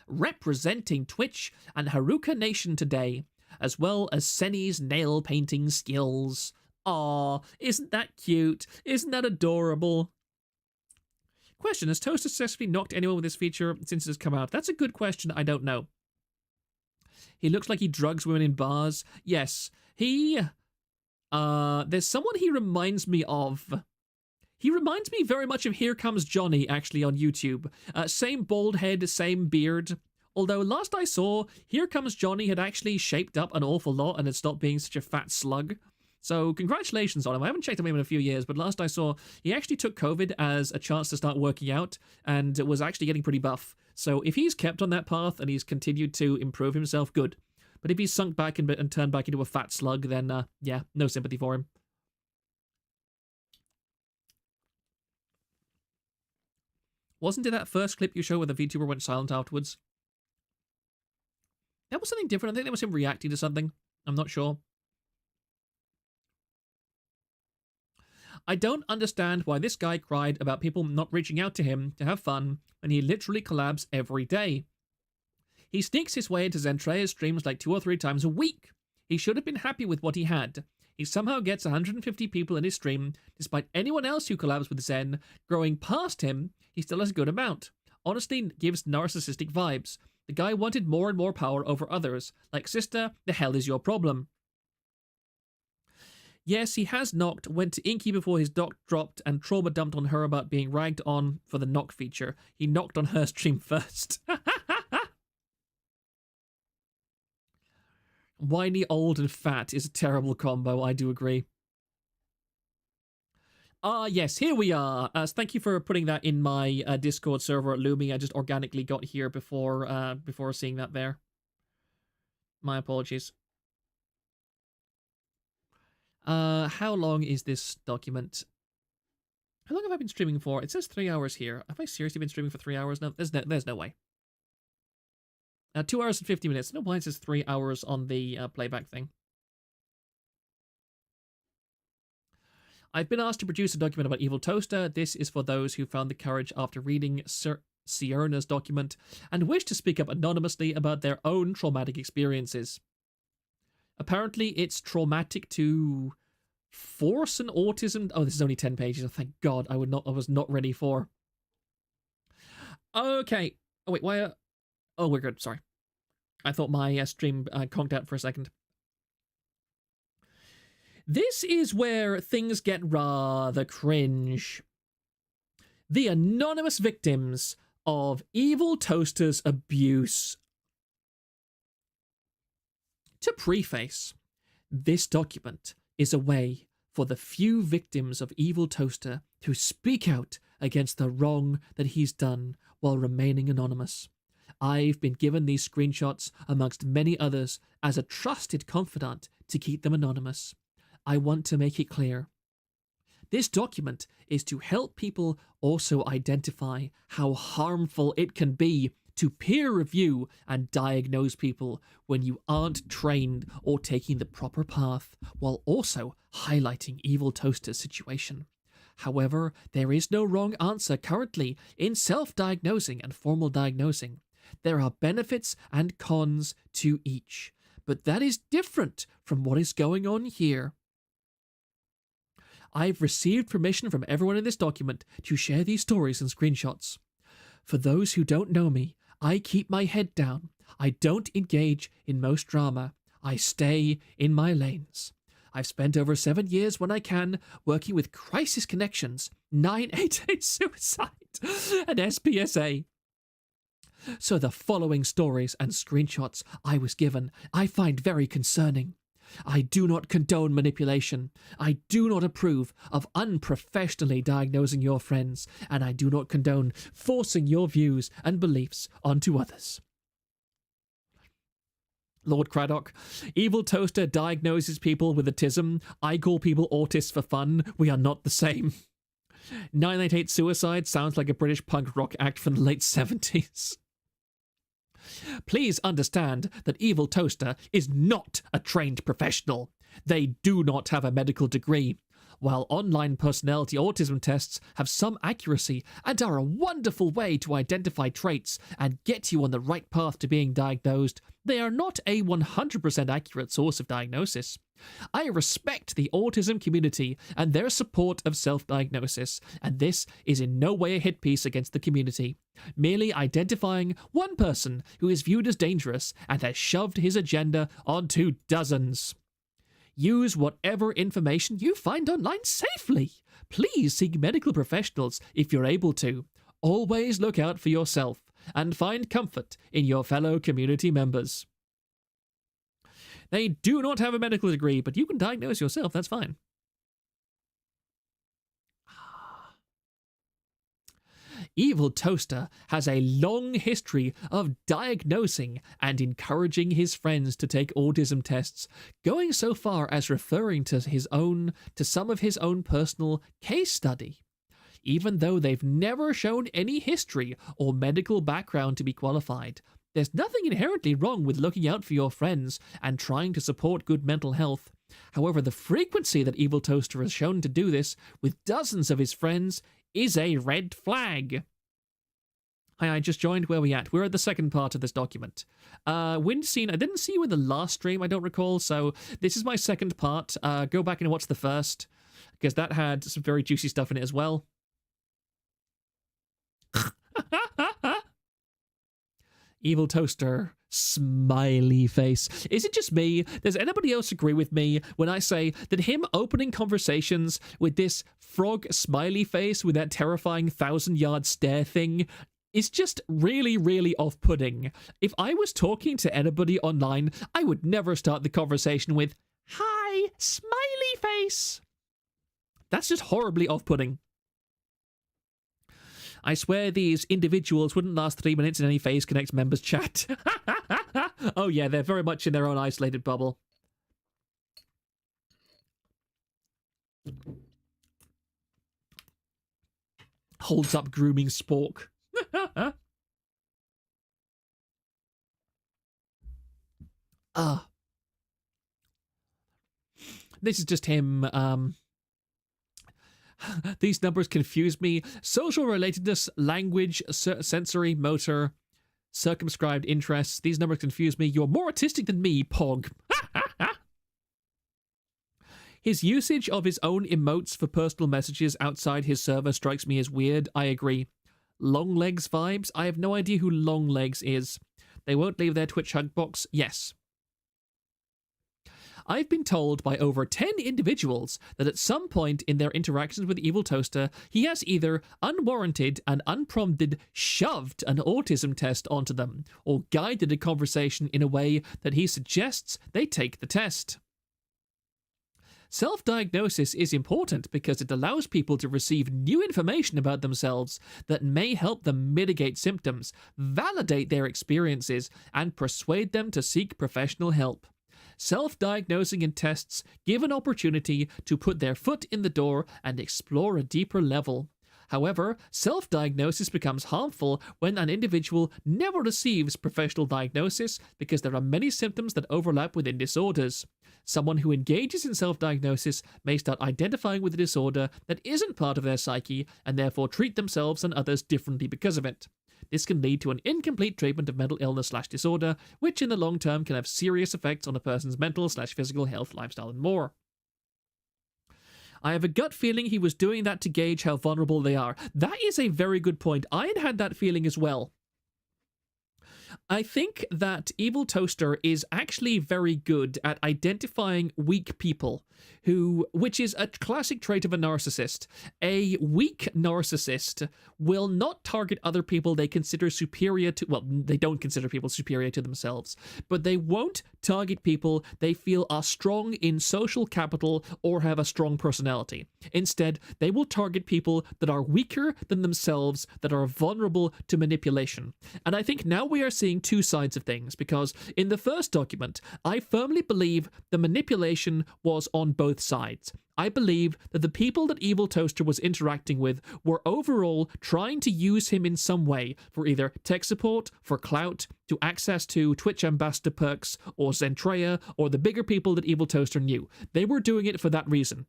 Representing Twitch and Haruka Nation today, as well as Senny's nail painting skills. Aw, isn't that cute? Isn't that adorable? Question, has Toaster successfully knocked anyone with this feature since it has come out? That's a good question, I don't know. He looks like he drugs women in bars. Yes, there's someone he reminds me of. He reminds me very much of Here Comes Johnny, actually, on YouTube. Same bald head, same beard. Although last I saw, Here Comes Johnny had actually shaped up an awful lot and had stopped being such a fat slug. So congratulations on him. I haven't checked on him in a few years, but last I saw, he actually took COVID as a chance to start working out and was actually getting pretty buff. So if he's kept on that path and he's continued to improve himself, good. But if he's sunk back and turned back into a fat slug, then yeah, no sympathy for him. Wasn't it that first clip you showed where the VTuber went silent afterwards? That was something different. I think that was him reacting to something. I'm not sure. I don't understand why this guy cried about people not reaching out to him to have fun when he literally collabs every day. He sneaks his way into Zentrea's streams like 2 or 3 times a week. He should have been happy with what he had. He somehow gets 150 people in his stream, despite anyone else who collabs with Zen growing past him. He still has a good amount. Honestly, gives narcissistic vibes. The guy wanted more and more power over others. Like, sister, the hell is your problem? Yes, he has knocked, went to Inky before his doc dropped, and trauma dumped on her about being ragged on for the knock feature. He knocked on her stream first. Whiny, old, and fat is a terrible combo, I do agree. Yes, here we are. Thank you for putting that in my Discord server at Lumi. I just organically got here before seeing that there. My apologies. How long is this document? How long have I been streaming for? It says 3 hours here. Have I seriously been streaming for 3 hours? No, there's no way. 2 hours and 50 minutes. No, why it says 3 hours on the playback thing. I've been asked to produce a document about EvilToaster. This is for those who found the courage after reading Sierna's document and wish to speak up anonymously about their own traumatic experiences. Apparently, it's traumatic to force an autism... Oh, this is only 10 pages. Oh, thank God. I was not ready for... Okay. Oh, wait, why... Oh, we're good. Sorry. I thought my stream conked out for a second. This is where things get rather cringe. The anonymous victims of EvilToaster's abuse. To preface, this document is a way for the few victims of EvilToaster to speak out against the wrong that he's done while remaining anonymous. I've been given these screenshots, amongst many others, as a trusted confidant to keep them anonymous. I want to make it clear. This document is to help people also identify how harmful it can be to peer review and diagnose people when you aren't trained or taking the proper path, while also highlighting EvilToaster's situation. However, there is no wrong answer currently in self-diagnosing and formal diagnosing. There are benefits and cons to each, but that is different from what is going on here. I've received permission from everyone in this document to share these stories and screenshots. For those who don't know me, I keep my head down. I don't engage in most drama. I stay in my lanes. I've spent over 7 years when I can working with Crisis Connections, 988 Suicide, and SPSA. So the following stories and screenshots I was given I find very concerning. I do not condone manipulation. I do not approve of unprofessionally diagnosing your friends, and I do not condone forcing your views and beliefs onto others. Lord Craddock, EvilToaster diagnoses people with autism. I call people autists for fun. We are not the same. 988 Suicide sounds like a British punk rock act from the late 70s. Please understand that EvilToaster is not a trained professional. They do not have a medical degree. While online personality autism tests have some accuracy and are a wonderful way to identify traits and get you on the right path to being diagnosed, they are not a 100% accurate source of diagnosis. I respect the autism community and their support of self-diagnosis, and this is in no way a hit piece against the community, merely identifying one person who is viewed as dangerous and has shoved his agenda onto dozens. Use whatever information you find online safely. Please seek medical professionals if you're able to. Always look out for yourself and find comfort in your fellow community members. They do not have a medical degree, but you can diagnose yourself, that's fine. EvilToaster has a long history of diagnosing and encouraging his friends to take autism tests, going so far as referring to some of his own personal case study. Even though they've never shown any history or medical background to be qualified, there's nothing inherently wrong with looking out for your friends and trying to support good mental health. However, the frequency that EvilToaster has shown to do this with dozens of his friends is a red flag. Hi, I just joined. Where are we at? We're at the second part of this document. Wind scene, I didn't see you in the last stream, I don't recall, so this is my second part. Go back and watch the first, because that had some very juicy stuff in it as well. Evil Toaster, smiley face. Is it just me? Does anybody else agree with me when I say that him opening conversations with this frog smiley face with that terrifying 1,000-yard stare thing is just really, really off-putting? If I was talking to anybody online, I would never start the conversation with, "Hi, smiley face." That's just horribly off-putting. I swear these individuals wouldn't last 3 minutes in any Phase Connect members chat. Oh yeah, they're very much in their own isolated bubble. Holds up grooming spork. This is just him, these numbers confuse me. Social relatedness, language, sensory, motor, circumscribed interests. These numbers confuse me. You're more autistic than me, Pog. His usage of his own emotes for personal messages outside his server strikes me as weird. I agree. Long Legs vibes? I have no idea who Long Legs is. They won't leave their Twitch hug box? Yes. I've been told by over 10 individuals that at some point in their interactions with EvilToaster, he has either unwarranted and unprompted shoved an autism test onto them, or guided a conversation in a way that he suggests they take the test. Self-diagnosis is important because it allows people to receive new information about themselves that may help them mitigate symptoms, validate their experiences, and persuade them to seek professional help. Self-diagnosing and tests give an opportunity to put their foot in the door and explore a deeper level. However, self-diagnosis becomes harmful when an individual never receives professional diagnosis because there are many symptoms that overlap within disorders. Someone who engages in self-diagnosis may start identifying with a disorder that isn't part of their psyche and therefore treat themselves and others differently because of it. This can lead to an incomplete treatment of mental illness/disorder, which in the long term can have serious effects on a person's mental/physical health, lifestyle, and more. I have a gut feeling he was doing that to gauge how vulnerable they are. That is a very good point. I had that feeling as well. I think that EvilToaster is actually very good at identifying weak people, which is a classic trait of a narcissist. A weak narcissist will not target other people they consider superior to, well, they don't consider people superior to themselves, but they won't target people they feel are strong in social capital or have a strong personality. Instead, they will target people that are weaker than themselves, that are vulnerable to manipulation. And I think now we are seeing two sides of things, because in the first document, I firmly believe the manipulation was on both sides. I believe that the people that EvilToaster was interacting with were overall trying to use him in some way for either tech support, for clout, to access to Twitch ambassador perks, or Zentreya, or the bigger people that EvilToaster knew. They were doing it for that reason.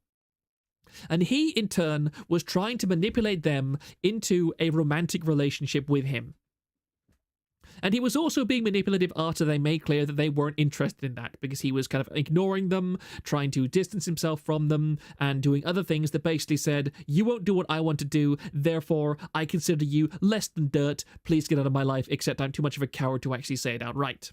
And he, in turn, was trying to manipulate them into a romantic relationship with him. And he was also being manipulative after they made clear that they weren't interested in that, because he was kind of ignoring them, trying to distance himself from them, and doing other things that basically said, you won't do what I want to do, therefore I consider you less than dirt, please get out of my life, except I'm too much of a coward to actually say it outright.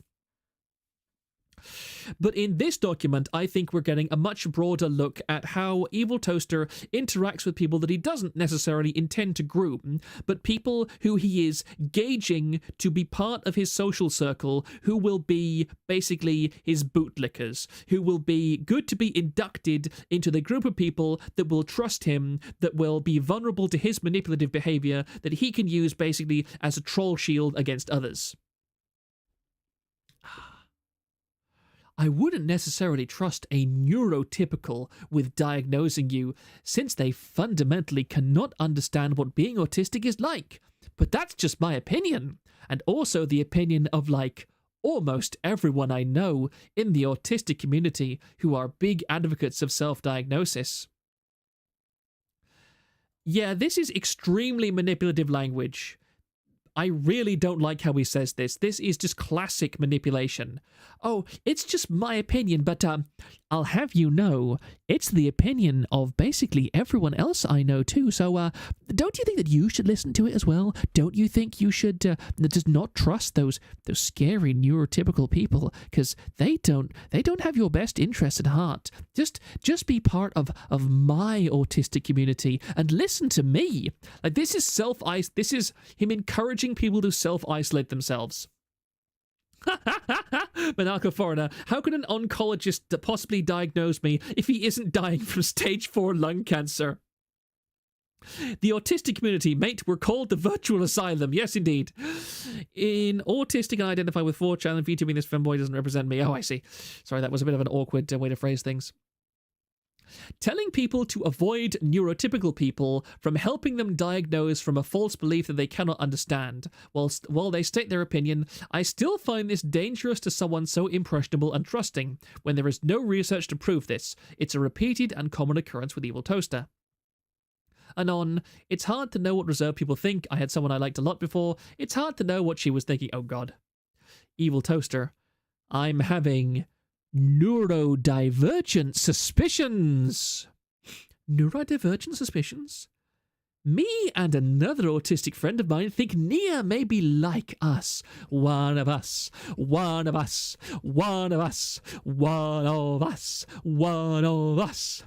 But in this document, I think we're getting a much broader look at how EvilToaster interacts with people that he doesn't necessarily intend to groom, but people who he is gauging to be part of his social circle, who will be basically his bootlickers, who will be good to be inducted into the group of people that will trust him, that will be vulnerable to his manipulative behavior, that he can use basically as a troll shield against others. I wouldn't necessarily trust a neurotypical with diagnosing you, since they fundamentally cannot understand what being autistic is like. But that's just my opinion, and also the opinion of, like, almost everyone I know in the autistic community who are big advocates of self-diagnosis. Yeah, this is extremely manipulative language. I really don't like how he says this. This is just classic manipulation. Oh, it's just my opinion, but I'll have you know, it's the opinion of basically everyone else I know too. So don't you think that you should listen to it as well? Don't you think you should just not trust those scary neurotypical people, because they don't have your best interest at heart. Just be part of my autistic community and listen to me. Like, this is this is him encouraging people to self-isolate themselves. Manako Foreigner, how can an oncologist possibly diagnose me if he isn't dying from stage 4 lung cancer? The autistic community, mate, we're called the virtual asylum. Yes, indeed. In autistic, I identify with 4chan, and VTubing this femboy doesn't represent me. Oh, I see. Sorry, that was a bit of an awkward way to phrase things. Telling people to avoid neurotypical people from helping them diagnose from a false belief that they cannot understand. While they state their opinion, I still find this dangerous to someone so impressionable and trusting, when there is no research to prove this. It's a repeated and common occurrence with EvilToaster. Anon, it's hard to know what reserved people think. I had someone I liked a lot before. It's hard to know what she was thinking. Oh, God. EvilToaster, I'm having neurodivergent suspicions. Neurodivergent suspicions? Me and another autistic friend of mine think Nia may be like us. One of us. One of us. One of us. One of us. One of us.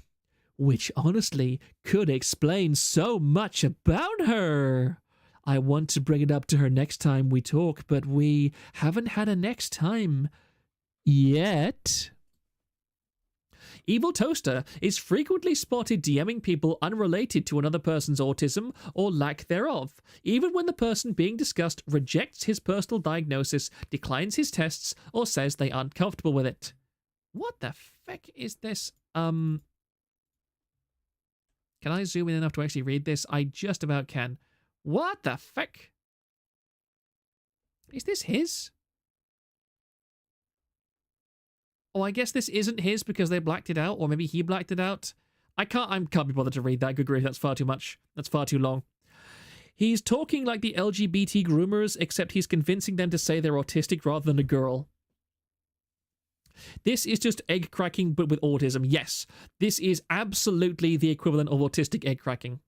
Which honestly could explain so much about her. I want to bring it up to her next time we talk, but we haven't had a next time yet. EvilToaster is frequently spotted DMing people unrelated to another person's autism or lack thereof, even when the person being discussed rejects his personal diagnosis, declines his tests, or says they aren't comfortable with it. What the feck is this? Can I zoom in enough to actually read this? I just about can. What the feck? Is this his? Oh, I guess this isn't his because they blacked it out, or maybe he blacked it out. I can't be bothered to read that. Good grief, that's far too much. That's far too long. He's talking like the LGBT groomers, except he's convincing them to say they're autistic rather than a girl. This is just egg cracking, but with autism. Yes, this is absolutely the equivalent of autistic egg cracking.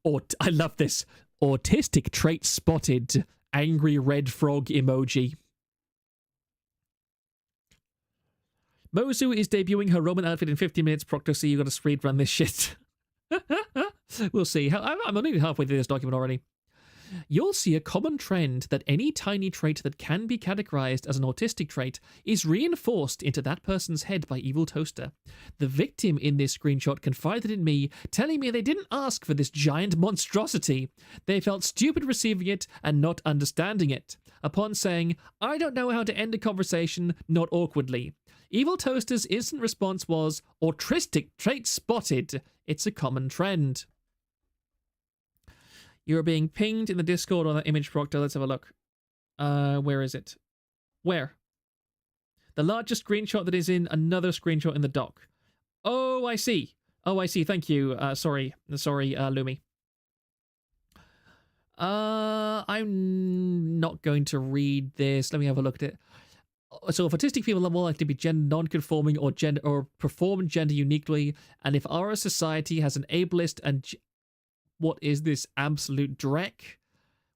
I love this. Autistic trait spotted. Angry red frog emoji. Mozu is debuting her Roman outfit in 15 minutes. Proctor, so you got to speed run this shit. We'll see. I'm only halfway through this document already. You'll see a common trend that any tiny trait that can be categorized as an autistic trait is reinforced into that person's head by EvilToaster. The victim in this screenshot confided in me, telling me they didn't ask for this giant monstrosity. They felt stupid receiving it and not understanding it. Upon saying, I don't know how to end a conversation, not awkwardly. EvilToaster's instant response was, autistic trait spotted. It's a common trend. You're being pinged in the Discord on that image, Proctor. Let's have a look. Where is it? Where? The largest screenshot that is in another screenshot in the doc. Oh, I see. Oh, I see. Thank you. Sorry, Lumi. I'm not going to read this. Let me have a look at it. So if autistic people are more likely to be gender non-conforming or perform gender uniquely, and if our society has an ableist and what is this absolute dreck?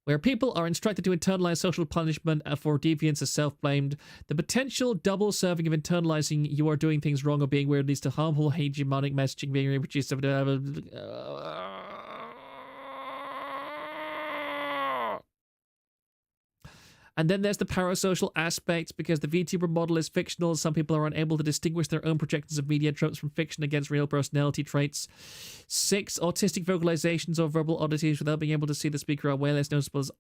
Where people are instructed to internalize social punishment for deviance as self-blamed, the potential double serving of internalizing you are doing things wrong or being weird leads to harmful hegemonic messaging being reproduced. And then there's the parasocial aspects, because the VTuber model is fictional. Some people are unable to distinguish their own projections of media tropes from fiction against real personality traits. 6, autistic vocalizations or verbal oddities without being able to see the speaker are way less noticeable as...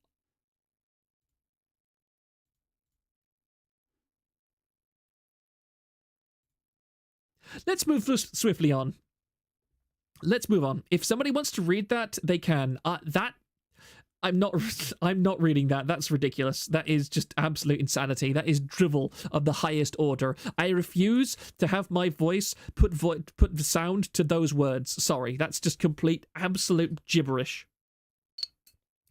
Let's move swiftly on. Let's move on. If somebody wants to read that, they can. I'm not reading that. That's ridiculous. That is just absolute insanity. That is drivel of the highest order. I refuse to have my voice put sound to those words. Sorry, that's just complete, absolute gibberish.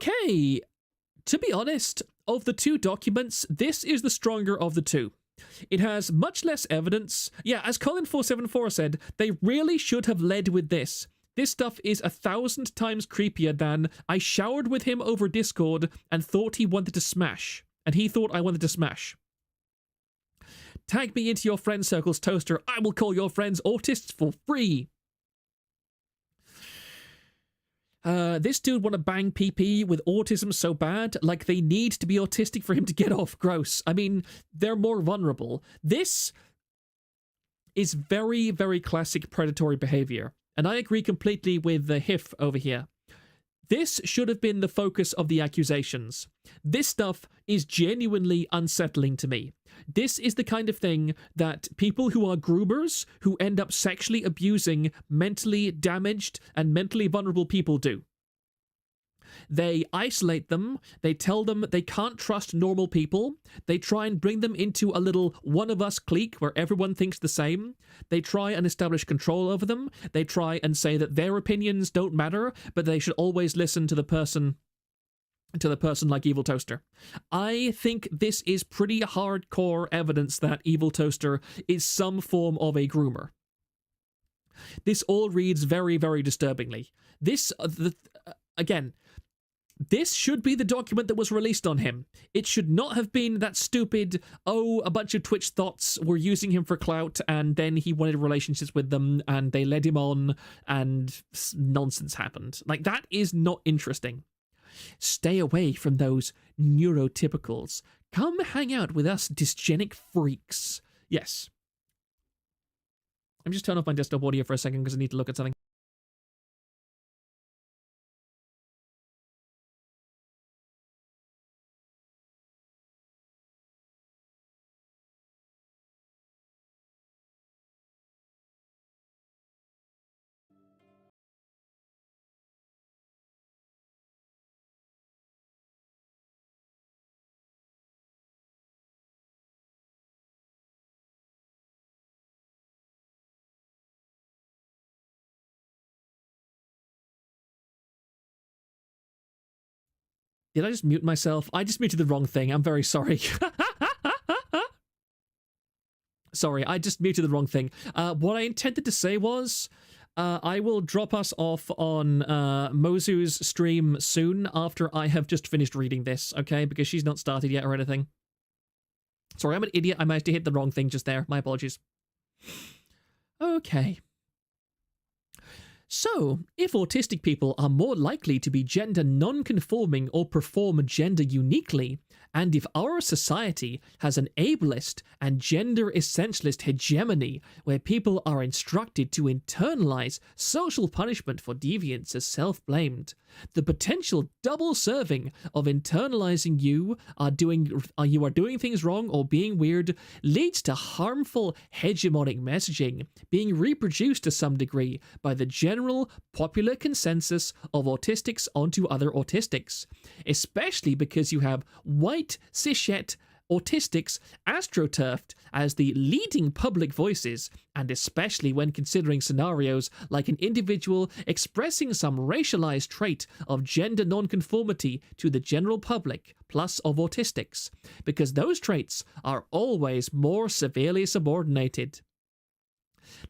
Okay, to be honest, of the two documents, this is the stronger of the two. It has much less evidence. Yeah, as Colin474 said, they really should have led with this. This stuff is 1,000 times creepier than I showered with him over Discord and thought he wanted to smash. And he thought I wanted to smash. Tag me into your friend circles, Toaster. I will call your friends autists for free. This dude want to bang PP with autism so bad, like they need to be autistic for him to get off. Gross. I mean, they're more vulnerable. This is very, very classic predatory behavior. And I agree completely with the HIF over here. This should have been the focus of the accusations. This stuff is genuinely unsettling to me. This is the kind of thing that people who are groomers, who end up sexually abusing mentally damaged and mentally vulnerable people do. They isolate them, they tell them they can't trust normal people, they try and bring them into a little one-of-us clique where everyone thinks the same, they try and establish control over them, they try and say that their opinions don't matter, but they should always listen to the person like EvilToaster. I think this is pretty hardcore evidence that EvilToaster is some form of a groomer. This all reads very, very disturbingly. Again, this should be the document that was released on him. It should not have been that stupid, oh, a bunch of Twitch thoughts were using him for clout, and then he wanted relationships with them, and they led him on, and nonsense happened. Like, that is not interesting. Stay away from those neurotypicals. Come hang out with us dysgenic freaks. Yes. I'm just turning off my desktop audio for a second because I need to look at something. Did I just mute myself? I just muted the wrong thing. I'm very sorry. Sorry, I just muted the wrong thing. What I intended to say was, I will drop us off on Mozu's stream soon after I have just finished reading this, okay? Because she's not started yet or anything. Sorry, I'm an idiot. I managed to hit the wrong thing just there. My apologies. Okay. So, if autistic people are more likely to be gender non-conforming or perform gender uniquely, and if our society has an ableist and gender essentialist hegemony where people are instructed to internalize social punishment for deviance as self-blamed, the potential double serving of internalizing you are doing things wrong or being weird leads to harmful hegemonic messaging being reproduced to some degree by the general popular consensus of autistics onto other autistics, especially because you have white cishet autistics astroturfed as the leading public voices, and especially when considering scenarios like an individual expressing some racialized trait of gender nonconformity to the general public, plus of autistics, because those traits are always more severely subordinated.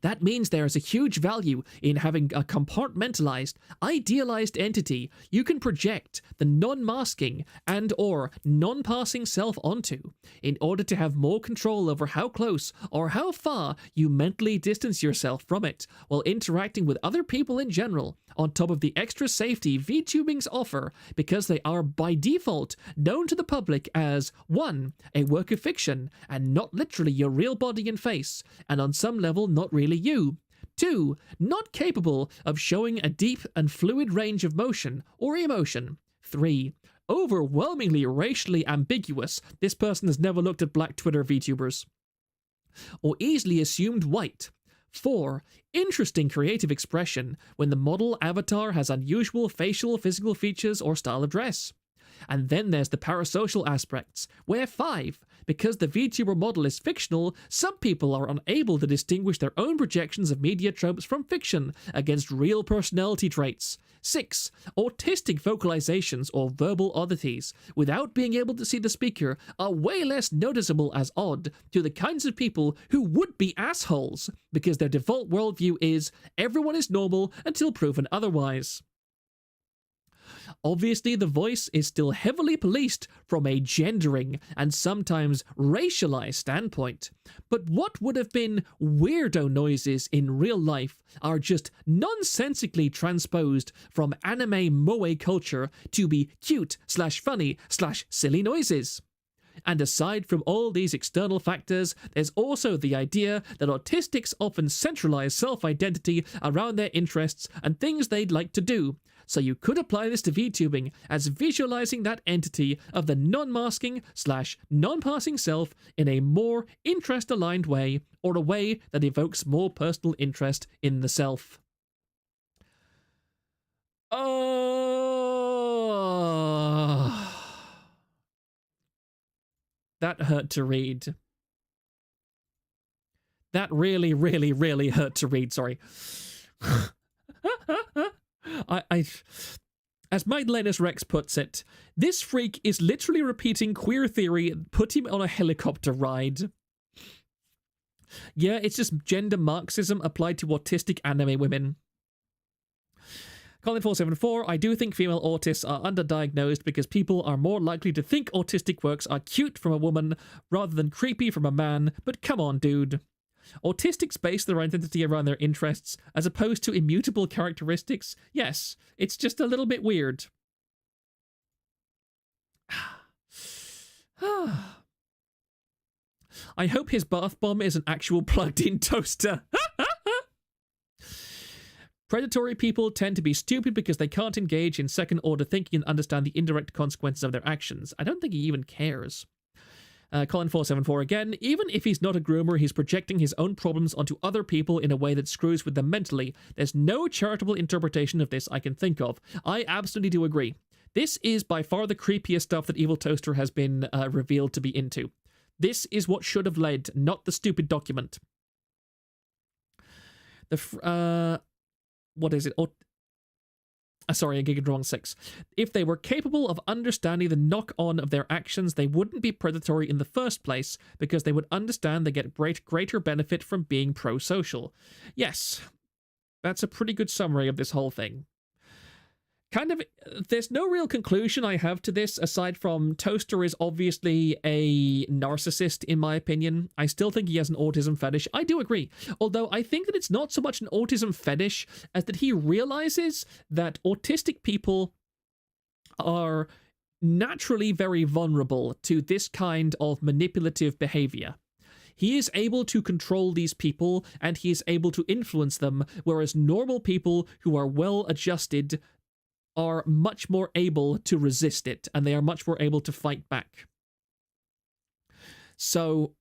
That means there is a huge value in having a compartmentalized, idealized entity you can project the non-masking and or non-passing self onto in order to have more control over how close or how far you mentally distance yourself from it while interacting with other people in general, on top of the extra safety VTubings offer because they are by default known to the public as 1. A work of fiction and not literally your real body and face, and on some level not really you. 2. Not capable of showing a deep and fluid range of motion or emotion. 3. Overwhelmingly racially ambiguous. This person has never looked at black Twitter VTubers. Or easily assumed white. 4. Interesting creative expression when the model avatar has unusual facial physical features or style of dress. And then there's the parasocial aspects, where 5. Because the VTuber model is fictional, some people are unable to distinguish their own projections of media tropes from fiction against real personality traits. 6. Autistic vocalizations or verbal oddities, without being able to see the speaker, are way less noticeable as odd to the kinds of people who would be assholes, because their default worldview is everyone is normal until proven otherwise. Obviously, the voice is still heavily policed from a gendering and sometimes racialized standpoint. But what would have been weirdo noises in real life are just nonsensically transposed from anime moe culture to be cute/funny/silly noises. And aside from all these external factors, there's also the idea that autistics often centralize self-identity around their interests and things they'd like to do. So you could apply this to VTubing as visualizing that entity of the non-masking/non-passing self in a more interest-aligned way, or a way that evokes more personal interest in the self. Oh, that hurt to read. That really, really, really hurt to read, sorry. As Magdalenus Rex puts it, this freak is literally repeating queer theory, put him on a helicopter ride. Yeah, it's just gender Marxism applied to autistic anime women. Colin474, I do think female autists are underdiagnosed because people are more likely to think autistic works are cute from a woman rather than creepy from a man, but come on, dude. Autistics base their identity around their interests as opposed to immutable characteristics. Yes, it's just a little bit weird. I hope his bath bomb is an actual plugged-in toaster. Predatory people tend to be stupid because they can't engage in second-order thinking and understand the indirect consequences of their actions. I don't think he even cares. Colin474 again, even if he's not a groomer, he's projecting his own problems onto other people in a way that screws with them mentally. There's no charitable interpretation of this I can think of. I absolutely do agree. This is by far the creepiest stuff that EvilToaster has been revealed to be into. This is what should have led, not the stupid document. What is it? Sorry, I gigged wrong 6. If they were capable of understanding the knock-on of their actions, they wouldn't be predatory in the first place, because they would understand they get greater benefit from being pro-social. Yes, that's a pretty good summary of this whole thing. There's no real conclusion I have to this, aside from Toaster is obviously a narcissist, in my opinion. I still think he has an autism fetish. I do agree. Although I think that it's not so much an autism fetish as that he realizes that autistic people are naturally very vulnerable to this kind of manipulative behavior. He is able to control these people, and he is able to influence them, whereas normal people who are well-adjusted are much more able to resist it, and they are much more able to fight back. So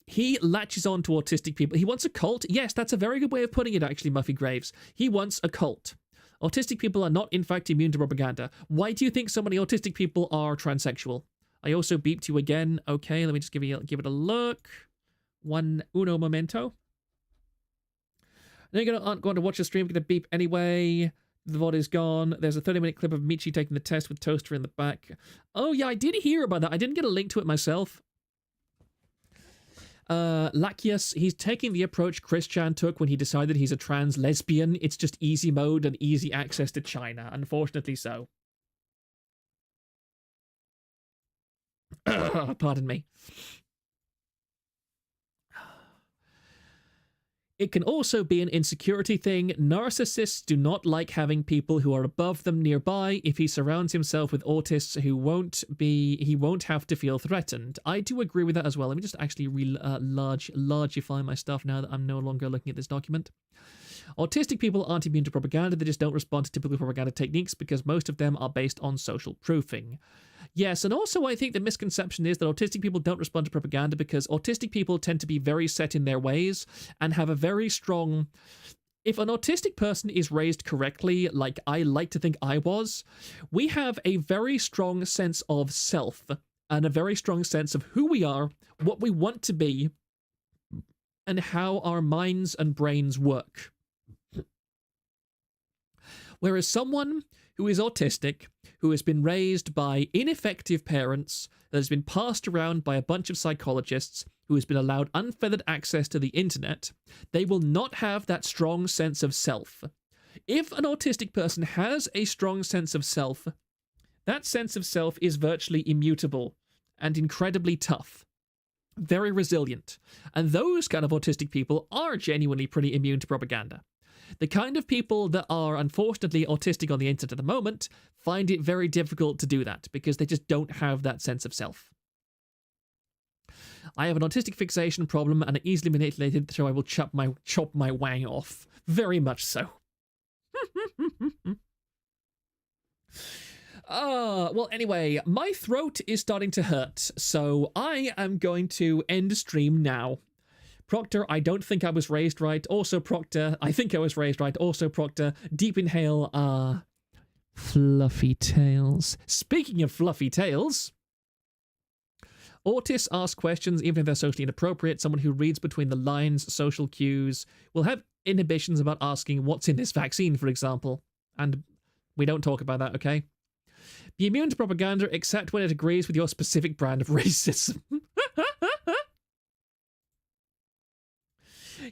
he latches on to autistic people. He wants a cult. Yes, that's a very good way of putting it, actually, Muffy Graves. He wants a cult. Autistic people are not, in fact, immune to propaganda. Why do you think so many autistic people are transsexual? I also beeped you again. Okay, let me just give it a look. Uno momento. Now you're going to watch the stream, get a beep anyway. The VOD is gone. There's a 30-minute clip of Michi taking the test with Toaster in the back. Oh, yeah, I did hear about that. I didn't get a link to it myself. Lakius, he's taking the approach Chris Chan took when he decided he's a trans lesbian. It's just easy mode and easy access to China. Unfortunately so. Pardon me. It can also be an insecurity thing. Narcissists do not like having people who are above them nearby. If he surrounds himself with autists he won't have to feel threatened. I do agree with that as well. Let me just actually largify my stuff now that I'm no longer looking at this document. Autistic people aren't immune to propaganda, they just don't respond to typical propaganda techniques because most of them are based on social proofing. Yes, and also I think the misconception is that autistic people don't respond to propaganda because autistic people tend to be very set in their ways and have a very strong if an autistic person is raised correctly, like I like to think I was, we have a very strong sense of self and a very strong sense of who we are, what we want to be, and how our minds and brains work. Whereas someone who is autistic, who has been raised by ineffective parents, that has been passed around by a bunch of psychologists, who has been allowed unfettered access to the internet, they will not have that strong sense of self. If an autistic person has a strong sense of self, that sense of self is virtually immutable and incredibly tough, very resilient. And those kind of autistic people are genuinely pretty immune to propaganda. The kind of people that are unfortunately autistic on the internet at the moment find it very difficult to do that because they just don't have that sense of self. I have an autistic fixation problem and are easily manipulated, so I will chop my wang off. Very much so. Well, anyway, my throat is starting to hurt, so I am going to end stream now. Proctor, I don't think I was raised right. Also, Proctor, I think I was raised right. Also, Proctor, deep inhale, fluffy tails. Speaking of fluffy tails, autists ask questions even if they're socially inappropriate. Someone who reads between the lines, social cues, will have inhibitions about asking what's in this vaccine, for example. And we don't talk about that, okay? Be immune to propaganda except when it agrees with your specific brand of racism.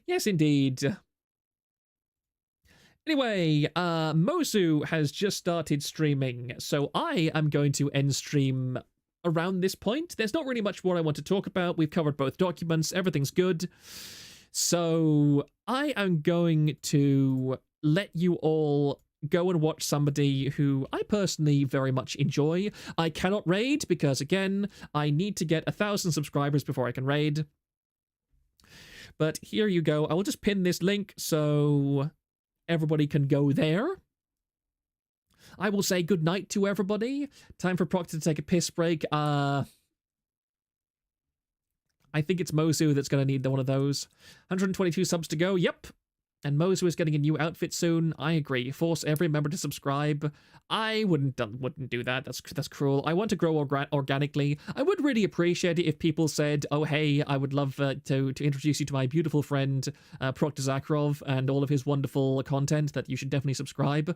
Yes, indeed. Anyway, Mozu has just started streaming, so I am going to end stream around this point. There's not really much more I want to talk about. We've covered both documents. Everything's good. So I am going to let you all go and watch somebody who I personally very much enjoy. I cannot raid because, again, I need to get 1,000 subscribers before I can raid. But here you go. I will just pin this link so everybody can go there. I will say goodnight to everybody. Time for Proctor to take a piss break. I think it's Mozu that's going to need one of those. 122 subs to go. Yep. And Mozu is getting a new outfit soon. I agree. Force every member to subscribe. I wouldn't do that. That's cruel. I want to grow organically. I would really appreciate it if people said, "Oh, hey, I would love to introduce you to my beautiful friend Proctor Zakharov and all of his wonderful content. That you should definitely subscribe."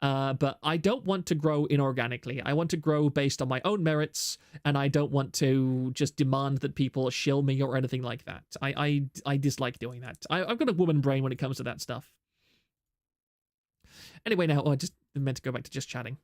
But I don't want to grow inorganically. I want to grow based on my own merits, and I don't want to just demand that people shill me or anything like that. I dislike doing that. I've got a woman brain when it comes to that stuff. Anyway, now, I just meant to go back to just chatting.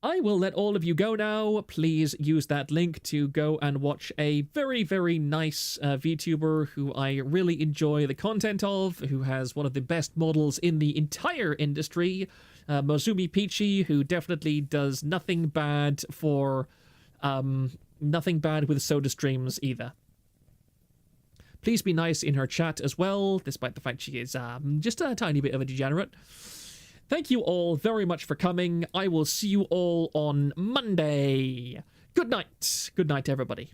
I will let all of you go now. Please use that link to go and watch a very, very nice VTuber who I really enjoy the content of, who has one of the best models in the entire industry, Mozumi Peachy, who definitely does nothing bad with soda streams either. Please be nice in her chat as well, despite the fact she is just a tiny bit of a degenerate. Thank you all very much for coming. I will see you all on Monday. Good night. Good night, everybody.